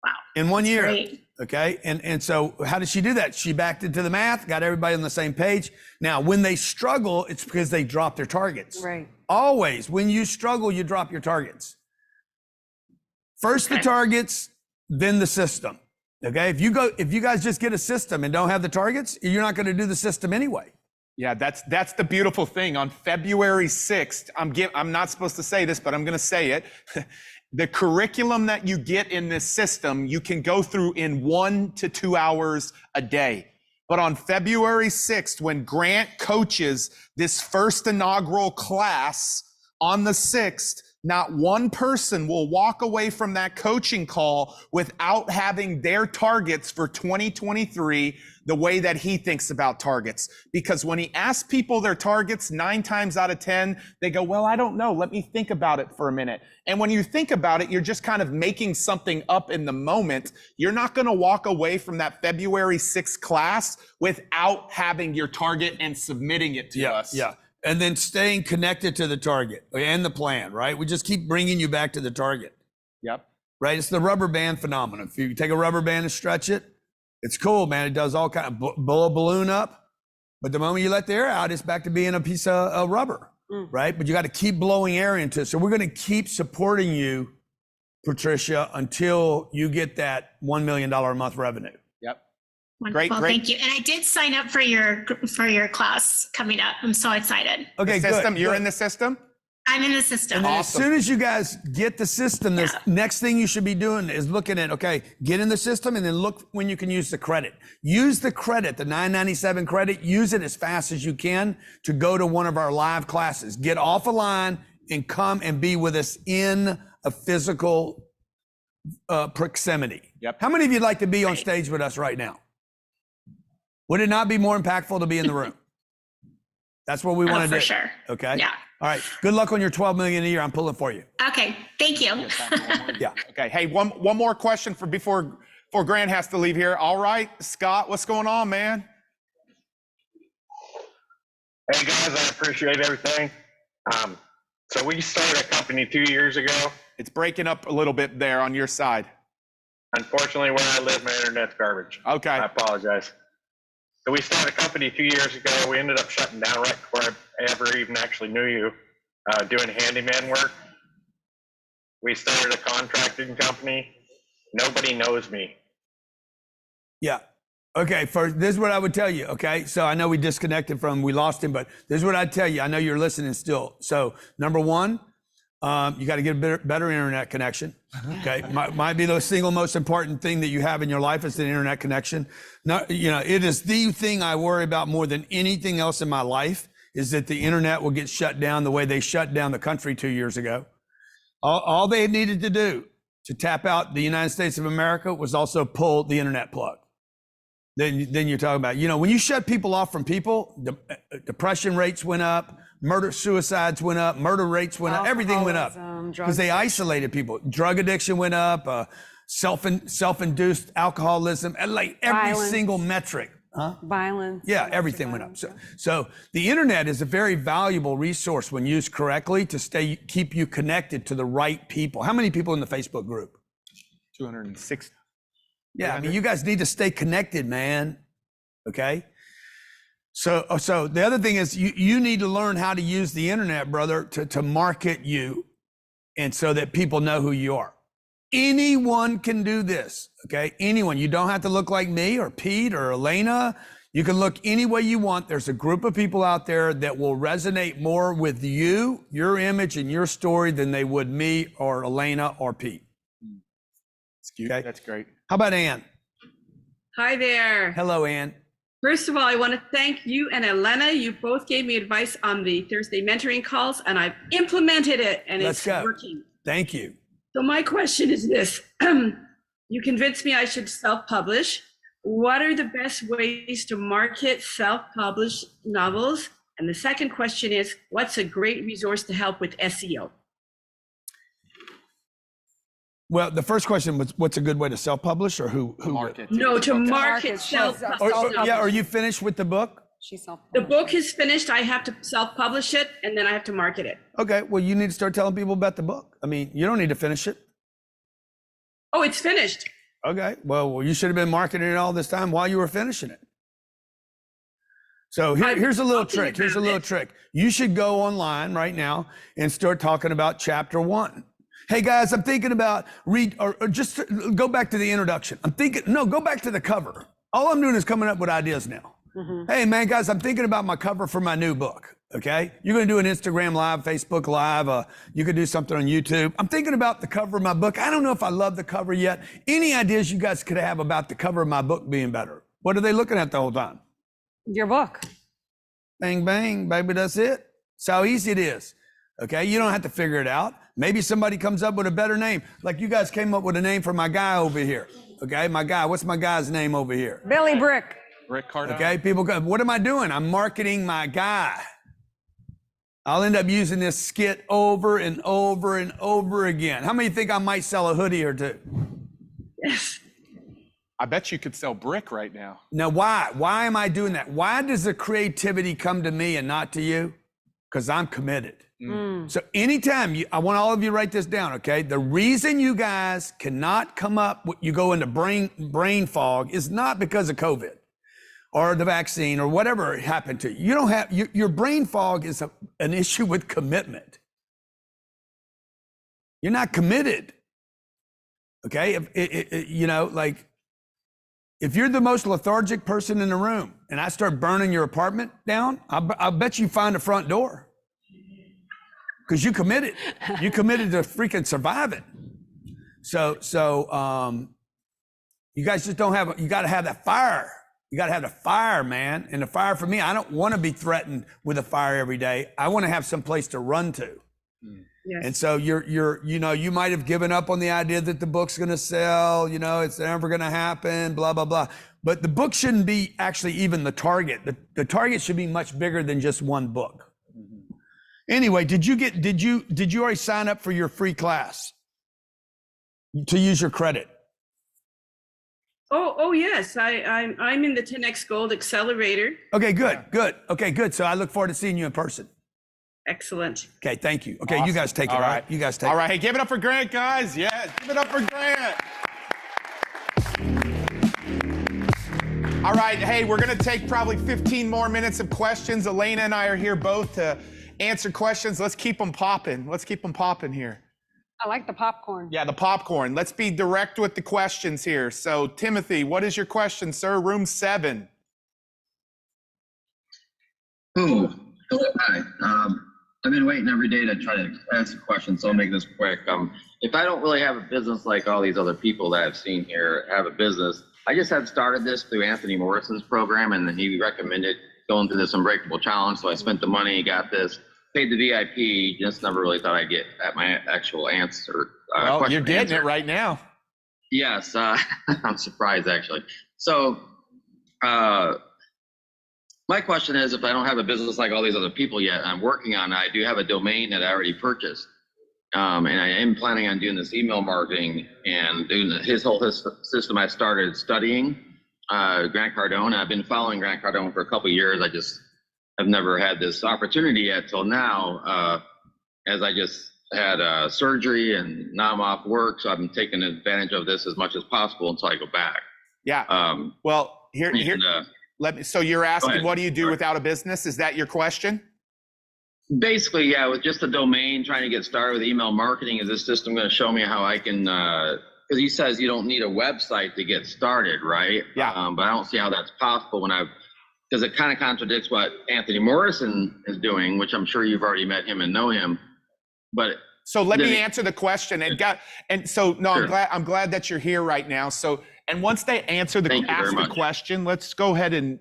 wow.
In 1 year.
Great.
Okay. And so how did she do that? She backed into the math, got everybody on the same page. Now, when they struggle, it's because they drop their targets.
Right.
Always, when you struggle, you drop your targets. First the targets, then the system. Okay. If you guys just get a system and don't have the targets, you're not going to do the system anyway.
Yeah, that's the beautiful thing. On February 6th, I'm not supposed to say this, but I'm going to say it. The curriculum that you get in this system, you can go through in 1 to 2 hours a day. But on February 6th, when Grant coaches this first inaugural class on the 6th, not one person will walk away from that coaching call without having their targets for 2023 the way that he thinks about targets. Because when he asks people their targets, 9 times out of 10, they go, well, I don't know. Let me think about it for a minute. And when you think about it, you're just kind of making something up in the moment. You're not going to walk away from that February 6th class without having your target and submitting it to us.
Yeah. And then staying connected to the target and the plan, right? We just keep bringing you back to the target.
Yep.
Right? It's the rubber band phenomenon. If you take a rubber band and stretch it, it's cool, man. It does all kind of blow a balloon up. But the moment you let the air out, it's back to being a piece of rubber, right? But you got to keep blowing air into it. So we're going to keep supporting you, Patricia, until you get that $1 million a month revenue.
Yep.
Wonderful,
Great.
thank you. And I did sign up for your class coming up. I'm so excited.
Okay,
the system,
good.
you're in the system?
I'm in the system.
And then as soon as you guys get the system, the next thing you should be doing is looking at, okay, get in the system and then look when you can use the credit. Use the credit, the $9.97 credit, use it as fast as you can to go to one of our live classes. Get off a line and come and be with us in a physical proximity.
Yep.
How many of you'd like to be on stage with us right now? Would it not be more impactful to be in the room? That's what we want to do.
For sure.
Okay.
Yeah.
All right. Good luck on your $12 million a year. I'm pulling for you.
Okay. Thank you.
Yeah.
Okay. Hey, one more question before Grant has to leave here. All right, Scott, what's going on, man?
Hey guys, I appreciate everything. So we started a company 2 years ago.
It's breaking up a little bit there on your side.
Unfortunately, where I live, my internet's garbage.
Okay.
I apologize. So we started a company 2 years ago. We ended up shutting down right before I ever even actually knew you, doing handyman work. We started a contracting company. Nobody knows me.
Yeah. Okay. First, this is what I would tell you. Okay. So I know we disconnected we lost him, but this is what I'd tell you. I know you're listening still. So number one, you got to get a better internet connection. Okay. might be the single most important thing that you have in your life is the internet connection. It is the thing I worry about more than anything else in my life is that the internet will get shut down the way they shut down the country 2 years ago. All they needed to do to tap out the United States of America was also pull the internet plug. Then you're talking about, when you shut people off from people, depression rates went up, suicides went up, murder rates went up, everything went up because they isolated people. Drug addiction went up, self-induced alcoholism, like every single metric.
Violence.
Yeah, everything went up. So the internet is a very valuable resource when used correctly to keep you connected to the right people. How many people in the Facebook group?
260.
Yeah, I mean, you guys need to stay connected, man. Okay. So the other thing is you need to learn how to use the internet, brother, to market you and so that people know who you are. Anyone can do this. Okay. Anyone. You don't have to look like me or Pete or Elena. You can look any way you want. There's a group of people out there that will resonate more with you, your image and your story than they would me or Elena or Pete.
Okay. That's great.
How about Ann?
Hi there.
Hello, Ann.
First of all, I want to thank you and Elena. You both gave me advice on the Thursday mentoring calls, and I've implemented it, and it's working.
Thank you.
So my question is this. You convinced me I should self-publish. What are the best ways to market self-published novels? And the second question is, what's a great resource to help with SEO?
Well, the first question was, what's a good way to self-publish or who
market? No, to market self-publish.
Are you finished with the book?
The book is finished. I have to self-publish it, and then I have to market it.
Okay, well, you need to start telling people about the book. I mean, you don't need to finish it.
Oh, it's finished.
Okay, well, you should have been marketing it all this time while you were finishing it. So here's a little trick. Here's a little trick. You should go online right now and start talking about chapter 1. Hey guys, I'm thinking about or just go back to the introduction. Go back to the cover. All I'm doing is coming up with ideas now. Hey man, guys, I'm thinking about my cover for my new book. Okay. You're going to do an Instagram live, Facebook live. You could do something on YouTube. I'm thinking about the cover of my book. I don't know if I love the cover yet. Any ideas you guys could have about the cover of my book being better? What are they looking at the whole time?
Your book.
Bang, bang, baby, that's it. That's how easy it is. Okay, you don't have to figure it out. Maybe somebody comes up with a better name. Like you guys came up with a name for my guy over here. Okay, my guy, what's my guy's name over here?
Billy Brick.
Rick Cardone.
Okay, people go, what am I doing? I'm marketing my guy. I'll end up using this skit over and over and over again. How many think I might sell a hoodie or two?
Yes.
I bet you could sell brick right now.
Now, why? Why am I doing that? Why does the creativity come to me and not to you? Because I'm committed. So anytime I want all of you to write this down, okay? The reason you guys cannot come up, you go into brain fog is not because of COVID or the vaccine or whatever happened to you. You don't have, your brain fog is an issue with commitment. You're not committed, okay? If you're the most lethargic person in the room and I start burning your apartment down, I bet you find a front door. Because you committed. You committed to freaking surviving. So you guys just don't have, you got to have that fire. You got to have the fire, man. And the fire for me, I don't want to be threatened with a fire every day. I want to have some place to run to.
Yes.
And so you might have given up on the idea that the book's going to sell, it's never going to happen, blah, blah, blah. But the book shouldn't be actually even the target. The target should be much bigger than just one book. Anyway, did you already sign up for your free class to use your credit?
Oh yes, I'm in the 10X Gold Accelerator.
Okay, good. Okay, good. So I look forward to seeing you in person.
Excellent.
Okay, thank you. Okay,
Awesome.
You guys take it.
All
All right, you guys take it.
All right, hey, give it up for Grant, guys. Yeah, give it up for Grant. All right, hey, we're gonna take probably 15 more minutes of questions. Elena and I are here both to answer questions. Let's keep them popping. Let's keep them popping here.
I like the popcorn.
Yeah, the popcorn. Let's be direct with the questions here. So, Timothy, what is your question, sir? Room 7.
Hello, hi. I've been waiting every day to try to ask a question, so I'll make this quick. If I don't really have a business like all these other people that I've seen here have a business, I just had started this through Anthony Morrison's program, and he recommended going through this Unbreakable challenge. So I spent the money, got this, paid the VIP, just never really thought I'd get at my actual answer.
Well, you're getting it right now.
Yes, I'm surprised actually. So my question is, if I don't have a business like all these other people yet, I'm working on it. I do have a domain that I already purchased. And I am planning on doing this email marketing and doing his whole system. I started studying Grant Cardone. I've been following Grant Cardone for a couple of years. I just have never had this opportunity yet till now, as I just had surgery and now I'm off work. So I've been taking advantage of this as much as possible until I go back.
Yeah. Well, here, so you're asking, what do you do without a business? Is that your question?
Basically, yeah, with just a domain, trying to get started with email marketing, is this system going to show me how I can, because he says you don't need a website to get started, right?
Yeah.
But I don't see how that's possible because it kind of contradicts what Anthony Morrison is doing, which I'm sure you've already met him and know him. But
so let me answer the question.
Sure.
I'm glad that you're here right now. So, and once they ask the question, let's go ahead and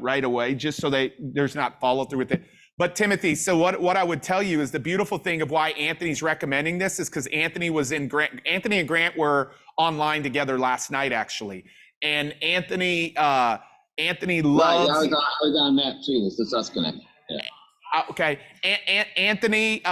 right away, just so there's not follow through with it. But Timothy, so what I would tell you is the beautiful thing of why Anthony's recommending this is because Anthony and Grant were online together last night, actually. And Anthony loves.
Right, yeah, I was on that too. This is us connected. Yeah.
Okay, Anthony.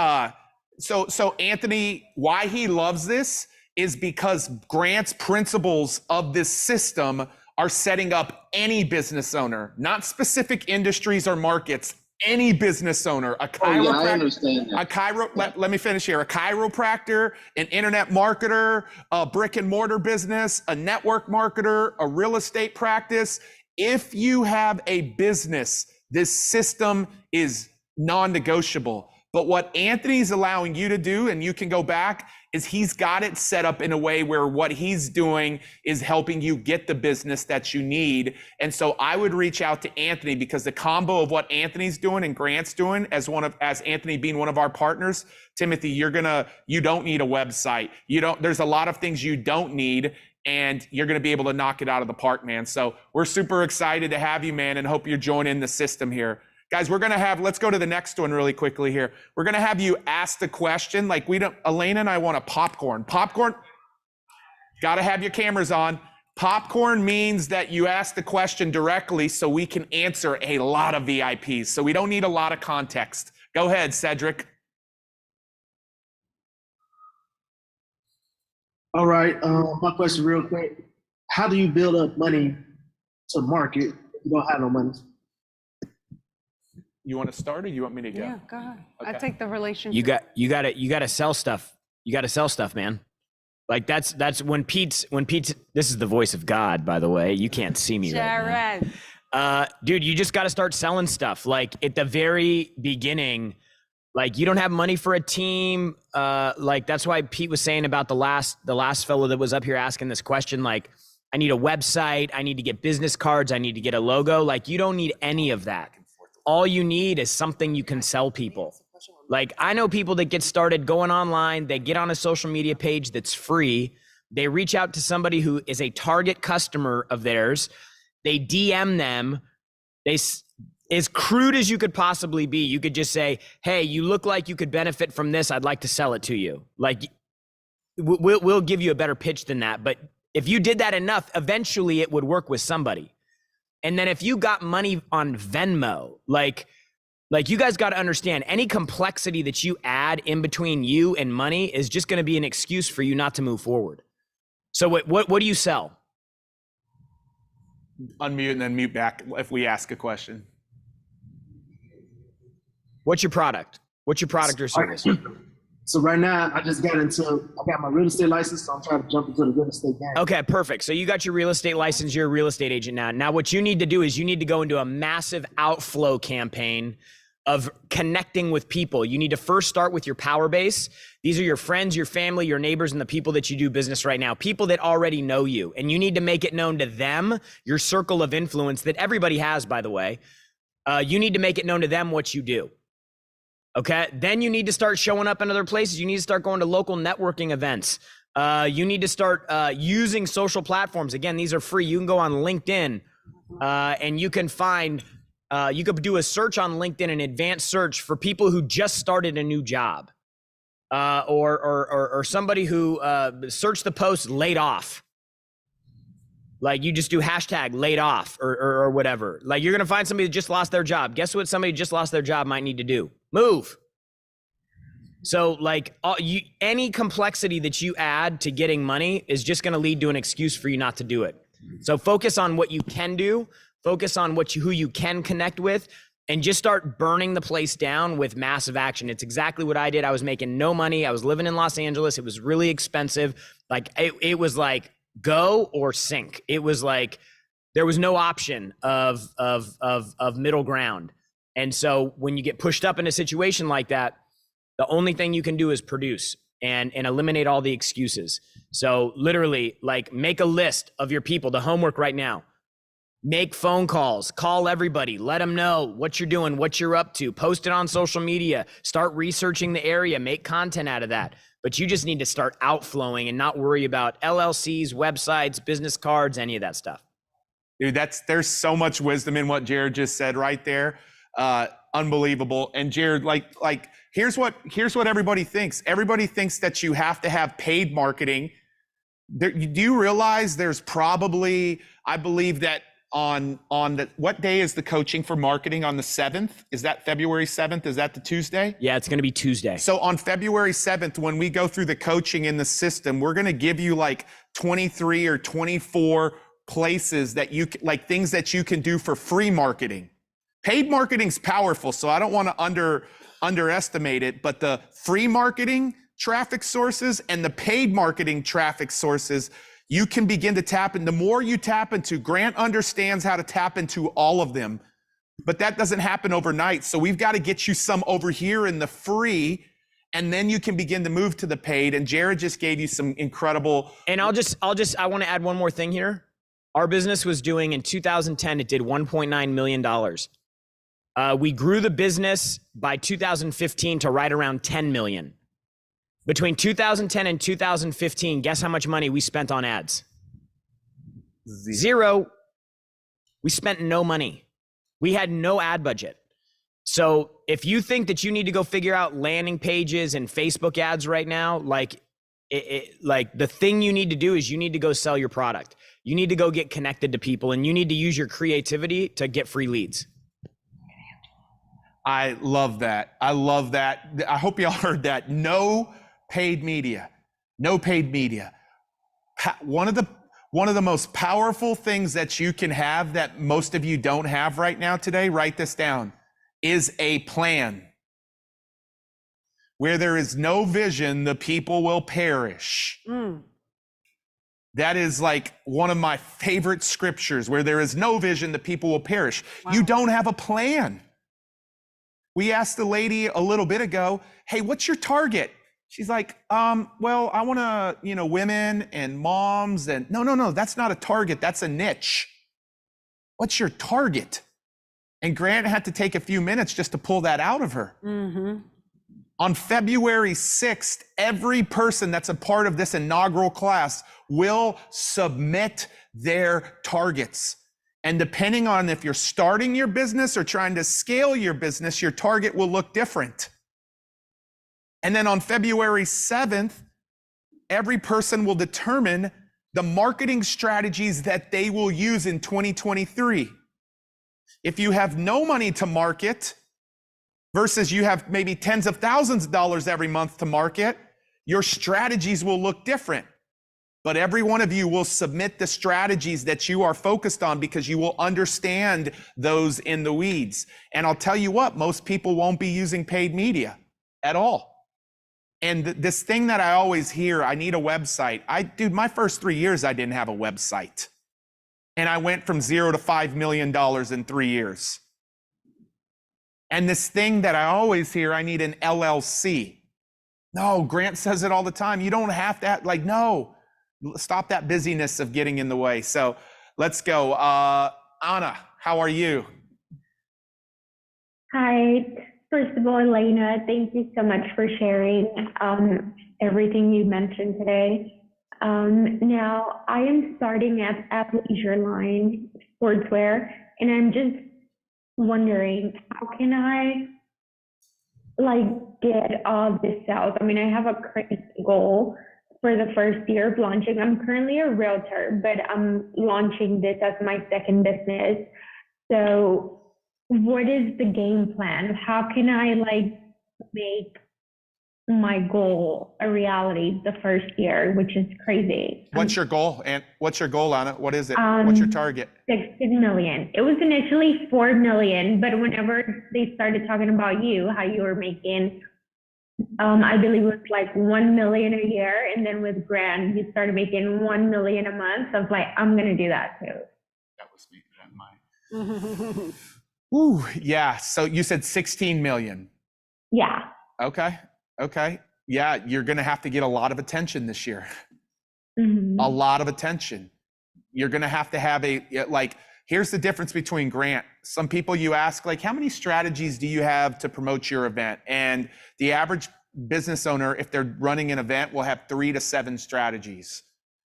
So Anthony, why he loves this is because Grant's principles of this system are setting up any business owner, not specific industries or markets. Any business owner, a chiropractor,
I understand that.
Let me finish here. A chiropractor, an internet marketer, a brick and mortar business, a network marketer, a real estate practice. If you have a business, this system is non-negotiable. But what Anthony's allowing you to do, and you can go back, is he's got it set up in a way where what he's doing is helping you get the business that you need. And so I would reach out to Anthony, because the combo of what Anthony's doing and Grant's doing as Anthony being one of our partners, Timothy, you don't need a website. There's a lot of things you don't need, and you're going to be able to knock it out of the park, man. So we're super excited to have you, man, and hope you're joining the system here. Guys, let's go to the next one really quickly here. We're going to have you ask the question. Like Elena and I want a popcorn. Popcorn, got to have your cameras on. Popcorn means that you ask the question directly so we can answer a lot of VIPs. So we don't need a lot of context. Go ahead, Cedric.
All right, my question real quick. How do you build up money to market if you don't have no money?
You want to start, or you want me to go?
Yeah, go ahead.
Okay.
I take the relationship.
You got to sell stuff. You got to sell stuff, man. Like that's when Pete's, this is the voice of God, by the way. You can't see me right now. Dude, you just got to start selling stuff. Like at the very beginning, like you don't have money for a team. Like that's why Pete was saying about the last fellow that was up here asking this question. Like, I need a website. I need to get business cards. I need to get a logo. Like you don't need any of that. All you need is something you can sell people. Like I know people that get started going online, they get on a social media page that's free. They reach out to somebody who is a target customer of theirs. They DM them. As crude as you could possibly be, you could just say, hey, you look like you could benefit from this. I'd like to sell it to you. Like we'll give you a better pitch than that. But if you did that enough, eventually it would work with somebody. And then if you got money on Venmo, like you guys got to understand, any complexity that you add in between you and money is just going to be an excuse for you not to move forward. So what do you sell?
Unmute and then mute back if we ask a question.
What's your product? What's your product or service?
So right now, I got my real estate license, so I'm trying to jump into the real estate game.
Okay, perfect. So you got your real estate license, you're a real estate agent now. Now what you need to do is you need to go into a massive outflow campaign of connecting with people. You need to first start with your power base. These are your friends, your family, your neighbors, and the people that you do business right now, people that already know you. And you need to make it known to them, your circle of influence that everybody has, by the way. You need to make it known to them what you do. Okay, then you need to start showing up in other places. You need to start going to local networking events. You need to start using social platforms. Again, these are free. You can go on LinkedIn and you can find, you could do a search on LinkedIn, an advanced search for people who just started a new job or somebody who searched the post laid off. Like you just do hashtag laid off or whatever. Like you're going to find somebody that just lost their job. Guess what somebody just lost their job might need to do? Move. So like any complexity that you add to getting money is just going to lead to an excuse for you not to do it. So focus on what you can do, focus on who you can connect with, and just start burning the place down with massive action. It's exactly what I did. I was making no money. I was living in Los Angeles. It was really expensive. Like it was like go or sink. It was like there was no option of middle ground. And so when you get pushed up in a situation like that, the only thing you can do is produce and eliminate all the excuses. So literally, like, make a list of your people, the homework right now. Make phone calls, call everybody, let them know what you're doing, what you're up to, post it on social media, start researching the area, make content out of that. But you just need to start outflowing and not worry about LLCs, websites, business cards, any of that stuff.
Dude, there's so much wisdom in what Jared just said right there. Unbelievable. And Jared, like here's what everybody thinks. Everybody thinks that you have to have paid marketing. Do you realize there's probably, I believe that what day is the coaching for marketing? On the 7th? Is that February 7th? Is that the Tuesday?
Yeah, it's going to be Tuesday.
So on February 7th, when we go through the coaching in the system, we're going to give you like 23 or 24 places that things that you can do for free marketing. Paid marketing's powerful, so I don't want to underestimate it, but the free marketing traffic sources and the paid marketing traffic sources, you can begin to tap in. The more you tap into, Grant understands how to tap into all of them, but that doesn't happen overnight. So we've got to get you some over here in the free, and then you can begin to move to the paid. And Jared just gave you some incredible.
And I want to add one more thing here. Our business was doing in 2010, it did $1.9 million. We grew the business by 2015 to right around 10 million. Between 2010 and 2015, guess how much money we spent on ads? Zero. We spent no money. We had no ad budget. So if you think that you need to go figure out landing pages and Facebook ads right now, like the thing you need to do is you need to go sell your product. You need to go get connected to people, and you need to use your creativity to get free leads.
I love that. I love that. I hope y'all heard that. No paid media. No paid media. One of the most powerful things that you can have that most of you don't have right now today, write this down, is a plan. Where there is no vision, the people will perish. That is like one of my favorite scriptures. Where there is no vision, the people will perish. Wow. You don't have a plan. We asked the lady a little bit ago, hey, what's your target? She's like, well, I want to, women and moms and no, that's not a target. That's a niche. What's your target? And Grant had to take a few minutes just to pull that out of her. On February 6th, every person that's a part of this inaugural class will submit their targets. And depending on if you're starting your business or trying to scale your business, your target will look different. And then on February 7th, every person will determine the marketing strategies that they will use in 2023. If you have no money to market versus you have maybe tens of thousands of dollars every month to market, your strategies will look different. But every one of you will submit the strategies that you are focused on because you will understand those in the weeds. And I'll tell you what, most people won't be using paid media at all. And this thing that I always hear, I need a website. Dude, my first 3 years, I didn't have a website. And I went from 0 to $5 million in 3 years. And this thing that I always hear, I need an LLC. No, Grant says it all the time. You don't have to, no. Stop that busyness of getting in the way. So let's go. Anna, how are you?
Hi. First of all, Elena, thank you so much for sharing everything you mentioned today. Now, I am starting at athleisure line sportswear, and I'm just wondering, how can I get all this sales? I mean, I have a crazy goal for the first year of launching. I'm currently a realtor, but I'm launching this as my second business. So what is the game plan? How can I make my goal a reality the first year, which is crazy?
What's your goal? And what's your goal, Anna? What is it? What's your target?
16 million. It was initially 4 million, but whenever they started talking about how you were making, I believe it was 1 million a year. And then with Grant, you started making 1 million a month. So I was like, I'm going to do that too.
That was me. Mine. Ooh, yeah. So you said 16 million.
Yeah.
Okay. Yeah, you're going to have to get a lot of attention this year. A lot of attention. You're going to have here's the difference between Grant. Some people you ask, how many strategies do you have to promote your event? And the average business owner, if they're running an event, will have 3 to 7 strategies.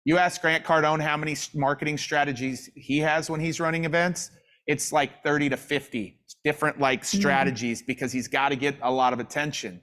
You ask Grant Cardone how many marketing strategies he has when he's running events, it's 30 to 50 different strategies because he's got to get a lot of attention.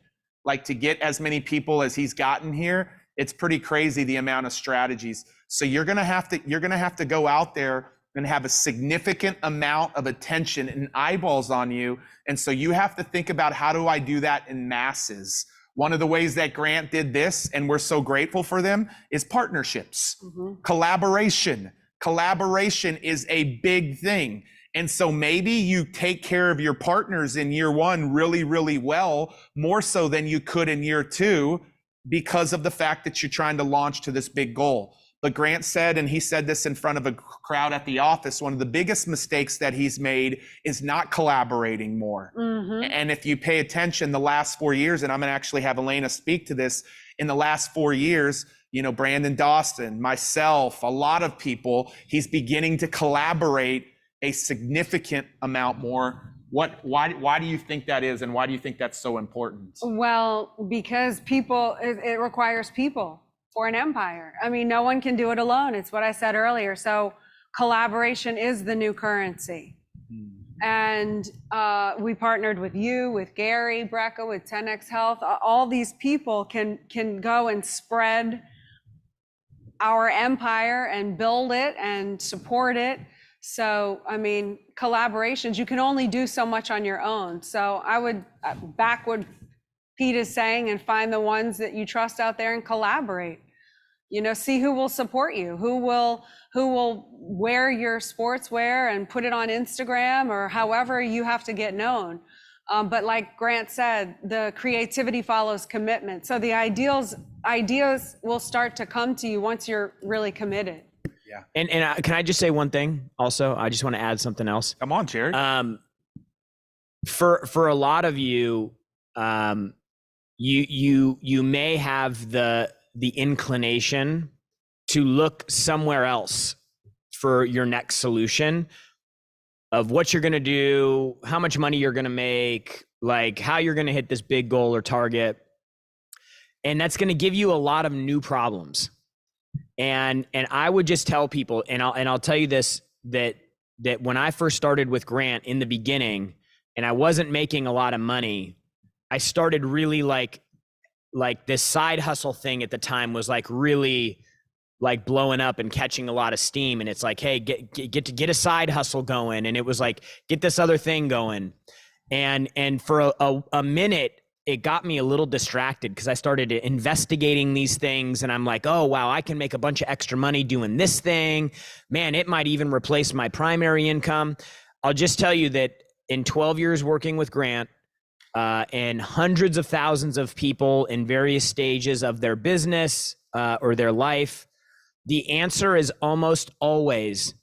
To get as many people as he's gotten here, it's pretty crazy the amount of strategies. So you're gonna have to go out there and have a significant amount of attention and eyeballs on you. And so you have to think about, how do I do that in masses? One of the ways that Grant did this, and we're so grateful for them, is partnerships. Collaboration. Collaboration is a big thing. And so maybe you take care of your partners in year 1 really, really well, more so than you could in year 2, because of the fact that you're trying to launch to this big goal. But Grant said, and he said this in front of a crowd at the office, one of the biggest mistakes that he's made is not collaborating more. And if you pay attention, the last 4 years, and I'm going to actually have Elena speak to this, in the last 4 years, you know, Brandon Dawson, myself, a lot of people, he's beginning to collaborate a significant amount more. Why do you think that is, and why do you think that's so important?
Well, because it requires people for an empire. I mean, no one can do it alone. It's what I said earlier. So collaboration is the new currency. And we partnered with you, with Gary Brecka, with 10X Health. All these people can go and spread our empire and build it and support it. So, I mean, collaborations, you can only do so much on your own. So I would back what Pete is saying and find the ones that you trust out there and collaborate. You know, see who will support you, who will wear your sportswear and put it on Instagram or however you have to get known. But like Grant said, the creativity follows commitment. So the ideas will start to come to you once you're really committed.
Yeah.
And can I just say one thing also? I just want to add something else.
Come on, Jared.
For a lot of you, you may have the inclination to look somewhere else for your next solution of what you're going to do, how much money you're going to make, like how you're going to hit this big goal or target. And that's going to give you a lot of new problems. And I would just tell people, and I'll tell you this, that when I first started with Grant in the beginning and I wasn't making a lot of money, I started really like this side hustle thing at the time was like really like blowing up and catching a lot of steam. And it's like, hey, get a side hustle going. And it was like, get this other thing going. And for a minute, it got me a little distracted because I started investigating these things and I'm like, oh, wow, I can make a bunch of extra money doing this thing. Man, it might even replace my primary income. I'll just tell you that in 12 years working with Grant, and hundreds of thousands of people in various stages of their business or their life, the answer is almost always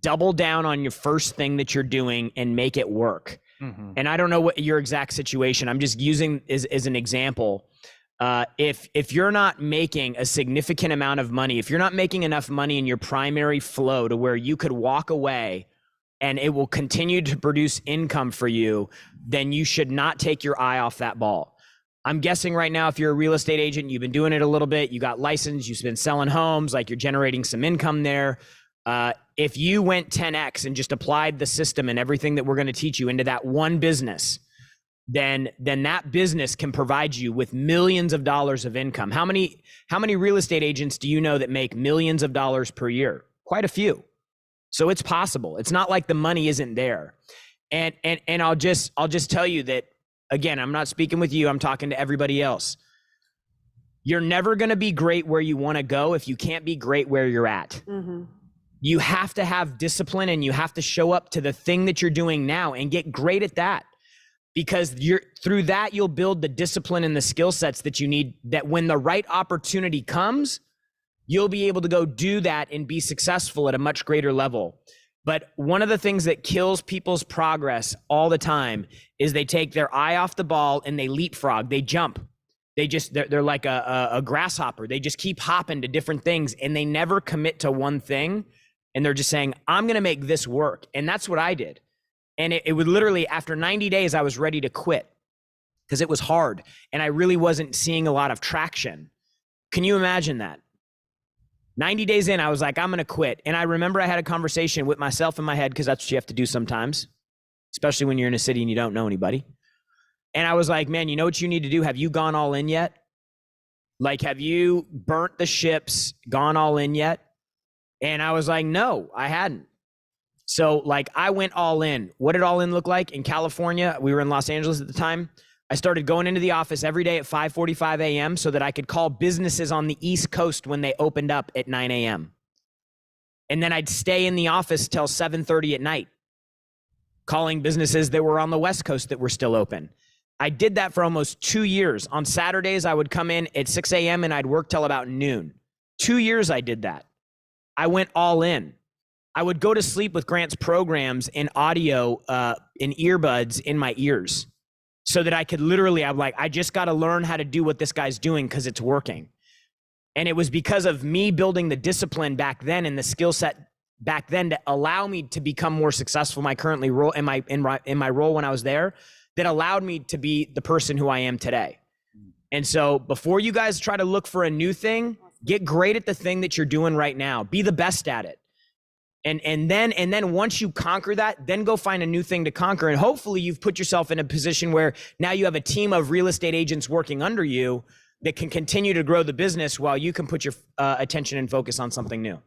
double down on your first thing that you're doing and make it work. And I don't know what your exact situation, I'm just using as an example. If you're not making a significant amount of money, if you're not making enough money in your primary flow to where you could walk away and it will continue to produce income for you, then you should not take your eye off that ball. I'm guessing right now, if you're a real estate agent, you've been doing it a little bit, you got licensed, you've been selling homes, like you're generating some income there. If you went 10X and just applied the system and everything that we're going to teach you into that one business, then that business can provide you with millions of dollars of income. How many real estate agents do you know that make millions of dollars per year? Quite a few. So it's possible. It's not like the money isn't there. And I'll just tell you that, again, I'm not speaking with you, I'm talking to everybody else. You're never going to be great where you want to go if you can't be great where you're at. You have to have discipline and you have to show up to the thing that you're doing now and get great at that, because through that you'll build the discipline and the skill sets that you need, that when the right opportunity comes, you'll be able to go do that and be successful at a much greater level. But one of the things that kills people's progress all the time is they take their eye off the ball and they leapfrog, they jump. They're like a grasshopper. They just keep hopping to different things and they never commit to one thing. And they're just saying, I'm going to make this work. And that's what I did. And it would literally, after 90 days, I was ready to quit because it was hard. And I really wasn't seeing a lot of traction. Can you imagine that? 90 days in, I was like, I'm going to quit. And I remember I had a conversation with myself in my head, because that's what you have to do sometimes, especially when you're in a city and you don't know anybody. And I was like, man, you know what you need to do? Have you gone all in yet? Like, have you burnt the ships, gone all in yet? And I was like, no, I hadn't. So like I went all in. What did all in look like? In California, we were in Los Angeles at the time. I started going into the office every day at 5:45 a.m. so that I could call businesses on the East Coast when they opened up at 9 a.m. And then I'd stay in the office till 7:30 at night, calling businesses that were on the West Coast that were still open. I did that for almost 2 years. On Saturdays, I would come in at 6 a.m. and I'd work till about noon. 2 years I did that. I went all in. I would go to sleep with Grant's programs in audio, in earbuds in my ears, so that I could literally, I'm like, I just got to learn how to do what this guy's doing because it's working. And it was because of me building the discipline back then and the skill set back then to allow me to become more successful in my currently role, in my role when I was there, that allowed me to be the person who I am today. And so before you guys try to look for a new thing, get great at the thing that you're doing right now. Be the best at it. And then once you conquer that, then go find a new thing to conquer. And hopefully you've put yourself in a position where now you have a team of real estate agents working under you that can continue to grow the business while you can put your attention and focus on something new.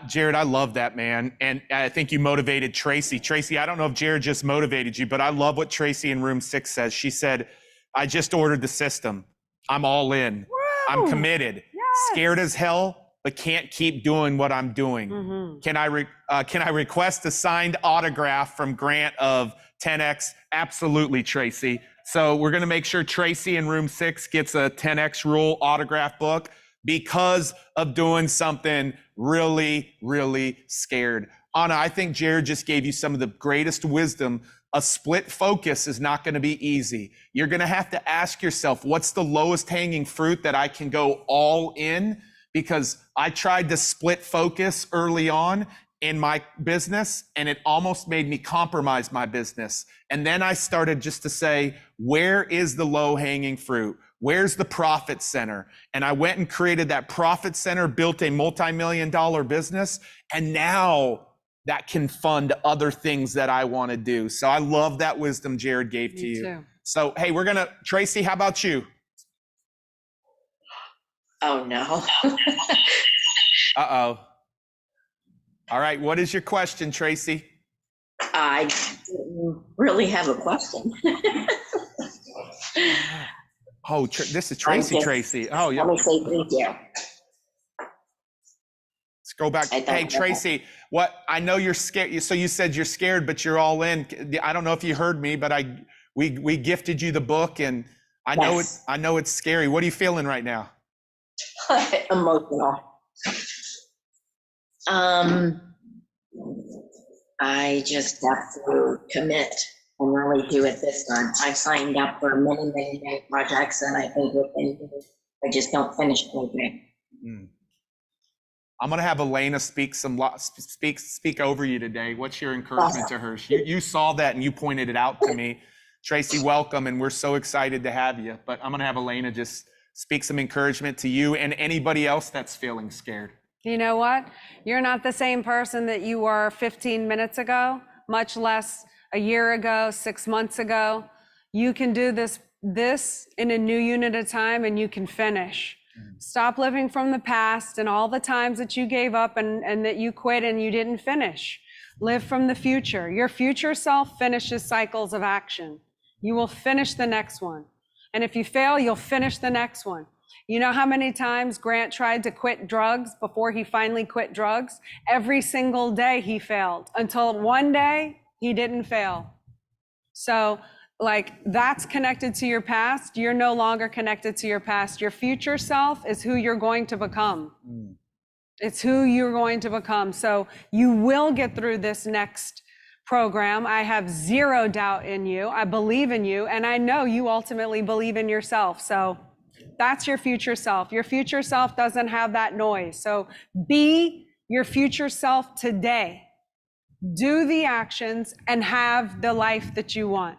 Jared, I love that, man. And I think you motivated Tracy. Tracy, I don't know if Jared just motivated you, but I love what Tracy in room 6 says. She said, I just ordered the system. I'm all in.
Woo!
I'm committed.
Yes.
Scared as hell, but can't keep doing what I'm doing.
Mm-hmm.
Can I request a signed autograph from Grant of 10X? Absolutely, Tracy. So we're going to make sure Tracy in room 6 gets a 10X rule autograph book because of doing something really, really scared. Anna, I think Jared just gave you some of the greatest wisdom. A split focus is not going to be easy. You're going to have to ask yourself, what's the lowest hanging fruit that I can go all in? Because I tried to split focus early on in my business and it almost made me compromise my business. And then I started just to say, where is the low hanging fruit? Where's the profit center? And I went and created that profit center, built a multi-million-dollar business, and now that can fund other things that I want to do. So I love that wisdom Jared gave to you.
Too.
So, hey, Tracy, how about you?
Oh, no.
Uh-oh. All right, what is your question, Tracy?
I didn't really have a question.
Oh, this is Tracy. Oh, yeah.
Let me say thank you.
Let's go back. Hey, Tracy, I know you're scared. So you said you're scared, but you're all in. I don't know if you heard me, but we gifted you the book, and I know it's scary. What are you feeling right now?
Emotional. I just have to commit and really do it this time. I signed up for many, many, many projects, and I think I just don't finish anything.
I'm gonna have Elena speak over you today. What's your encouragement to her? You saw that and you pointed it out to me. Tracy, welcome, and we're so excited to have you. But I'm gonna have Elena just speak some encouragement to you and anybody else that's feeling scared.
You know what? You're not the same person that you were 15 minutes ago, much less a year ago, 6 months ago. You can do this in a new unit at a time, and you can finish. Stop living from the past and all the times that you gave up and that you quit and you didn't finish. Live from the future. Your future self finishes cycles of action. You will finish the next one. And if you fail, you'll finish the next one. You know how many times Grant tried to quit drugs before he finally quit drugs? Every single day he failed until one day he didn't fail. So that's connected to your past. You're no longer connected to your past. Your future self is who you're going to become. It's who you're going to become. So you will get through this next program. I have zero doubt in you. I believe in you. And I know you ultimately believe in yourself. So that's your future self. Your future self doesn't have that noise. So be your future self today. Do the actions and have the life that you want.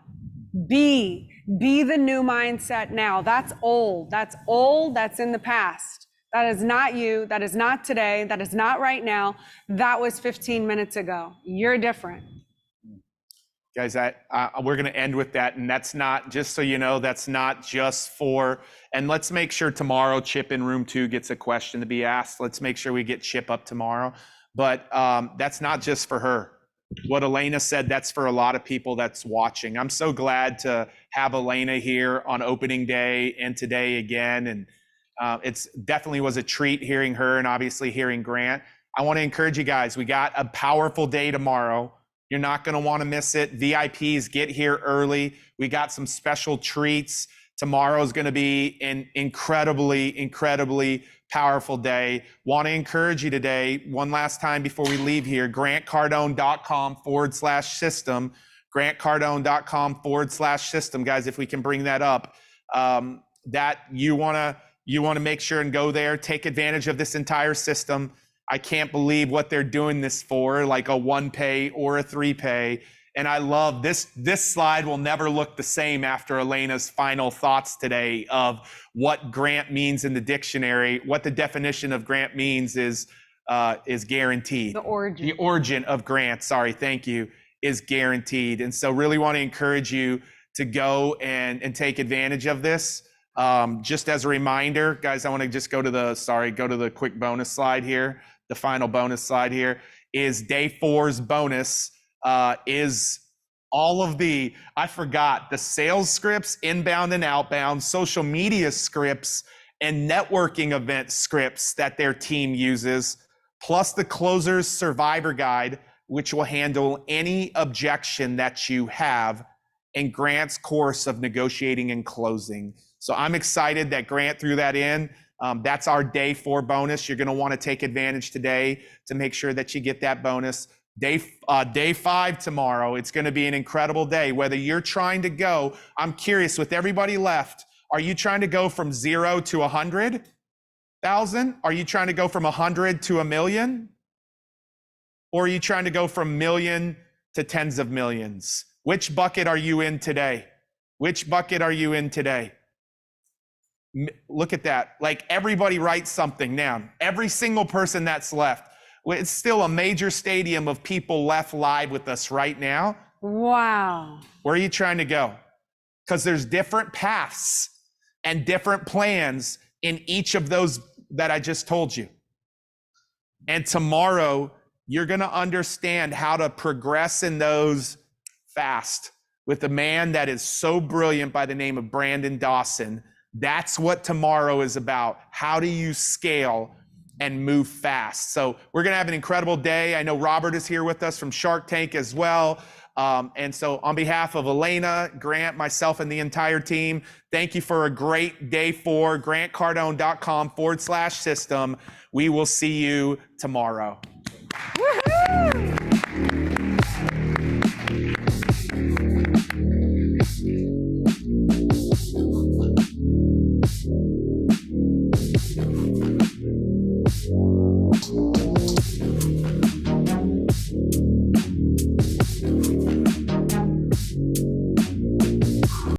Be the new mindset now. That's old. That's old. That's in the past. That is not you. That is not today. That is not right now. That was 15 minutes ago. You're different.
Guys, we're going to end with that. And that's not, just so you know, that's not just for, and let's make sure tomorrow Chip in room 2 gets a question to be asked. Let's make sure we get Chip up tomorrow. But that's not just for her. What Elena said, that's for a lot of people that's watching. I'm so glad to have Elena here on opening day and today again. And it's definitely was a treat hearing her and obviously hearing Grant. I want to encourage you guys. We got a powerful day tomorrow. You're not going to want to miss it. VIPs, get here early. We got some special treats. Tomorrow is going to be an incredibly powerful day. Want to encourage you today, one last time before we leave here, grantcardone.com/system, grantcardone.com/system. Guys, if we can bring that up, that you want to make sure and go there, take advantage of this entire system. I can't believe what they're doing this for, like a 1-pay or a 3-pay. And I love this. This slide will never look the same after Elena's final thoughts today of what grant means in the dictionary. What the definition of grant means is guaranteed.
The origin.
The origin of grant, sorry, thank you, is guaranteed. And so really want to encourage you to go and take advantage of this. Just as a reminder, guys, I want to just go to the quick bonus slide here. The final bonus slide here is day 4's bonus. Is all of the sales scripts, inbound and outbound, social media scripts, and networking event scripts that their team uses, plus the closer's survivor guide, which will handle any objection that you have, and Grant's course of negotiating and closing. So I'm excited that Grant threw that in. That's our day 4 bonus. You're going to want to take advantage today to make sure that you get that bonus. Day 5 tomorrow. It's going to be an incredible day. Whether you're trying to go, I'm curious, with everybody left, are you trying to go from 0 to 100,000? Are you trying to go from 100 to 1 million? Or are you trying to go from million to tens of millions? Which bucket are you in today? Which bucket are you in today? Look at that. Like, everybody write something down. Every single person that's left. It's still a major stadium of people left live with us right now.
Wow.
Where are you trying to go? Because there's different paths and different plans in each of those that I just told you. And tomorrow, you're going to understand how to progress in those fast with a man that is so brilliant by the name of Brandon Dawson. That's what tomorrow is about. How do you scale and move fast? So we're going to have an incredible day. I know Robert is here with us from Shark Tank as well. And so on behalf of Elena, Grant, myself, and the entire team, thank you for a great day 4, grantcardone.com/system. We will see you tomorrow.
Woohoo!
Yeah.